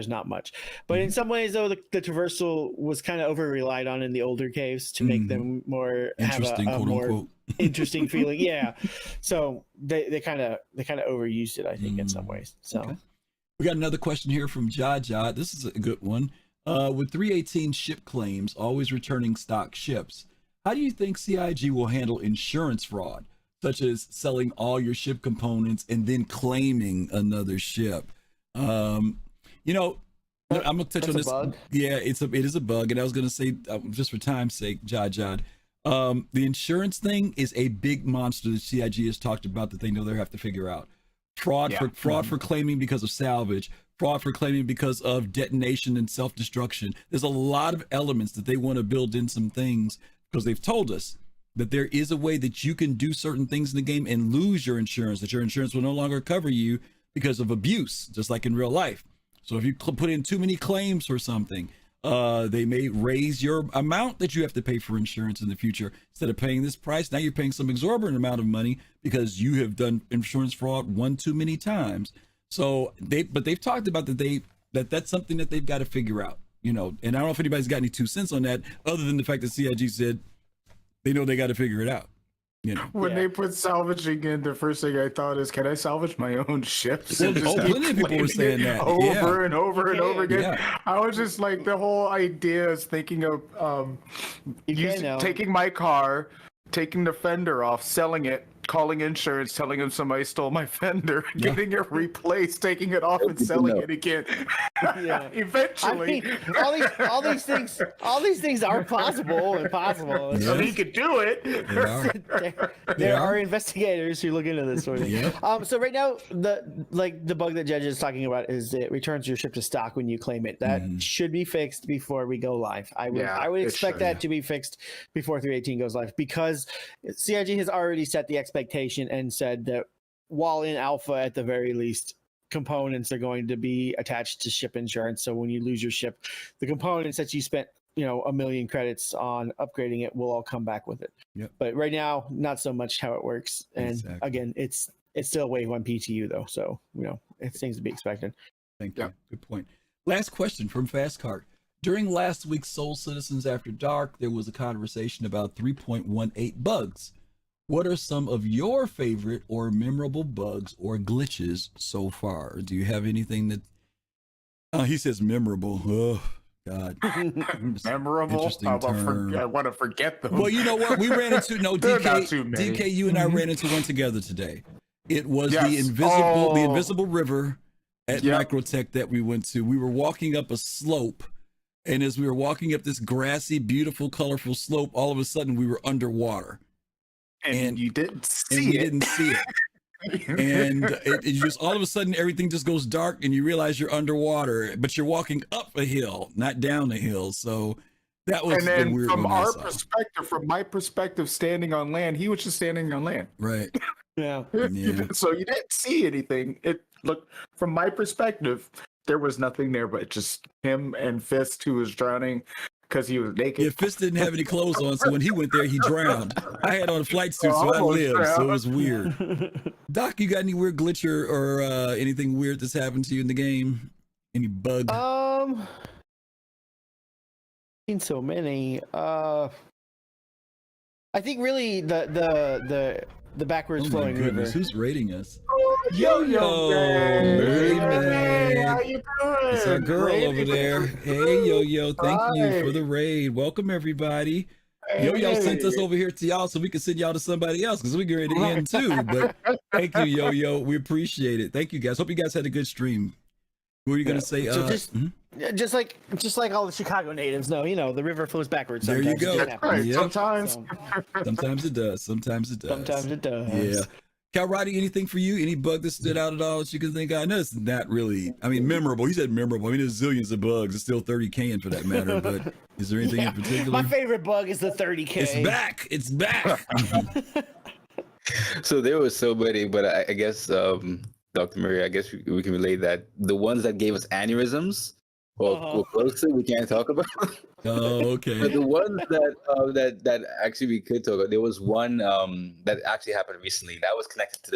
not much. But in some ways, though, the traversal was kind of over relied on in the older caves to make them more interesting, have a more unquote. interesting feeling. Yeah, so they kind of overused it, I think, in some ways. So we got another question here from Jaja. This is a good one. With 3.18 ship claims always returning stock ships, how do you think CIG will handle insurance fraud, such as selling all your ship components and then claiming another ship? You know, I'm gonna touch on this. Bug. Yeah, it is a bug, and I was gonna say just for time's sake, Jod. The insurance thing is a big monster that CIG has talked about that they know they have to figure out. Fraud for claiming because of salvage, fraud for claiming because of detonation and self-destruction. There's a lot of elements that they want to build in some things because they've told us that there is a way that you can do certain things in the game and lose your insurance, that your insurance will no longer cover you because of abuse, just like in real life. So if you put in too many claims for something, they may raise your amount that you have to pay for insurance in the future. Instead of paying this price, now you're paying some exorbitant amount of money because you have done insurance fraud one too many times. So they've talked about that's something that they've got to figure out, you know. And I don't know if anybody's got any 2 cents on that, other than the fact that CIG said they know they got to figure it out. You know. When they put salvaging in, the first thing I thought is, can I salvage my own ships? Well, plenty of people were saying that over and over and over again. Yeah. I was just like, the whole idea is thinking of taking my car, taking the fender off, selling it, calling insurance, telling them somebody stole my fender, getting it replaced, taking it off and selling it again. Eventually, I mean, all these things are possible and possible. so he could do it. There are investigators who look into this sort of thing. Yeah. So right now, the bug that Judge is talking about is it returns your ship to stock when you claim it. That should be fixed before we go live. I would expect that to be fixed before 3.18 goes live, because CIG has already set the expectation and said that while in alpha, at the very least, components are going to be attached to ship insurance. So when you lose your ship, the components that you spent, 1 million credits on upgrading it will all come back with it. Yep. But right now, not so much how it works. And again, it's still wave 1 PTU though, so it's things to be expected. Thank you. Good point. Last question from Fastcart. During last week's Soul Citizens After Dark, there was a conversation about 3.18 bugs. What are some of your favorite or memorable bugs or glitches so far? Do you have anything that... he says memorable. Oh, God. Memorable? I want to forget them. Well, you know what? We ran into... No, DK, you and I ran into one together today. It was the invisible river at Microtech that we went to. We were walking up a slope, and as we were walking up this grassy, beautiful, colorful slope, all of a sudden we were underwater. And you didn't see it. And it just all of a sudden everything just goes dark and you realize you're underwater, but you're walking up a hill, not down a hill. So that was and then weird from our perspective, from my perspective, standing on land, he was just standing on land. Right. Yeah. So you didn't see anything. It looked, from my perspective, there was nothing there but just him and Fist, who was drowning because he was naked. Yeah, Fist didn't have any clothes on, so when he went there, he drowned. I had on a flight suit, so I lived, so it was weird. Doc, you got any weird glitch or anything weird that's happened to you in the game? Any bug? Seen so many. I think really the backwards flowing river. Who's rating us? Yo-Yo, Hey, man. How you doing? It's our girl over there. Hey, Yo-Yo, thank you for the raid. Welcome, everybody. Yo-Yo sent us over here to y'all so we can send y'all to somebody else because we get ready to end too. But thank you, Yo-Yo. We appreciate it. Thank you, guys. Hope you guys had a good stream. What were you going to say? So just like all the Chicago natives know, the river flows backwards. There you go. Right. Yep. Sometimes it does. Sometimes it does. Yeah. Kalrati, anything for you? Any bug that stood out at all that you can think of? I know it's not really, memorable. He said memorable. There's zillions of bugs. It's still 30K for that matter, but is there anything in particular? My favorite bug is the 30K. It's back. So there was so many, but I guess, Dr. Murray, I guess we can relate that the ones that gave us aneurysms, or close to, we can't talk about. Oh, okay. But the ones that actually we could talk about, there was one that actually happened recently that was connected to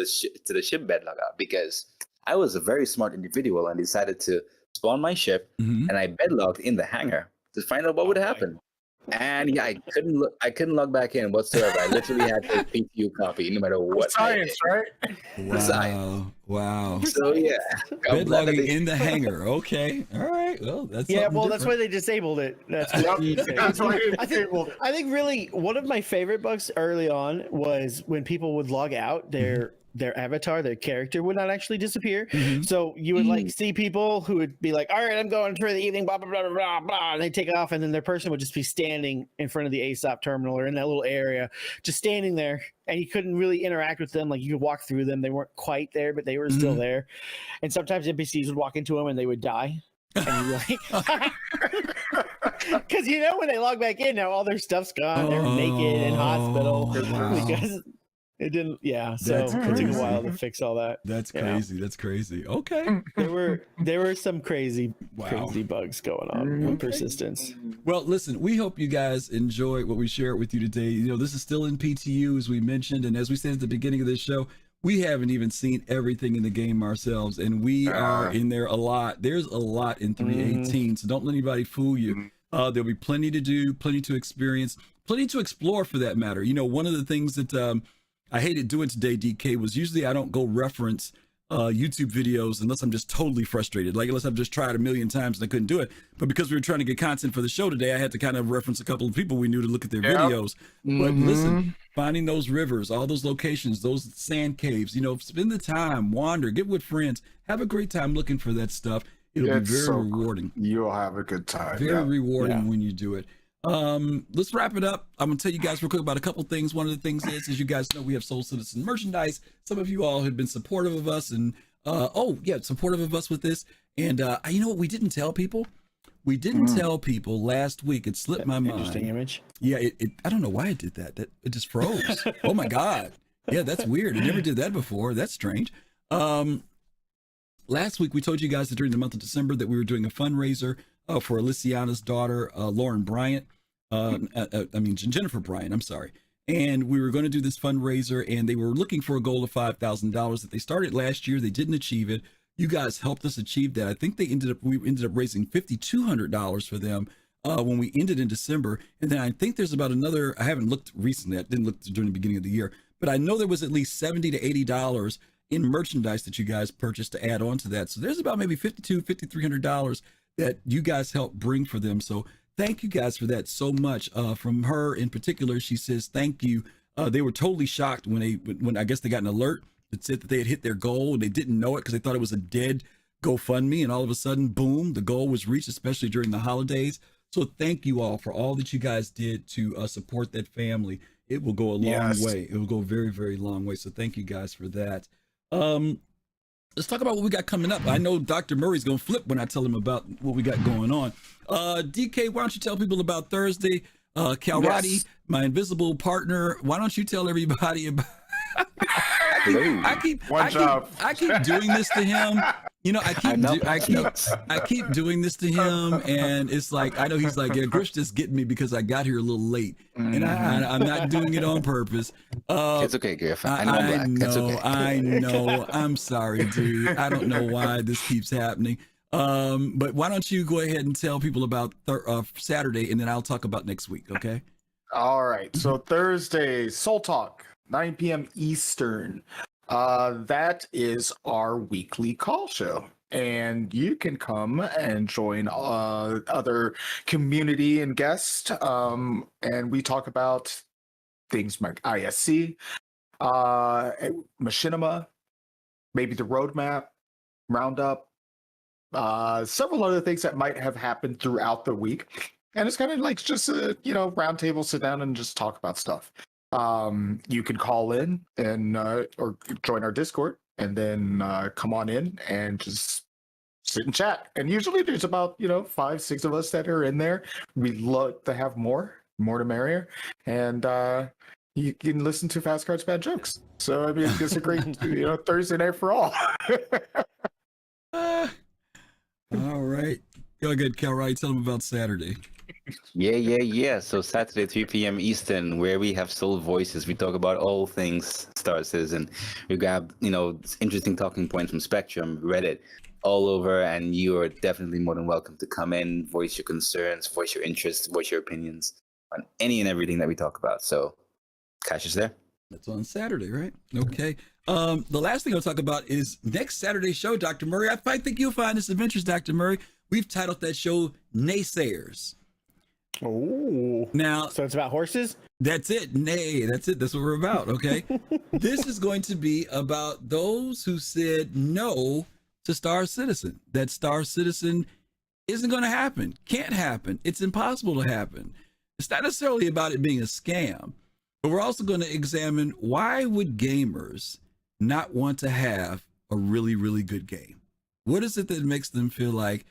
the ship bed logout, because I was a very smart individual and decided to spawn my ship and I bedlogged in the hangar to find out what would happen. And yeah, I couldn't log back in whatsoever. I literally had the PTU copy, no matter what. Science, right? Wow. So yeah, Bed logging in the hangar. Okay. All right. Well, that's Well, different. that's why they disabled it. That's That's why I think really one of my favorite bugs early on was when people would log out, their avatar, their character would not actually disappear. So you would like see people who would be like, all right, I'm going for the evening, blah, blah, blah, blah, blah, and they take off, and then their person would just be standing in front of the ASOP terminal or in that little area, just standing there, and you couldn't really interact with them. Like you could walk through them. They weren't quite there, but they were still there. And sometimes NPCs would walk into them and they would die. And you're like, because when they log back in, now all their stuff's gone. They're naked in hospital because it didn't. Yeah, so it took a while to fix all that. That's crazy. That's crazy. Okay. There were some crazy bugs going on with persistence. Well, listen, we hope you guys enjoy what we share with you today. This is still in PTU, as we mentioned, and as we said at the beginning of this show, we haven't even seen everything in the game ourselves, and we are in there a lot. There's a lot in 3.18, so don't let anybody fool you. There'll be plenty to do, plenty to experience, plenty to explore for that matter. One of the things that I hated doing today, DK, was usually I don't go reference YouTube videos unless I'm just totally frustrated. Like unless I've just tried a million times and I couldn't do it. But because we were trying to get content for the show today, I had to kind of reference a couple of people we knew to look at their videos. But listen, finding those rivers, all those locations, those sand caves, spend the time, wander, get with friends, have a great time looking for that stuff. It'll be very rewarding. You'll have a good time. Very rewarding when you do it. Let's wrap it up. I'm gonna tell you guys real quick about a couple things. One of the things is, as you guys know, we have Soul Citizen merchandise. Some of you all have been supportive of us and supportive of us with this. And you know what we didn't tell people? We didn't tell people last week. It slipped my mind. Interesting image. Yeah, I don't know why it did that. That it just froze. Oh my god. Yeah, that's weird. I never did that before. That's strange. Last week we told you guys that during the month of December that we were doing a fundraiser for Aliciana's daughter, Lauren Bryant. Jennifer Bryant, I'm sorry. And we were going to do this fundraiser, and they were looking for a goal of $5,000 that they started last year. They didn't achieve it. You guys helped us achieve that. I think we ended up raising $5,200 for them when we ended in December. And then I think there's about another, I haven't looked recently, I didn't look during the beginning of the year, but I know there was at least $70 to $80 in merchandise that you guys purchased to add on to that. So there's about maybe $5,200, $5,300 that you guys helped bring for them. So thank you guys for that so much. From her in particular, she says, thank you. They were totally shocked when I guess they got an alert that said that they had hit their goal and they didn't know it because they thought it was a dead GoFundMe. And all of a sudden, boom, the goal was reached, especially during the holidays. So thank you all for all that you guys did to support that family. It will go a long way. It will go a very, very long way. So thank you guys for that. Let's talk about what we got coming up. I know Dr. Murray's going to flip when I tell him about what we got going on. DK, why don't you tell people about Thursday? Kalrati, my invisible partner, why don't you tell everybody about... I keep doing this to him. I keep doing this to him, and it's like I know he's like, yeah, Griff's just getting me because I got here a little late, and I'm not doing it on purpose. It's okay, Griff. I know I'm black. It's okay. I know. I'm sorry, dude. I don't know why this keeps happening. But why don't you go ahead and tell people about Saturday, and then I'll talk about next week. Okay. All right. So Thursday, Soul Talk. 9 p.m. Eastern. That is our weekly call show. And you can come and join other community and guests. And we talk about things like ISC, Machinima, maybe the roadmap, roundup, several other things that might have happened throughout the week. And it's kind of like just a, round table, sit down and just talk about stuff. You can call in and or join our Discord and then come on in and just sit and chat. And usually there's about 5-6 of us that are in there. We love to have more to merrier, and you can listen to Fast Cards Bad Jokes. So I mean, it's a great Thursday night for all. All right, go ahead, Kalrati. Tell them about Saturday. Yeah. So Saturday, 3 p.m. Eastern, where we have Soul Voices. We talk about all things Star Citizen. We grab, interesting talking points from Spectrum, Reddit, all over, and you are definitely more than welcome to come in, voice your concerns, voice your interests, voice your opinions. on any and everything that we talk about. So catch us there. That's on Saturday, right? Okay. The last thing I'll talk about is next Saturday's show, Dr. Murray. I think you'll find this of interest, Dr. Murray. We've titled that show Naysayers. Oh. Now, so it's about horses? That's it. Nay, that's it. That's what we're about. Okay. This is going to be about those who said no to Star Citizen, that Star Citizen isn't going to happen, can't happen. It's impossible to happen. It's not necessarily about it being a scam, but we're also going to examine why would gamers not want to have a really, really good game? What is it that makes them feel like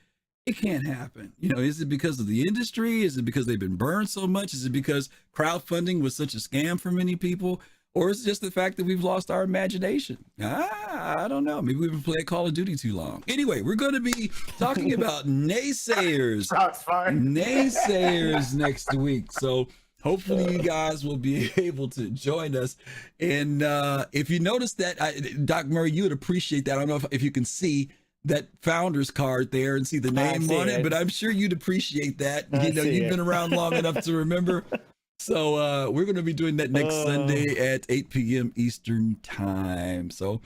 it can't happen? You know, is it because of the industry? Is it because they've been burned so much? Is it because crowdfunding was such a scam for many people? Or is it just the fact that we've lost our imagination? I don't know. Maybe we've been playing Call of Duty too long. Anyway, we're going to be talking about naysayers. That's fine. Naysayers next week. So hopefully you guys will be able to join us. And if you notice that, Doc Murray, you would appreciate that. I don't know if you can see that founder's card there and see the name on it, but I'm sure you'd appreciate that. You've been around long enough to remember. So we're going to be doing that next Sunday at 8 p.m. Eastern time. So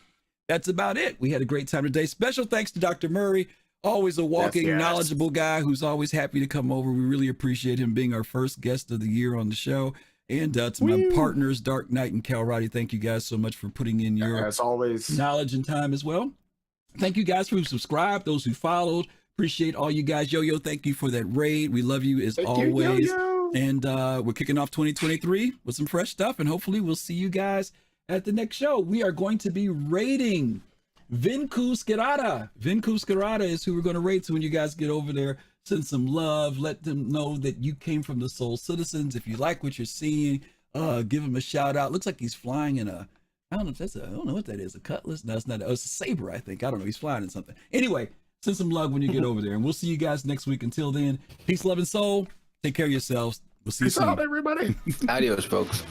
that's about it. We had a great time today. Special thanks to Dr. Murray, always a walking, knowledgeable guy who's always happy to come over. We really appreciate him being our first guest of the year on the show. And to my partners, Dark Knight and Kalrati, thank you guys so much for putting in your as always knowledge and time as well. Thank you guys who subscribed, those who followed. Appreciate all you guys. Yo, thank you for that raid. We love you as always. And we're kicking off 2023 with some fresh stuff. And hopefully we'll see you guys at the next show. We are going to be raiding Vinku Skirata. Vinku Skirata is who we're going to raid. So when you guys get over there, send some love. Let them know that you came from the Soul Citizens. If you like what you're seeing, give him a shout out. Looks like he's flying in a, I don't know what that is. A cutlass? No, it's not. It's a saber, I think. I don't know. He's flying in something. Anyway, send some love when you get over there. And we'll see you guys next week. Until then, peace, love, and soul. Take care of yourselves. We'll see you soon. Peace out, everybody. Adios, folks.